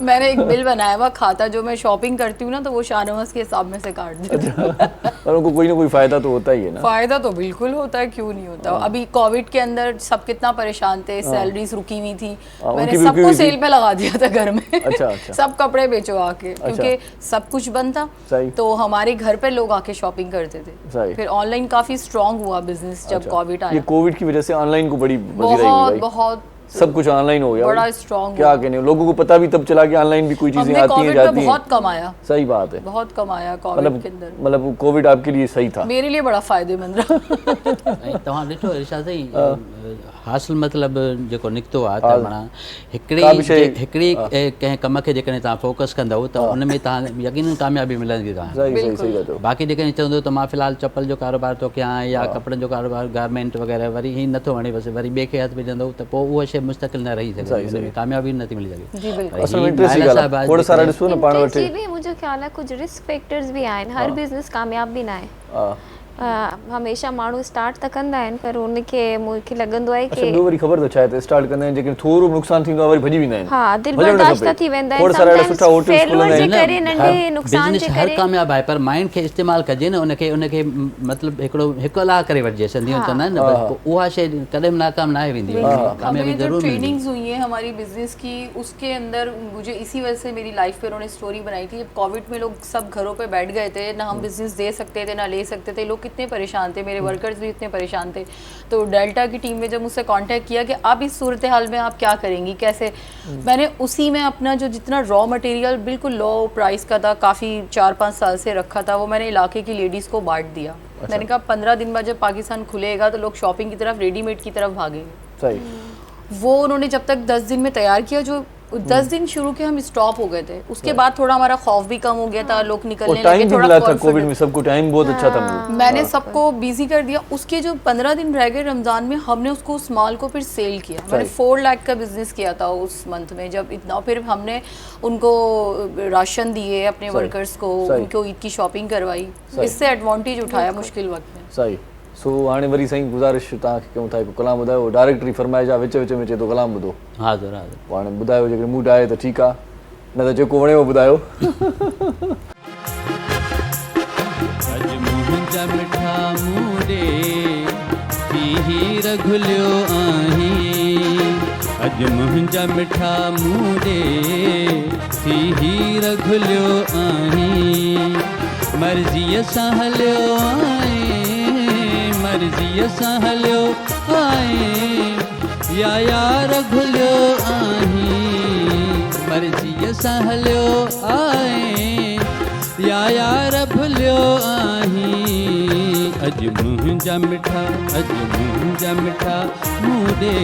मैंने एक बिल बनाया हुआ खाता, जो मैं शॉपिंग करती हूँ ना तो वो शाहनवाज के हिसाब में से काट देती हूँ। और उनको कोई ना कोई फायदा तो होता ही है ना? फायदा तो बिल्कुल होता है, क्यों नहीं होता। अभी कोविड के अंदर सब कितना परेशान थे, सैलरीज रुकी हुई थी, मैंने सबको सेल पे लगा दिया था घर में। अच्छा। सब कपड़े बेचो आके, क्योंकि सब कुछ बंद था तो हमारे घर पे लोग आके शॉपिंग करते थे। फिर ऑनलाइन काफी स्ट्रांग हुआ बिजनेस जब कोविड आया। ये कोविड की वजह से ऑनलाइन को बड़ी बहुत सब कुछ ऑनलाइन हो गया, बड़ा स्ट्रांग। क्या कहने, लोगों को पता भी तब चला कि ऑनलाइन भी कोई चीजें आती हैं जाती हैं। बहुत कमाया। सही बात है, बहुत कमाया कोविड के अंदर। मतलब कोविड आपके लिए सही था? मेरे लिए बड़ा फायदेमंद रहा। तव्हां ॾिठो इरशाद साईं, हासिल मतिलबु जेको निकितो आहे त माना हिकिड़ी कंहिं कम खे जेकॾहिं तव्हां फोकस कंदव त उन में तव्हां यकीनन कामयाबी मिलंदी तव्हां। बाक़ी जेकॾहिं चवंदो त मां फ़िलहाल चप्पल जो कारोबार थो कयां या कपिड़नि जो कारोबार, गारमेंट वग़ैरह, वरी ही नथो वणे बसि वरी ॿिए खे हथु विझंदव त पोइ उहा शइ मुस्तक़िल न रही सघे, कामयाबी नथी मिली सघे। मुंहिंजो ख़्यालु आहे कुझु रिस्क फैक्टर्स बि आहिनि, हर बिज़नेस कामयाब बि न आहे। हमेशा माण्हू स्टार्ट त कंदा आहिनि पर उनखे मूंखे लॻंदो आहे कि वरी ख़बर त छा आहे, स्टार्ट कंदा आहिनि लेकिन थोरो नुक़सान थींदो आहे वरी भॼी वेंदा आहिनि। हा, दिलि बर्दाश्त थी वेंदा आहिनि। सुठा होटल्स खुलंदा आहिनि, करे नंढे नुक़सान जे करे हर कामयाब आहे पर माइंड खे इस्तेमाल कजे न, उनखे मतलब हिकु अलाह करे वठिजे, सिंधियूं चवंदा आहिनि न, उहा शइ कॾहिं नाकाम न वेंदी, कामयाबी ज़रूर मिलंदी। ट्रेनिंग्स हुई है हमारी बिजनेस की, उसके अंदर मुझे इसी वजह से मेरी लाइफ पे उन्होंने स्टोरी बनाई थी। जब कोविड में लोग सब घरों पे बैठ गए थे, ना हम बिजनेस दे सकते थे ना ले सकते थे, लोग कितने परेशान थे, मेरे वर्कर्स भी इतने परेशान थे। तो डेल्टा की टीम ने जब मुझसे कांटेक्ट किया कि आप इस सूरत हाल में आप क्या करेंगी, कैसे, मैंने उसी में अपना जो जितना रॉ मटेरियल बिल्कुल लो प्राइस का था, काफ़ी 4-5 साल से रखा था, वो मैंने इलाके की लेडीज़ को बांट दिया। मैंने कहा 15 दिन बाद जब पाकिस्तान खुलेगा तो लोग शॉपिंग की तरफ, रेडीमेड की तरफ भागेंगे। सही। वो उन्होंने जब तक 10 दिन में तैयार किया, जो 10 दिन शुरू के हम स्टॉप हो गए थे, उसके बाद थोड़ा हमारा खौफ भी कम हो गया था, लोग निकलने लगे, थोड़ा मिला था कोविड में, सबको टाइम बहुत अच्छा था। मैंने सबको बिजी कर दिया। उसके जो 15 दिन रह गए रमज़ान में, हमने उसको उस माल को फिर सेल किया। मैंने 4 लाख का बिजनेस किया था उस मंथ में, जब इतना, फिर हमने उनको राशन दिए अपने वर्कर्स को, उनको ईद की शॉपिंग करवाई, इससे एडवांटेज उठाया मुश्किल वक्त में। सही। सो हाणे वरी साईं गुज़ारिश तव्हांखे कयूं था, हिकु कलाम ॿुधायो, डायरेक्टरी फरमाइश आहे, विच विच में चए थो कलाम ॿुधो। हाज़िर हाज़िर। पोइ हाणे ॿुधायो, जेकॾहिं मूड आहे त ठीकु आहे, न त जेको वणेव ॿुधायो। अॼु मुंहिंजा मिठा मूडे हीर घुलियो आहीं, अॼु मुंहिंजा मिठा मूडे हीर घुलियो आहीं, मर्ज़ीअ सां हलियो आहीं, मर्ज़ीअ सां हलियो आहीं, या यार घुलियो आहीं, मर्ज़ीअ सां हलियो आहीं, या यार भुलियो आहीं, अॼु मुंहिंजा मिठा, अॼु मुंहिंजा मिठा मूडे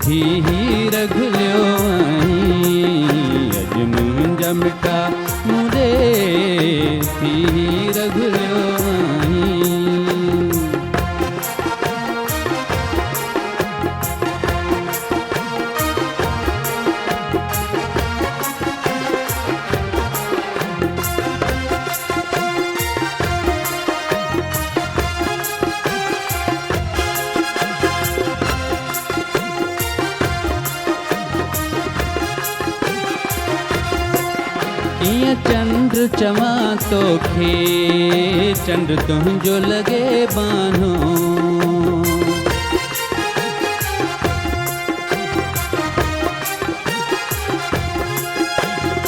हीर घुलियो आहीं, अॼु मुंहिंजा मिठा मूडे हीर घुलियो आहीं। ईअं चंड चवां तोखे, चंड तुंहिंजो लॻे बानो,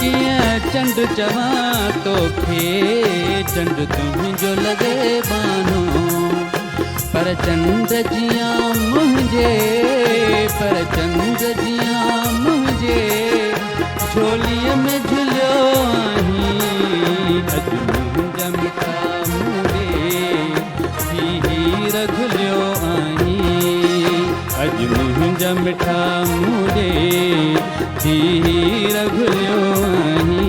ईअं चंड चवां तोखे, चंड तुंहिंजो लॻे बानो, पर चंड जियां मुंहिंजे, पर चंड जियां मुंहिंजे झोलीअ में झुलियो आहीं, अॼु मुंहिंजा मिठा मूडे हीर घुलियो आहीं, अॼु मुंहिंजा मिठा मूडे हीर घुलियो आहीं।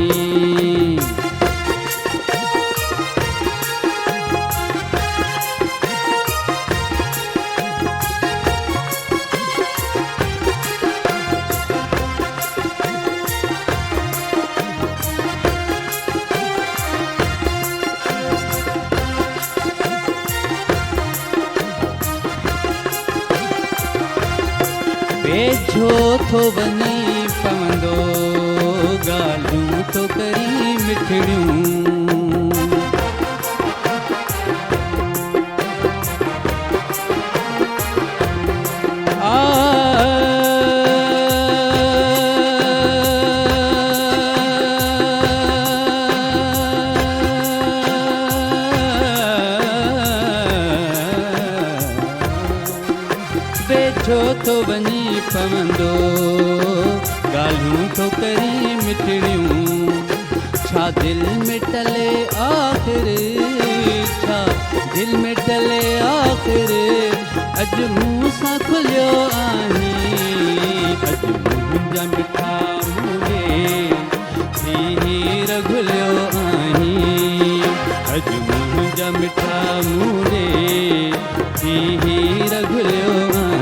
वेझो थो वञी पवंदो, ॻाल्हियूं थो करी मिठड़ियूं, वेझो थो वञी पवंदो, ॻाल्हियूं थो करी मिठड़ियूं, छा दिलि में टले आख़िर, छा दिलि में टले आख़िर, अॼु मूं सां खुलियो आहीं, अॼु मुंहिंजा मिठा मूडे हीर घुलियो आहीं, अॼु मुंहिंजा मिठा मूडे हीर घुलियो आहीं।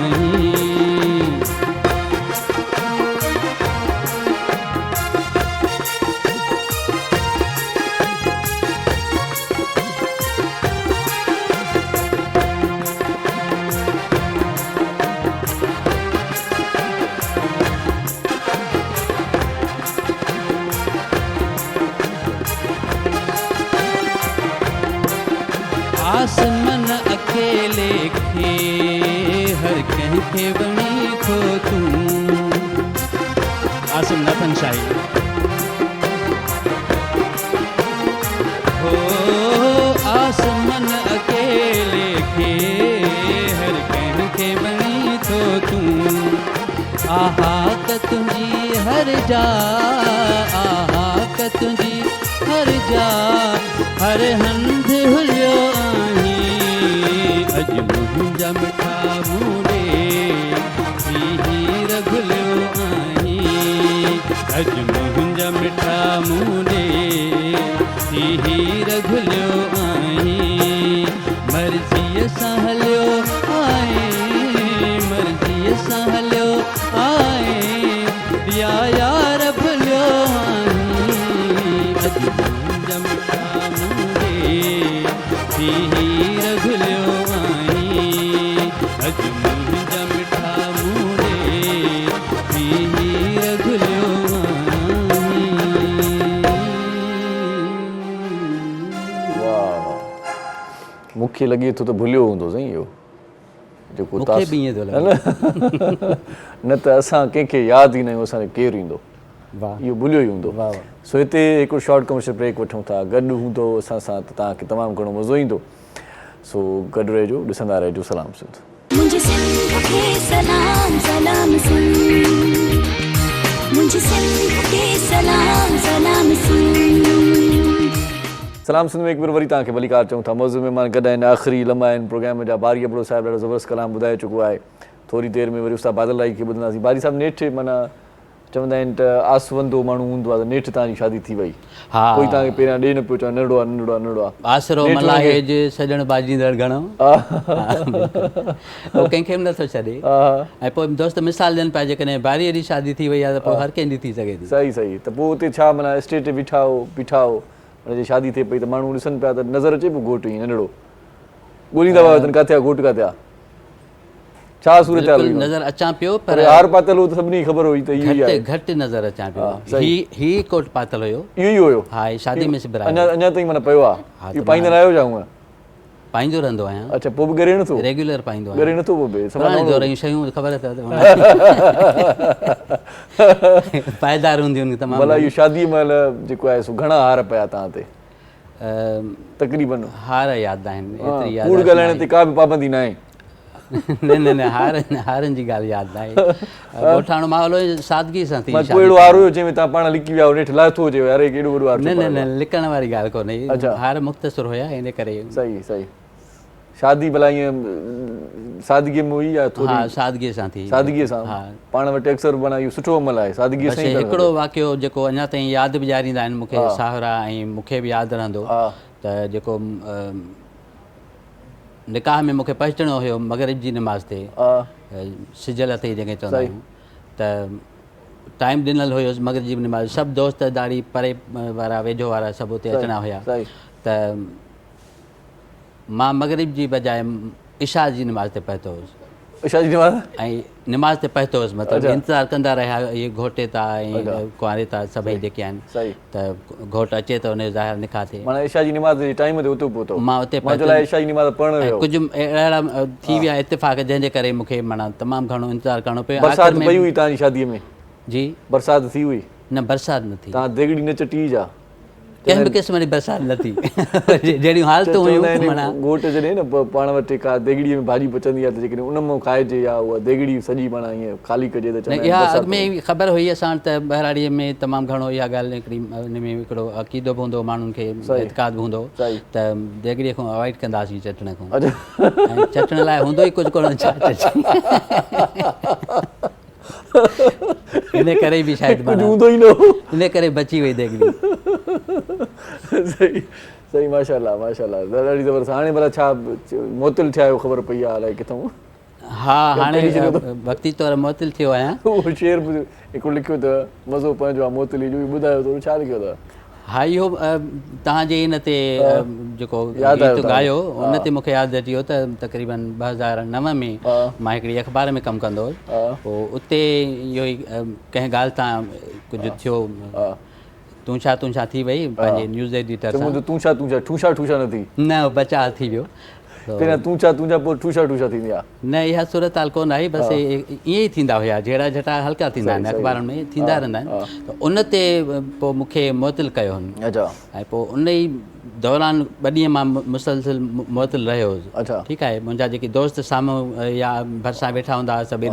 आसमन अकेले खे हर कंहिंखे वणी थो तूं, आसम नथन शाही हो, आसमन अकेले आहा क तुंहिंजी हर जा आहा क तुंहिंजी हर जा हर हंध हुलियो आहीं अॼु मुंहिंजा मिठा मूंडे हीर घुलियो आहीं अॼु मुंहिंजा मिठा मूंडे हीर घुलियो आहीं मर्ज़ीअ सां हलियो आहीं मर्ज़ीअ सां हलियो आहीं या यार भुलियो आहीं अॼु मुंहिंजा मिठा मूंडे हीर घुलियो आहीं अॼु मुंहिंजा मिठा मूंडे हीर घुलियो मूंखे लॻे थो त भुलियो हूंदो साईं इहो जेको मूंखे बि ईअं थो लॻे न त असां कंहिंखे यादि ई न आहियूं असांखे केरु ईंदो वाह इहो भुलियो ई हूंदो वाह सो हिते हिकिड़ो शॉर्ट कमर्शियल ब्रेक वठूं था गॾु हूंदो असां सां त तव्हांखे तमामु घणो मज़ो ईंदो सो गॾु रहिजो ॾिसंदा रहिजो सलाम सिंध मुझे सिंध के सलाम सलाम सिंध मुझे सिंध के सलाम सलाम सिंध सलाम सिंध में हिकु बार वरी तव्हांखे भलीकार चऊं था मौज़ूअ में महिमान गॾु आहिनि आख़िरी लम्हा आहिनि प्रोग्राम जा बारी अबड़ो साहिबु ॾाढो ज़बरदस्त कलाम ॿुधाए चुको आहे थोरी देरि में वरी उस्ताद बादल राई खे ॿुधंदासीं बारी साहिबु नेठि माना चवंदा आहिनि त आसवंदो माण्हू हूंदो आहे त नेठि तव्हांजी शादी थी वई हा कोई तव्हांखे पहिरियां ॾे न पियो चवनि नंढड़ो आहे नंढड़ो आहे नंढड़ो आहे आसरो मलाहेज सॼण बाजींदड़ घणो उहो कंहिंखे बि नथो छॾे ऐं पोइ दोस्त मिसाल ॾियनि पिया जेकॾहिं बारीअ ॾींहुं शादी थी वई आहे त पोइ हर कंहिंजी थी सघे थी सही सही त पोइ हुते छा माना स्टेज ते बीठा हो हुनजी शादी थिए पई त माण्हू ॾिसनि पिया त नज़र अचे पियो घोटु ईअं नंढड़ो ॻोल्हींदा पिया वञनि किथे आहे घोटु किथे आहे छा सूरत हाल हुई नज़र अचां पियो पर हार पातल हो त सभिनी ख़बर हुई त इहो ई आहे घटि नज़र अचां पियो ही कोट पातल हुयो इहो ई हुयो हा शादी में सिबरायो अञा ताईं माना पियो आहे इहो पाईंदा न आहियो छा हूअं पाईंदो रहंदो आहियां अच्छा पोइ बि ॻरे नथो रेगुलर पाईंदो ॻरे नथो पोइ शयूं ख़बर अथव पाइदार हूंदियूं आहिनि तमामु भला इहो शादीअ महिल जेको आहे सो घणा हार पिया तव्हां ते तक़रीबन हार यादि आहिनि एतिरी कूड़ ॻाल्हाइण ते का बि पाबंदी न आहे न हारनि जी ॻाल्हि यादि न आहे ॻोठाणो माहौल सादगी सां थी पोइ अहिड़ो हार हुयो जंहिंमें तव्हां पाण लिकी विया नेठि लाथो हुजे अरे केॾो वॾो हार न लिकण वारी ॻाल्हि कोन्हे हार मुख़्तसिर हुया इन करे सही सही शादी भला ईअं सादगीअ में हुई या हा सादगीअ सां थी सादगीअ सां पाण वटि अक्सर माना इहो सुठो अमल आहे सादगीअ सां हिकिड़ो वाक़ियो जेको अञा ताईं यादि बि ॾियारींदा आहिनि मूंखे साहुरा ऐं मूंखे बि यादि रहंदो त जेको निकाह में मूंखे पहुचणो हुयो मग़रिब जी निमाज़ ते सिजल ते जंहिंखे चवंदा आहियूं त टाइम ॾिनल हुयो मग़रिब जी निमाज़ सभु दोस्त ॾाढी परे वारा वेझो वारा सभु हुते अचणा हुया त मां मग़रिब जी बजाए इशा जी निमाज़ ते पहुतो हुयुसि इशा जी निमाज़ ऐं निमाज़ ते पहुतो हुयुसि मतिलबु इंतज़ारु कंदा रहिया इहे घोटे था ऐं कुंवारे था सभई जेके आहिनि त घोटु अचे त हुनजो ज़ाहिर निकाह थिए माना इशा जी निमाज़ जे टाइम ते उते पहुतो मां उते इशा जी निमाज़ पढ़ण वियो कुझु अहिड़ा थी विया इत्तेफ़ाक़ जंहिंजे करे मूंखे माना तमामु घणो इंतज़ारु करिणो पियो बरसाति पई हुई तव्हांजी शादीअ में जी बरसाति थी हुई न बरसाति न थी तव्हां देगड़ी न चटी जा कंहिं बि क़िस्म जी बरसाति न थी जहिड़ियूं हालतूं हुयूं माना घोट जॾहिं न पाण वटि का देगड़ीअ में भाॼी पचंदी आहे त जेकॾहिं उन मां खाइजे या उहा देगड़ी सॼी माना ईअं ख़ाली कजे त इहा अॻु में ख़बर हुई असां वटि त बहिराड़ीअ में तमामु घणो इहा ॻाल्हि हिकिड़ी हिन में हिकिड़ो अक़ीदो बि हूंदो माण्हुनि खे इतिक़ाद बि हूंदो त देगड़ीअ खां अवॉइड कंदासीं चटण खां ऐं चटण लाइ हूंदो ई कुझु कोन इन करे बि शायदि इन करे बची वई देगड़ी सही सही माशाल्लाह माशाल्लाह ॾाढी ज़बरदस्त हाणे भला छा मोतिल थिया आहियो ख़बर पई आहे अलाए किथां हा हाणे वक़्ती तौरु मोतिल थियो आहियां उहो शेर हिकिड़ो लिखियो अथव मज़ो पंहिंजो आहे मोतिल जो ॿुधायो थोरो छा लिखियो अथव हा इहो तव्हांजे हिन ते जेको गीत गायो उन ते मूंखे यादि अची वियो त तक़रीबन 2009 में मां हिकिड़ी अख़बार में कमु कंदो हुउसि पोइ उते इहो ई कंहिं ॻाल्हि तां कुझु थियो तूं छा थी वई पंहिंजे न्यूज़ एडिटर सां तूं छा ठूशा न थी न बचाव थी वियो पहिरियां तूं छा पोइ ठूशा थींदी आहे न इहा सूरत हाल कोन आई बसि ईअं ई थींदा हुया जहिड़ा झटा हल्का थींदा आहिनि अख़बारुनि में थींदा रहंदा आहिनि त उन ते पोइ मूंखे मुअतिल कयो हुन ऐं पोइ उन ई दौरान ॿ ॾींहं मां मुसलसिल मुअतल रहियो अच्छा। हुउसि ठीकु आहे। मुंहिंजा जेके दोस्त साम्हूं या भरिसां वेठा हूंदा हुआ सभु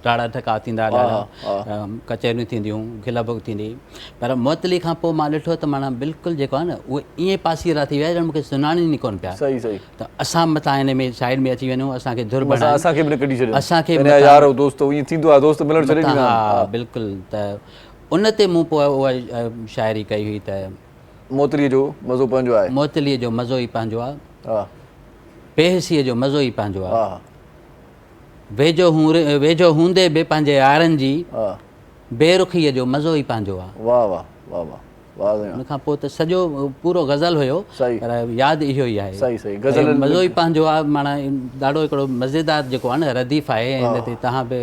ॾाढा ठका थींदा, ॾाढा कचहरियूं थींदियूं, खिल भुग थींदी। पर मुअतली खां पोइ मां ॾिठो त माना बिल्कुलु जेको आहे न उहे ईअं पासीरा थी विया ॼण मूंखे सुञाणीनि कोन पिया। सही सही। त असां मथां हिन में साइड में अची वञूं, असांखे धुर बणाए असांखे बि कढी छॾियो, असांखे यार दोस्त ईअं थींदो आहे, दोस्त मिलण छॾे ॾींदा। हा बिल्कुलु। त उन ते मूं पोइ उहा शाइरी कई हुई त मोतलीअ जो मज़ो पंहिंजो आहे, मोतलीअ जो मज़ो ई पंहिंजो आहे, हा बेहसीअ जो मज़ो ई पंहिंजो आहे, हा वेझो हूंदे बि पंहिंजे यारनि जी हा, बेरुखीअ जो मज़ो ई पंहिंजो आहे। वाह वाह वाह वाह वाह। उन खां पोइ त सॼो पूरो गज़ल हुयो, सही। पर यादि इहो ई आहे। सही सही। गज़ल मज़ो ई पंहिंजो आहे, माना ॾाढो हिकिड़ो मज़ेदार जेको आहे न रदीफ़ आहे हिन ते। तव्हां बि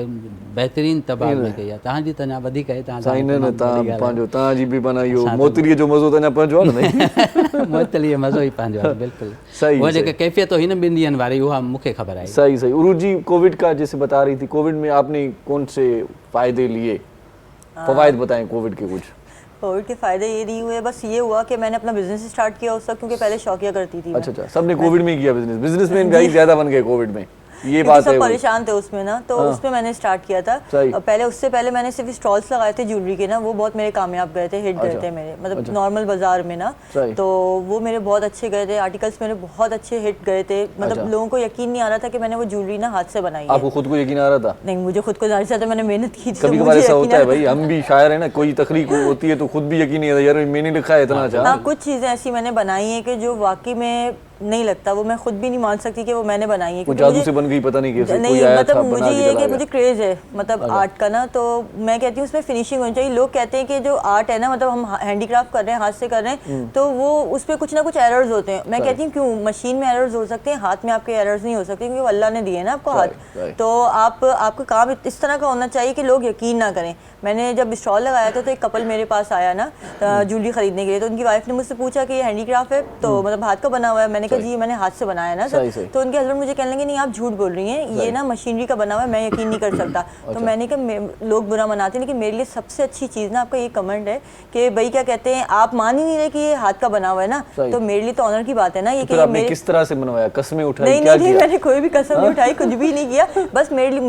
बहितरीनु तबाह में कई आहे, तव्हांजी त अञा वधीक आहे। साईं न न तव्हां पंहिंजो, तव्हांजी बि माना इहो मोतलीअ जो मज़ो त अञा पंहिंजो आहे न। मोतलीअ मज़ो ई पंहिंजो आहे बिल्कुलु। सही। उहा जेका कैफ़ियत हिन ॿिनि ॾींहंनि वारी उहा मूंखे ख़बर आहे। सही सही। उरूज जी कोविड का जैसे बता रही थी, कोविड में आपने कौन से फ़ायदे लिए, फ़वाइद बताएं कोविड के कुछ। कोविड के फ़ायदे ये नहीं हुए, बस ये हुआ कि मैंने अपना बिजनेस स्टार्ट किया उस वक्त, क्योंकि पहले शौकिया करती थी। अच्छा अच्छा, सबने कोविड में ही किया बिजनेस, बिजनेसमैन गाइस ज़्यादा बन गए कोविड में, ये बात है। सब परेशान थे उसमें ना, तो उसमें मैंने स्टार्ट किया था। पहले उससे पहले मैंने सिर्फ स्टॉल्स लगाए थे ज्वेलरी के ना, वो बहुत मेरे कामयाब गए थे, हिट गए थे मेरे, मतलब नॉर्मल बाजार में ना, तो वो मेरे बहुत अच्छे गए थे, आर्टिकल्स मेरे बहुत अच्छे हिट गए थे। मतलब लोगों को यकीन नहीं आ रहा था कि मैंने वो ज्वेलरी ना हाथ से बनाई है। आपको खुद को यकीन आ रहा था? नहीं, मुझे खुद को जाहिर सी बात है, मैंने मेहनत की। कभी कभार ऐसा होता है भाई, हम भी शायर है ना, कोई तकलीफ होती है तो खुद भी यकीन नहीं आता, यार मैंने लिखा है इतना अच्छा। हाँ, कुछ चीज़ें ऐसी मैंने बनाई है कि जो वाकई में नहीं लगता, वो मैं खुद भी नहीं मान सकती कि वो मैंने बनाई है। जादू से बन गई, पता नहीं कैसे नहीं, मतलब मुझे ये है कि मुझे क्रेज है मतलब आर्ट का ना, तो मैं कहती हूँ उसमें फिनिशिंग होनी चाहिए। लोग कहते हैं कि जो आर्ट है ना, मतलब हम हैंडीक्राफ्ट कर रहे हैं, हाथ से कर रहे हैं, तो वो उस पर कुछ ना कुछ एरर्स होते हैं। मैं कहती हूँ क्यों, मशीन में एरर्स हो सकते हैं, हाथ में आपके एरर्स नहीं हो सकते, क्योंकि अल्लाह ने दिए ना आपको हाथ। तो आपका काम इस तरह का होना चाहिए कि लोग यकीन ना करें। मैंने जब स्टॉल लगाया था तो एक कपल मेरे पास आया ना ज्वेलरी खरीदने के लिए, तो उनकी वाइफ ने मुझसे पूछा कि ये हैंडीक्राफ्ट है, तो मतलब हाथ का बना हुआ है। मैंने कहा जी मैंने हाथ से बनाया ना सर। तो उनके हस्बैंड मुझे कहने लगे नहीं आप झूठ बोल रही हैं, ये ना मशीनरी का बना हुआ है, मैं यकीन नहीं कर सकता। तो मैंने कहा लोग बुरा मनाते हैं, लेकिन मेरे लिए सबसे अच्छी चीज़ ना आपका ये कमेंट है कि भाई क्या कहते हैं, आप मान ही नहीं रहे कि ये हाथ का बना हुआ है ना, तो मेरे लिए तो ऑनर की बात है ना ये कि आपने किस तरह से बनवाया, कसमें उठाई? नहीं, मैंने कोई भी कसम नहीं उठाई, कुछ भी नहीं किया, बस मेरे लिए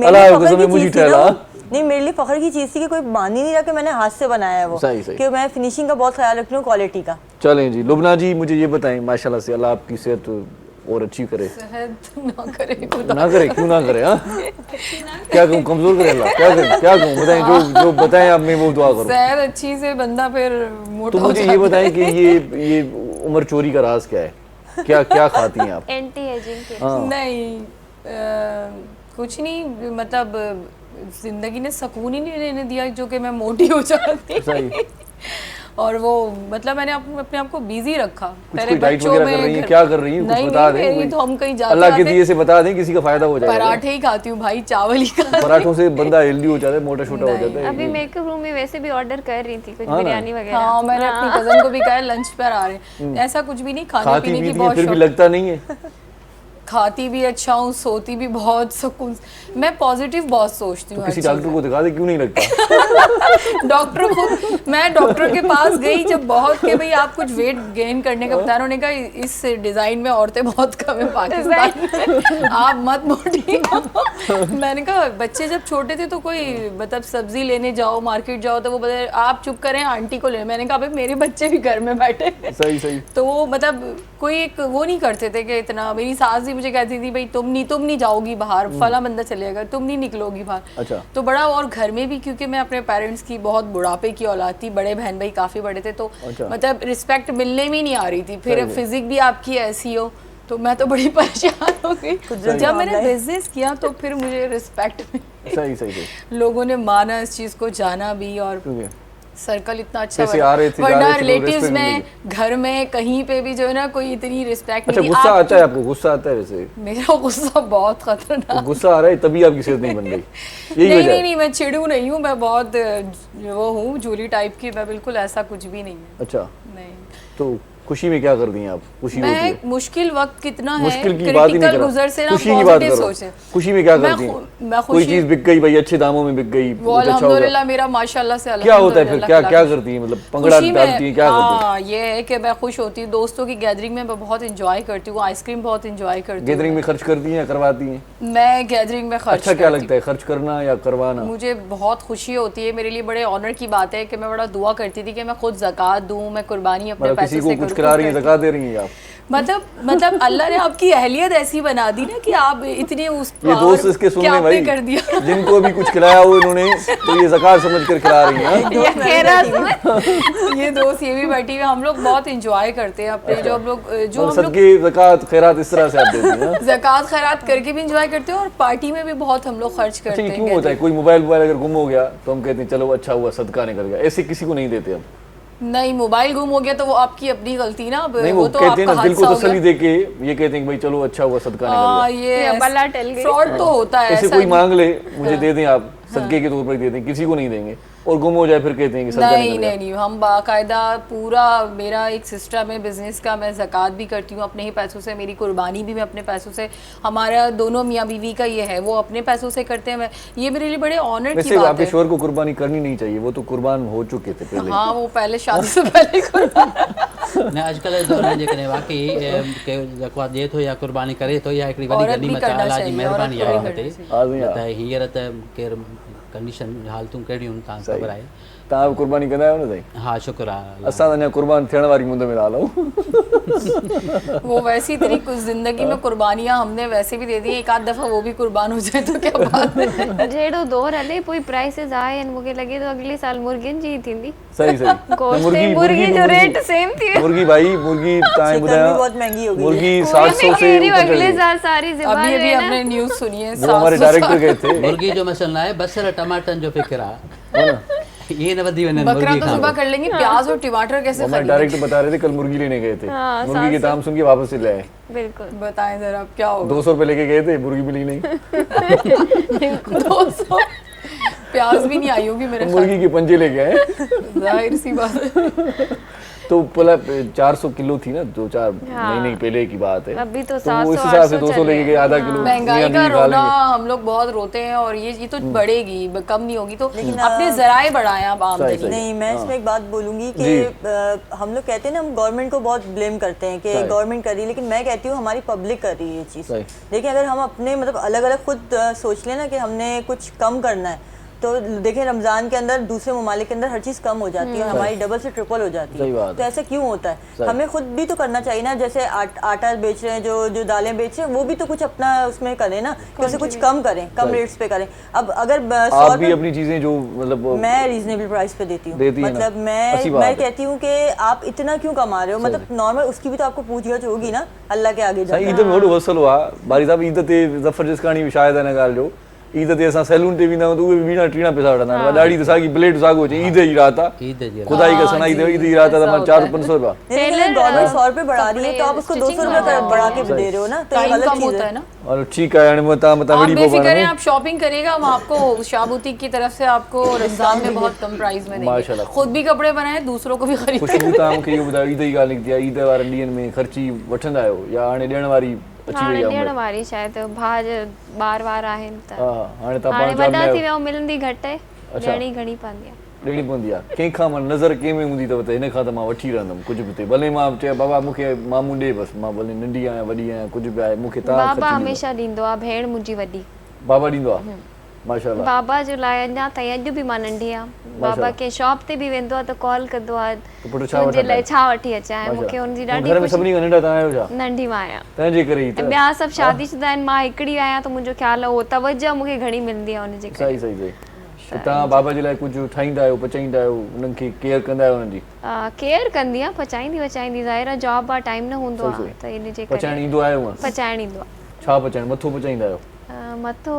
नहीं, मेरे लिए फख्र की चीज़ थी कि कोई मान ही नहीं रहा कि मैंने हाथ से बनाया है वो। कि मैं फिनिशिंग का बहुत ख्याल रखती हूँ, क्वालिटी का। चलें जी, लुबना जी मुझे ये बताएं, माशाल्लाह से अल्लाह आपकी सेहत और अच्छी करे। ना करे क्यों ना करे? हाँ क्या कहूँ, कमजोर करे अल्लाह, क्या कहूँ बताएं, जो बताएं आप, मैं वो दुआ करूँ। सेहत अच्छी से बंदा फिर मोटा। तो मुझे ये बताएं कि ये उम्र चोरी का राज क्या है, क्या खाती हैं आप? एंटी एजिंग के। नहीं कुछ नहीं, मतलब जिंदगी ने सुकून ही नहीं रहने दिया जो कि मैं मोटी हो जाती। सही। और वो मतलब मैंने अपने आप को बिजी रखा। पहले बच्चों में क्या कर रही है कुछ बता दें, तो हम कहीं जाते अल्लाह के दिए से बता दें, किसी का फायदा हो जाएगा। पराठे ही खाती हूँ भाई, चावल ही खाती हूँ। पराठों से बंदा हेल्दी हो जाता है, मोटा छोटा हो जाता है। अभी मेकअप रूम में वैसे भी ऑर्डर कर रही थी कुछ बिरयानी वगैरह। हाँ, मैंने अपनी कजन को भी कहा लंच पर आ रहे हैं, ऐसा कुछ भी नहीं, खाने पीने की बहुत फिर भी लगता नहीं है। खाती भी अच्छा हूँ, सोती भी बहुत सुकून, मैं पॉजिटिव बहुत सोचती हूँ। किसी डॉक्टर को दिखा दे, क्यों नहीं लगता? डॉक्टर को, मैं डॉक्टर के पास गई जब बहुत कि भाई आप कुछ वेट गेन करने का बता रहे, उन्होंने कहा इस डिज़ाइन में औरतें बहुत कम है पाकिस्तान, आप मत मोटी। मैंने कहा बच्चे जब छोटे थे तो कोई मतलब सब्जी लेने जाओ, मार्केट जाओ, तो वो बता आप चुप करें आंटी को ले। मैंने कहा भाई मेरे बच्चे भी घर में बैठे। सही। तो वो मतलब कोई एक वो नहीं करते थे कि इतना। मेरी सास मुझे कहती थी भाई तुम नहीं जाओगी बाहर, फला बंदा चलेगा, तुम नहीं निकलोगी बाहर। अच्छा। तो बड़ा, और घर में भी क्योंकि मैं अपने पेरेंट्स की बहुत बुढ़ापे की औलाद थी, बड़े बहन भाई काफ़ी बड़े थे, तो मतलब रिस्पेक्ट मिलने में नहीं आ रही थी। फिर फिजिक भी आपकी ऐसी हो, तो मैं तो बड़ी परेशान हो गई। जब मैंने बिजनेस किया तो फिर मुझे रिस्पेक्ट मिली। सही। लोगों ने माना इस चीज़ को, जाना भी, और सर्कल इतना अच्छा वरना रिलेटिव्स में, घर में, कहीं पे भी जो है ना कोई इतनी रिस्पेक्ट नहीं। गुस्सा आता है आपको? गुस्सा आता है वैसे? मेरा गुस्सा बहुत खतरनाक। गुस्सा आ रहा है तभी आपकी सेहत नहीं बन गई? नहीं, मैं चिड़ू नहीं हूँ, मैं बहुत वो हूँ जूली टाइप की, मैं बिल्कुल ऐसा कुछ भी नहीं है। अच्छा। नहीं। तो खुशी में क्या कर दी हैं आप? खुशी होती है, मैं मुश्किल वक्त कितना है, मुश्किल की बात ही नहीं क्रिटिकल कर गुजर से रहा, ना खुशी की बात पॉजिटिव करो। सोचें। खुशी में क्या मैं करती खु- हैं? मैं कोई खुशी चीज बिक गई भाई, अच्छे दामों में बिक गई, वो कुछ अच्छा हो गया, अल्हम्दुलिल्लाह मेरा माशाल्लाह से क्या होता है फिर? अल्हम्दुलिल्लाह क्या अल्लाह क्या का करती हैं? मतलब पंगड़ा खुशी डालती हैं, क्या करती हैं? हाँ ये है कि मैं खुश होती हूँ, दोस्तों की गैदरिंग में मैं बहुत इंजॉय करती हूँ, आइसक्रीम बहुत इंजॉय करती गैदरिंग हूँ। में खर्च करती हैं या करवाती हैं? मैं गैदरिंग में खर्च अच्छा क्या करती लगता है, खर्च करना या करवाना? मुझे बहुत खुशी होती है, मेरे लिए बड़े ऑनर की बात है कि मैं बड़ा दुआ करती थी कि मैं खुद ज़कात दूं, मैं कुर्बानी अपने मतलब पैसों किसी से को कुछ करूं, खिला खुद रही हैं, करती ज़कात दे रही हैं आप? मतलब अल्लाह ने आपकी अहलियत ऐसी बना दी ना कि आप इतने उस ये दोस्त इसके सुन रहे भाई, कर दिया जिनको भी कुछ खिलाया हो इन्होंने, तो ये ज़कात समझ कर खिला रही हैं। ये दोस्त ये भी बैठी हुई, हम लोग बहुत इंजॉय करते हैं अपने जो हम लोग सदके ज़कात खैरात इस तरह से आप देती हैं? ज़कात खैरात करके भी इंजॉय करते हैं और पार्टी में भी बहुत हम लोग खर्च अच्छा करते ये हैं। क्यों होता है? कोई मोबाइल अगर गुम हो गया तो हम कहते हैं चलो अच्छा हुआ सदका निकल गया, ऐसे किसी को नहीं देते हम? नहीं, मोबाइल गुम हो गया तो वो आपकी अपनी गलती ना, नहीं, वो तो कहते हैं आपका ना, दिल को हादसा हो तसल्ली गया। दे के ये कहते हैं कि भाई चलो अच्छा हुआ सदका निकल गया। ये बला टल गई। फ्रॉड तो होता है ऐसे ऐसा कोई नहीं। मांग ले, मुझे दे दें आप, सदके के तौर पर दे दें, किसी को नहीं देंगे, और गुम हो जाए फिर कहते हैं कि सदका नहीं निकल गया। नहीं नहीं, हम बाकायदा पूरा, मेरा एक सिस्टम है बिजनेस का, मैं ज़कात भी करती हूँ अपने ही पैसों से, मेरी कुर्बानी भी मैं अपने पैसों से, हमारा दोनों मियाँ बीवी का ये है, वो अपने पैसों से करते हैं, मैं ये मेरे लिए बड़े ऑनर की वैसे बात आपके है। शोहर को कुर्बानी करनी नहीं चाहिए, वो तो कुर्बान हो चुके थे पहले। हाँ वो पहले शादी से पहले कुर्बान। ने अॼुकल्ह जे दौर में जेकॾहिं वाकई के ज़कात ॾिए थो या कुर्बानी करे थो या हिकिड़ी वॾी औरत भी गनीमत करना आहे, अलाह जी चाहिए, महिरबानी औरत आहे को भी हिन ते। करना हाँ जी, हाँ। त हींअर त केरु कंडीशन हालतूं कहिड़ियूं तव्हां ख़बर आहे? तव्हां बि कुर्बानी कंदा आहियो न साईं? हाँ शुक्र आहे। असां त अञा कुर्बान थियण वारी मुंद में लाल आहियूं। वो वैसी तेरी कुछ जिंदगी में कुर्बानियाँ हमने वैसे भी दे दी, एक आध दफ़ा वो भी कुर्बान हो जाए तो क्या बात है। जहिड़ो दौर हले पोइ प्राइसिस आहिनि, मूंखे लॻे थो अॻिले साल मुर्गियुनि जी थींदी। सही सही। गोश्त ऐं मुर्गी जो रेट सेम थी वियो। मुर्गी भाई, मुर्गी तव्हां चिकन ॿुधायो, भी बहुत महंगी हो गई है। मुर्गी कोई 700 भी से कह रही हूँ, ऊपर चली अगले गई। साल सारी ज़िबा अभी जो है ना, हमने न्यूज़ सुनी है, वो हमारे डायरेक्टर गए थे। मुर्गी जो मसइलो आहे बसर टमाटनि जो फिक्र आहे, ये न वधी वञनि बकरा मुर्गी तो खां। सुबह कर लेंगे, प्याज और टमाटर कैसे हमारे खरीदें? डायरेक्टर बता रहे थे कल मुर्गी लेने गए थे, हाँ, मुर्गी के 700 दाम सुन के वापस से ले आए। बिल्कुल। बताएं जरा अब क्या होगा। 200 रुपए लेके गए थे, मुर्गी मिली नहीं। 200 प्याज भी नहीं आई होगी मेरे ख्याल मुर्गी के पंजे लेके आए। से, जाहिर सी बात है। तो पहले 400 किलो थी ना, 2-4 हाँ। महीने पहले की बात है। अभी तो वो 700 इस हिसाब से 800 200 लेके गए, आधा किलो महंगाई मियां का बीवी खा रोना लेंगे। हम लोग बहुत रोते हैं और ये तो बढ़ेगी, कम नहीं होगी, तो अपने जराए बढ़ाएं आप आमदनी। सही। नहीं, मैं इसमें एक बात बोलूंगी कि जी। हम लोग कहते हैं ना, हम गवर्नमेंट को बहुत ब्लेम करते हैं कि सही। गवर्नमेंट कर रही है, लेकिन मैं कहती हूँ हमारी पब्लिक कर रही है ये चीज़। सही। देखिए अगर हम अपने मतलब अलग अलग खुद सोच लें ना कि हमने कुछ कम करना है, तो देखिए रमज़ान के अंदर दूसरे ममालिक के अंदर हर चीज़ कम हो जाती है और हमारी डबल से ट्रिपल हो जाती सही है। बात तो है। ऐसा क्यों होता सही। है? हमें खुद भी तो करना चाहिए ना, जैसे आटा बेच रहे हैं, जो दालें बेच रहे हैं, वो भी तो कुछ अपना उसमें करें ना, कि उसे कुछ कम करें, कम सही। रेट्स पे करें। अब अगर 100 आप भी रुपये अपनी चीजें जो मतलब मैं रीजनेबल प्राइस पे देती हूँ, देती है ना? मतलब अच्छी मैं बात है। कहती हूँ कि आप इतना क्यों कमा रहे हो, मतलब नॉर्मल उसकी भी तो आपको पूछ-गछ होगी ना अल्लाह के आगे साईं, जाकर। ईद में वॾो मसइलो आहे बारी साहिब, ईद ते ज़फ़र जिसकाणी बि शायदि हिन ॻाल्हि जो, ईद ते असां सैलून ते वेंदा आहियूं त उहे बि ॿीणा टीणा पैसा वठंदा आहिनि, ॾाढी त साॻी ब्लेड साॻियो अचे, ईद जी राति आहे, ईद जी खुदा ई कसम, ईद जी राति आहे त मां 400-500 रुपया। लेकिन गवर्नमेंट 100 रुपये बढ़ा रही है तो आप उसको 200 रुपये बढ़ा के दे रहे हो ना, तो ये टाइम गलत कम चीज़ होता है है ना। और ठीक है, हाणे मता आप वड़ी बेफिक्र हैं, पवनि आप शॉपिंग करिएगा, हम आपको शाह बुटीक की तरफ से आपको रमजान में बहुत कम प्राइस में देंगे। माशाल्लाह। खुद भी कपड़े बनाए, दूसरों को भी खरीद। ख़ुशबू तव्हां मूंखे इहो ॿुधायो, ईद जी ॻाल्हि निकिती आहे, ईद वारनि ॾींहंनि में ख़र्ची वठंदा आहियो या हाणे ॾियण वारी अची हाणे वई आहे ॾियण उमिरि? वारी शायदि ॿार वार आहिनि त हा, हाणे तव्हां हाणे पाण वॾा चाहींदा थी आहियो विया, मिलंदी घटि आहे, अच्छा। ॾियणी घणी पवंदी आहे। ॾियणी पवंदी आहे, कंहिंखां मां नज़र कंहिं में हूंदी अथव त हिन खां त मां वठी रहंदुमि कुझु बि थिए, भले मां चयो बाबा मूंखे मामू ॾे, बसि मां भले नंढी आहियां वॾी आहियां कुझु बि आहे, मूंखे तव्हां बाबा ख़र्ची ॾींदो। हमेशह ॾींदो आहे, भेण मुंहिंजी वॾी। बाबा ॾींदो आहे, माशाल्लाह। बाबा जे लाइ अञा ताईं अॼु बि मां नंढी आहियां, बाबा के शॉप ते बि वेंदो आहे त कॉल कंदो आहे, त पुटु छा तुंहिंजे वठंदा लाइ आहिनि? छा वठी अचां, ऐं मूंखे माशाल्लाह। हुनजी घर ॾाढी में ख़ुशी। सभिनी खां नंढा तव्हां आहियो छा? नंढी मां आहियां, तंहिंजे करे ई ऐं त ॿिया सभु शादीशुदा आहिनि, मां हिकिड़ी आहियां त मुंहिंजो ख़्यालु आहे उहो तवजह मूंखे घणी मिलंदी आहे हुनजे करे। सही सही सही। त तव्हां बाबा जे लाइ कुझु ठाहींदा आहियो, पचाईंदा आहियो, उन्हनि खे केयर कंदा आहियो उन्हनि जी? केयर कंदी आहियां, पचाईंदी ज़ाहिर आहे, जॉब आहे, टाइम न हूंदो सही, आहे, त इन जे पचाइण करे ईंदो आहे हूअं? पचाइण ईंदो आहे। छा पचाइण? मथो पचाईंदा आहियो? मथो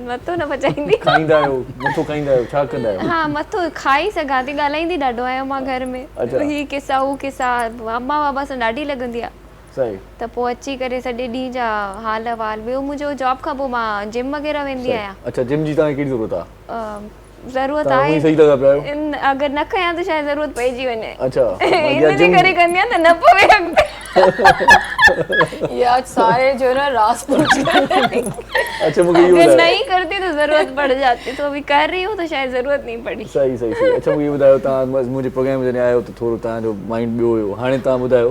मथो न पचाईंदी, खाईंदा आहियो, मथो खाईंदा आहियो, छा कंदा आहियो? हा मथो खाई सघां थी, ॻाल्हाईंदी ॾाढो आहियां मां घर में, अच्छा। ही किसा हू किसा, अम्मा बाबा सां ॾाढी लॻंदी आहे, सही। त पोइ अची करे सॼे ॾींहं जा हाल अहवाल। ॿियो मुंहिंजो जॉब खां पोइ मां जिम वग़ैरह वेंदी आहियां, अच्छा, जिम जी तव्हांखे कहिड़ी ज़रूरत आहे? ज़रूरत तव्हां आहे उहो ई सही लॻा पिया आहियो। अगरि न कयां त शायदि ज़रूरत पइजी वञे अच्छा इन जे करे कंदी आहियां त न पवे अॻिते। ये आज सारे जो है ना रास पूछ रहे हैं। अच्छा मूंखे इहो अगर ॿुधायो नहीं करती तो ज़रूरत पड़ जाती, तो अभी कर रही हूँ तो शायद ज़रूरत नहीं पड़ी। सही सही सही अच्छा मूंखे इहो ॿुधायो तव्हां मुंहिंजे प्रोग्राम में जॾहिं आयो त थोरो तव्हांजो माइंड ॿियो हुयो, हाणे तव्हां ॿुधायो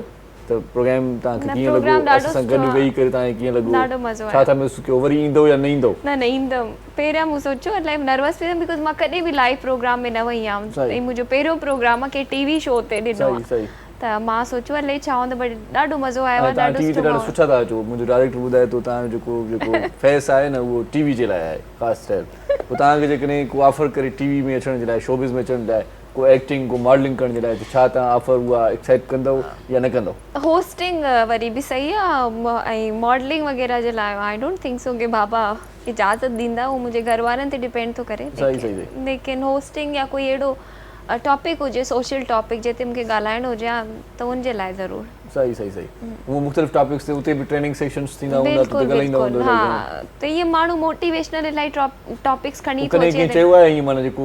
त प्रोग्राम तव्हांखे न, कीअं प्रोग्राम लॻो, ॾाढो असां सां सुठो गॾु आहे। वेही करे तव्हांखे कीअं लॻो, ॾाढो मज़ो छा आयो। था महसूसु कयो, वरी ईंदो या न ईंदो? न ईंदमि, पहिरियां मूं सोचियो इलाही नर्वस थी वियमि बिकॉज़ मां कॾहिं बि लाइव प्रोग्राम में न वई हुयमि। सही। ऐं मुंहिंजो पहिरियों प्रोग्राम आहे कंहिं टीवी शो ते ॾिनो सही आहे। सही त मां सोचियो अलाही छा हूंदो, बट ॾाढो मज़ो आयो आहे, तव्हां ॾाढो टीवी ते सुठो ॾाढो माहौल। सुठा था अचो, मुंहिंजो डायरेक्टर ॿुधाए थो तव्हांजो जेको फेस आहे न उहो टीवी जे लाइ आहे ख़ासि स्टाइल। पोइ तव्हांखे जेकॾहिं को ऑफर करे टीवी में अचण जे लाइ, शोबिज़ में अचण जे लाइ, को एक्टिंग को मॉडलिंग करण जे लाइ, त छा तव्हां ऑफर उहा एक्सेप्ट कंदव या न कंदव? होस्टिंग वरी बि सही आहे ऐं मॉडलिंग वग़ैरह जे लाइ आई डोंट थिंक सो कि बाबा इजाज़त ॾींदा, उहो मुंहिंजे घर वारनि ते डिपेंड थो करे। सही सही सही लेकिन होस्टिंग या कोई अहिड़ो टॉपिक हुजे, सोशल टॉपिक जिते मूंखे ॻाल्हाइणो हुजे हा, त उनजे लाइ ज़रूरु। सही सही सही उहो मुख़्तलिफ़ टॉपिक्स ते उते बि ट्रेनिंग सेशंस थींदा हूंदा, त बिल्कुलु ॻाल्हाईंदा बिल्कुलु हूंदा। हा, त इहे माण्हू मोटिवेशनल इलाही टॉपिक्स खणी थो कॾहिं अचे। कंहिं चयो आहे ईअं माना जेको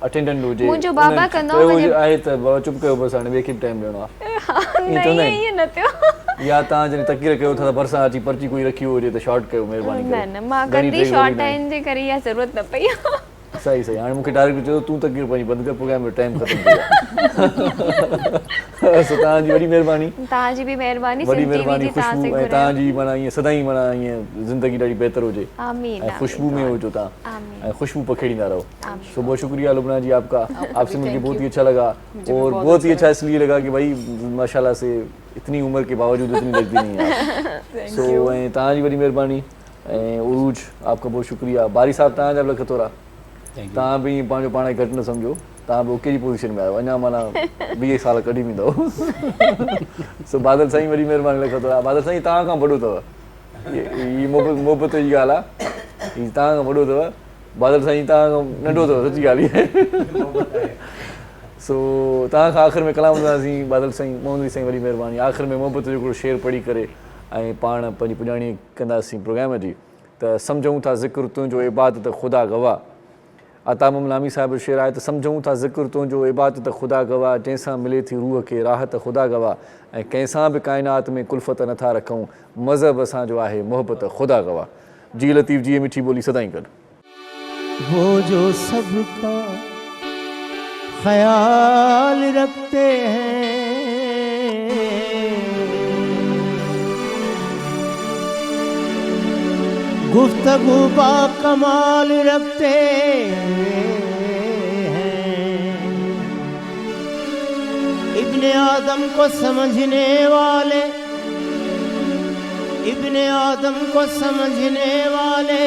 अटेंडेंट हुजे, मुंहिंजो बाबा उन्हनि कंदो चयो मुंहिंजे- आहे त बाबा चुप कयो बसि, हाणे ॿिए खे बि टाइम ॾियणो आहे, न चवंदा आहिनि। ईअं न थियो। या तव्हां जॾहिं तकीर कयो था त भरिसां अची पर्ची कोई रखी हुजे त शॉर्ट कयो महिरबानी करे। न मां घणी कंदी देरि शॉर्ट वरी न। टाइम जे करे इहा ज़रूरत न पई आहे। सही सही हाणे मूंखे डायरेक्ट चयो तूं तकीर पंहिंजी बंदि कर, प्रोग्राम में टाइम ख़तमु थी वियो। सो तव्हांजी वॾी महिरबानी, तव्हांजी बि महिरबानी, वॾी सिंध टीवी महिरबानी। जी तव्हां ख़ुशबू से ऐं तव्हांजी माना ईअं सदाईं माना ईअं ज़िंदगी ॾाढी बहितर हुजे आमीन ऐं ख़ुशबू में हुजो तव्हां आमीन। ऐं खुशबू पखेड़ींदा रहो। आमीन। सो बहुत शुक्रिया लुबना जी आपका, आपसे मिलकर thank बहुत ही you। अच्छा लगा मुझे भी और बहुत बहुत ही अच्छा अच्छा इसलिए लगा कि भाई माशाल्लाह से इतनी उम्र के बावजूद इतनी लगती नहीं है। सो ऐं तव्हांजी वॾी महिरबानी ऐं उरूज आपका बहुत शुक्रिया। बारी साहब तव्हांजा बि लख थोरा, थैंक यू। तव्हां बि पंहिंजो पाण खे घटि न सम्झो, तव्हां बि ओके जी पोज़ीशन में आहियो, अञा माना 20 साल कढी वेंदव। सो बादल साईं वॾी महिरबानी लख थोरा। बादल साईं तव्हां खां वॾो अथव, ही मोहबत जी ॻाल्हि आहे, ही तव्हां खां वॾो अथव, बादल साईं तव्हां खां नंढो अथव, सची ॻाल्हि आहे। सो तव्हां खां आख़िर में कलाम ॿुधासीं बादल साईं मोहम्मद साईं वॾी महिरबानी। आख़िर में मोहबत जो हिकिड़ो शेर पढ़ी करे ऐं पाण पंहिंजी पुॼाणी कंदासीं प्रोग्राम जी। त सम्झूं था ज़िक्र तुंहिंजो इबादत ख़ुदा गवाह, अता ममलामी साहिब जो शेर आहे त सम्झूं था ज़िक्र तुंहिंजो इबादत ख़ुदा गवाह, जंहिंसां मिले थी रूह खे राहत ख़ुदा गवाह, ऐं कंहिंसां बि काइनात में कुल्फ़त नथा रखूं, मज़हब असांजो आहे मोहबत ख़ुदा गवाह। जी लतीफ़ जी मिठी ॿोली सदाईं गॾु। वो जो सबका ख्याल रखते हैं, गुफ्तगू बा कमाल रखते हैं, इब्ने आदम को समझने वाले, इब्ने आदम को समझने वाले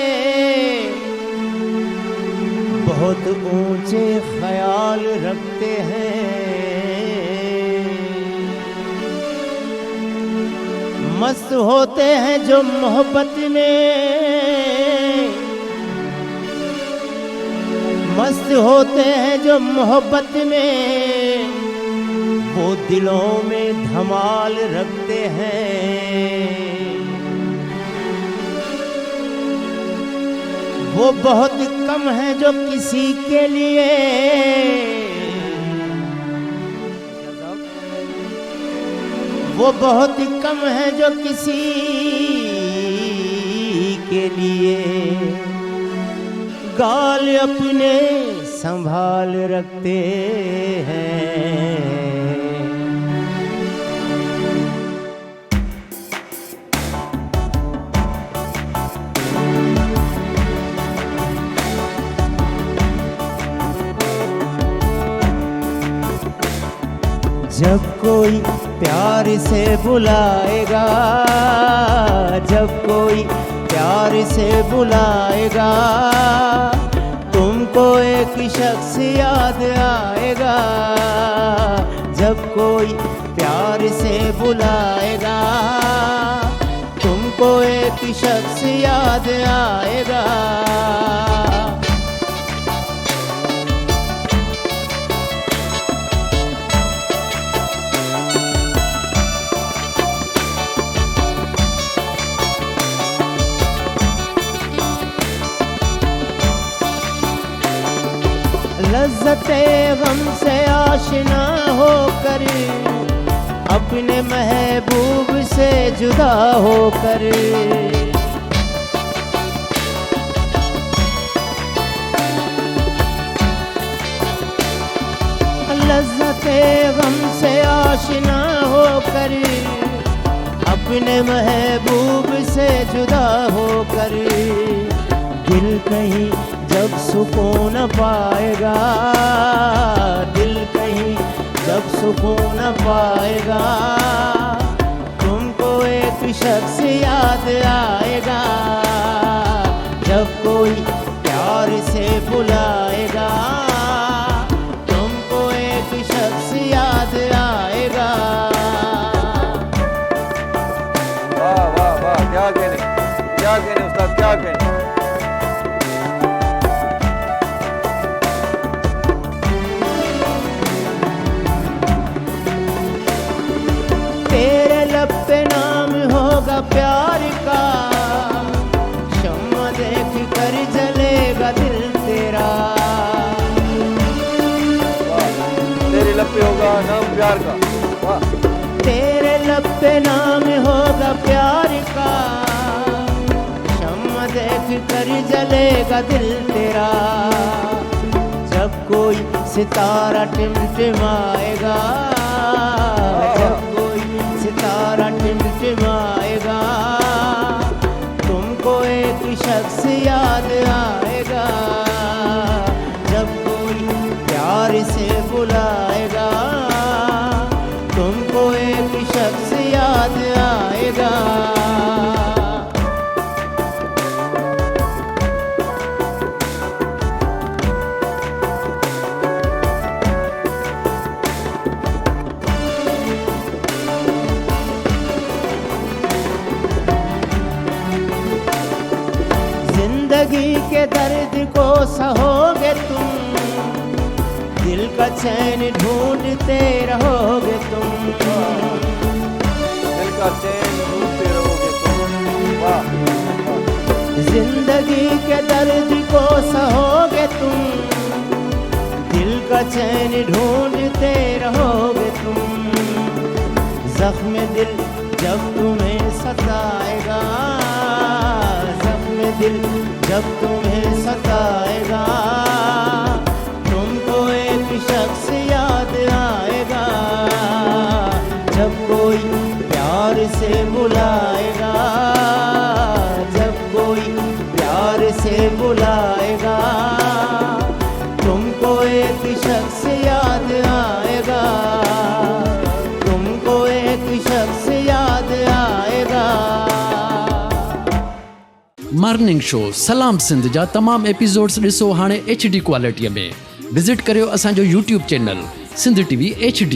बहुत ऊंचे ख्याल रखते हैं, मस्त होते हैं जो मोहब्बत में, मस्त होते हैं जो मोहब्बत में, वो दिलों में धमाल रखते हैं, वो बहुत कम है जो किसी के लिए, वो बहुत कम है जो किसी के लिए गाल अपने संभाल रखते हैं। जब कोई प्यार से बुलाएगा, जब कोई प्यार से बुलाएगा, तुमको एक शख्स याद आएगा, जब कोई प्यार से बुलाएगा, तुमको एक शख्स याद आएगा। लज्जते गम से आशिना होकर, अपने महबूब से जुदा होकर। लज्जते गम से आशिना होकर, अपने महबूब से जुदा होकर। दिल कहीं जब सुकून पाएगा, दिल कहीं जब सुकून पाएगा, तुमको एक शख्स याद आएगा। जब कोई प्यार से बुलाएगा, तुमको एक शख्स याद आएगा। वाह वाह वाह, क्या कहने उस्ताद, क्या कहने। तेरे लब पे नाम होगा प्यार का, शम्मा देख कर जलेगा दिल तेरा। तेरे लब पे होगा नाम प्यार का, वाह। तेरे लब पे नाम होगा प्यार का, शम्मा देख कर जलेगा दिल तेरा। जब कोई सितारा टिमटिमाएगा, जब कोई सितारा टिमटिमाएगा, तुमको एक शख्स याद आएगा। जब कोई प्यार से बुलाएगा, तुमको एक शख्स याद आएगा। जिंदगी के दर्द को सहोगे तुम, दिल का चैन ढूंढते रहोगे तुम। दिल का चैन ढूंढते रहोगे तुम, वाह। जिंदगी के दर्द को सहोगे तुम, दिल का चैन ढूंढते रहोगे तुम। जख्म दिल जब तुम्हें सताएगा, जख्म दिल जब तुम्हें सताएगा, तुमको एक शख्स याद आएगा। जब कोई प्यार से बुलाएगा, जब कोई प्यार से बुलाएगा, तुमको एक शख्स याद आएगा, तुमको एक शख्स याद आएगा। मॉर्निंग शो सलाम सिंध जा तमाम एपिसोड्स ॾिसो हाणे HD क्वालिटीअ में। विज़िट करियो असांजो YouTube channel Sindh TV HD।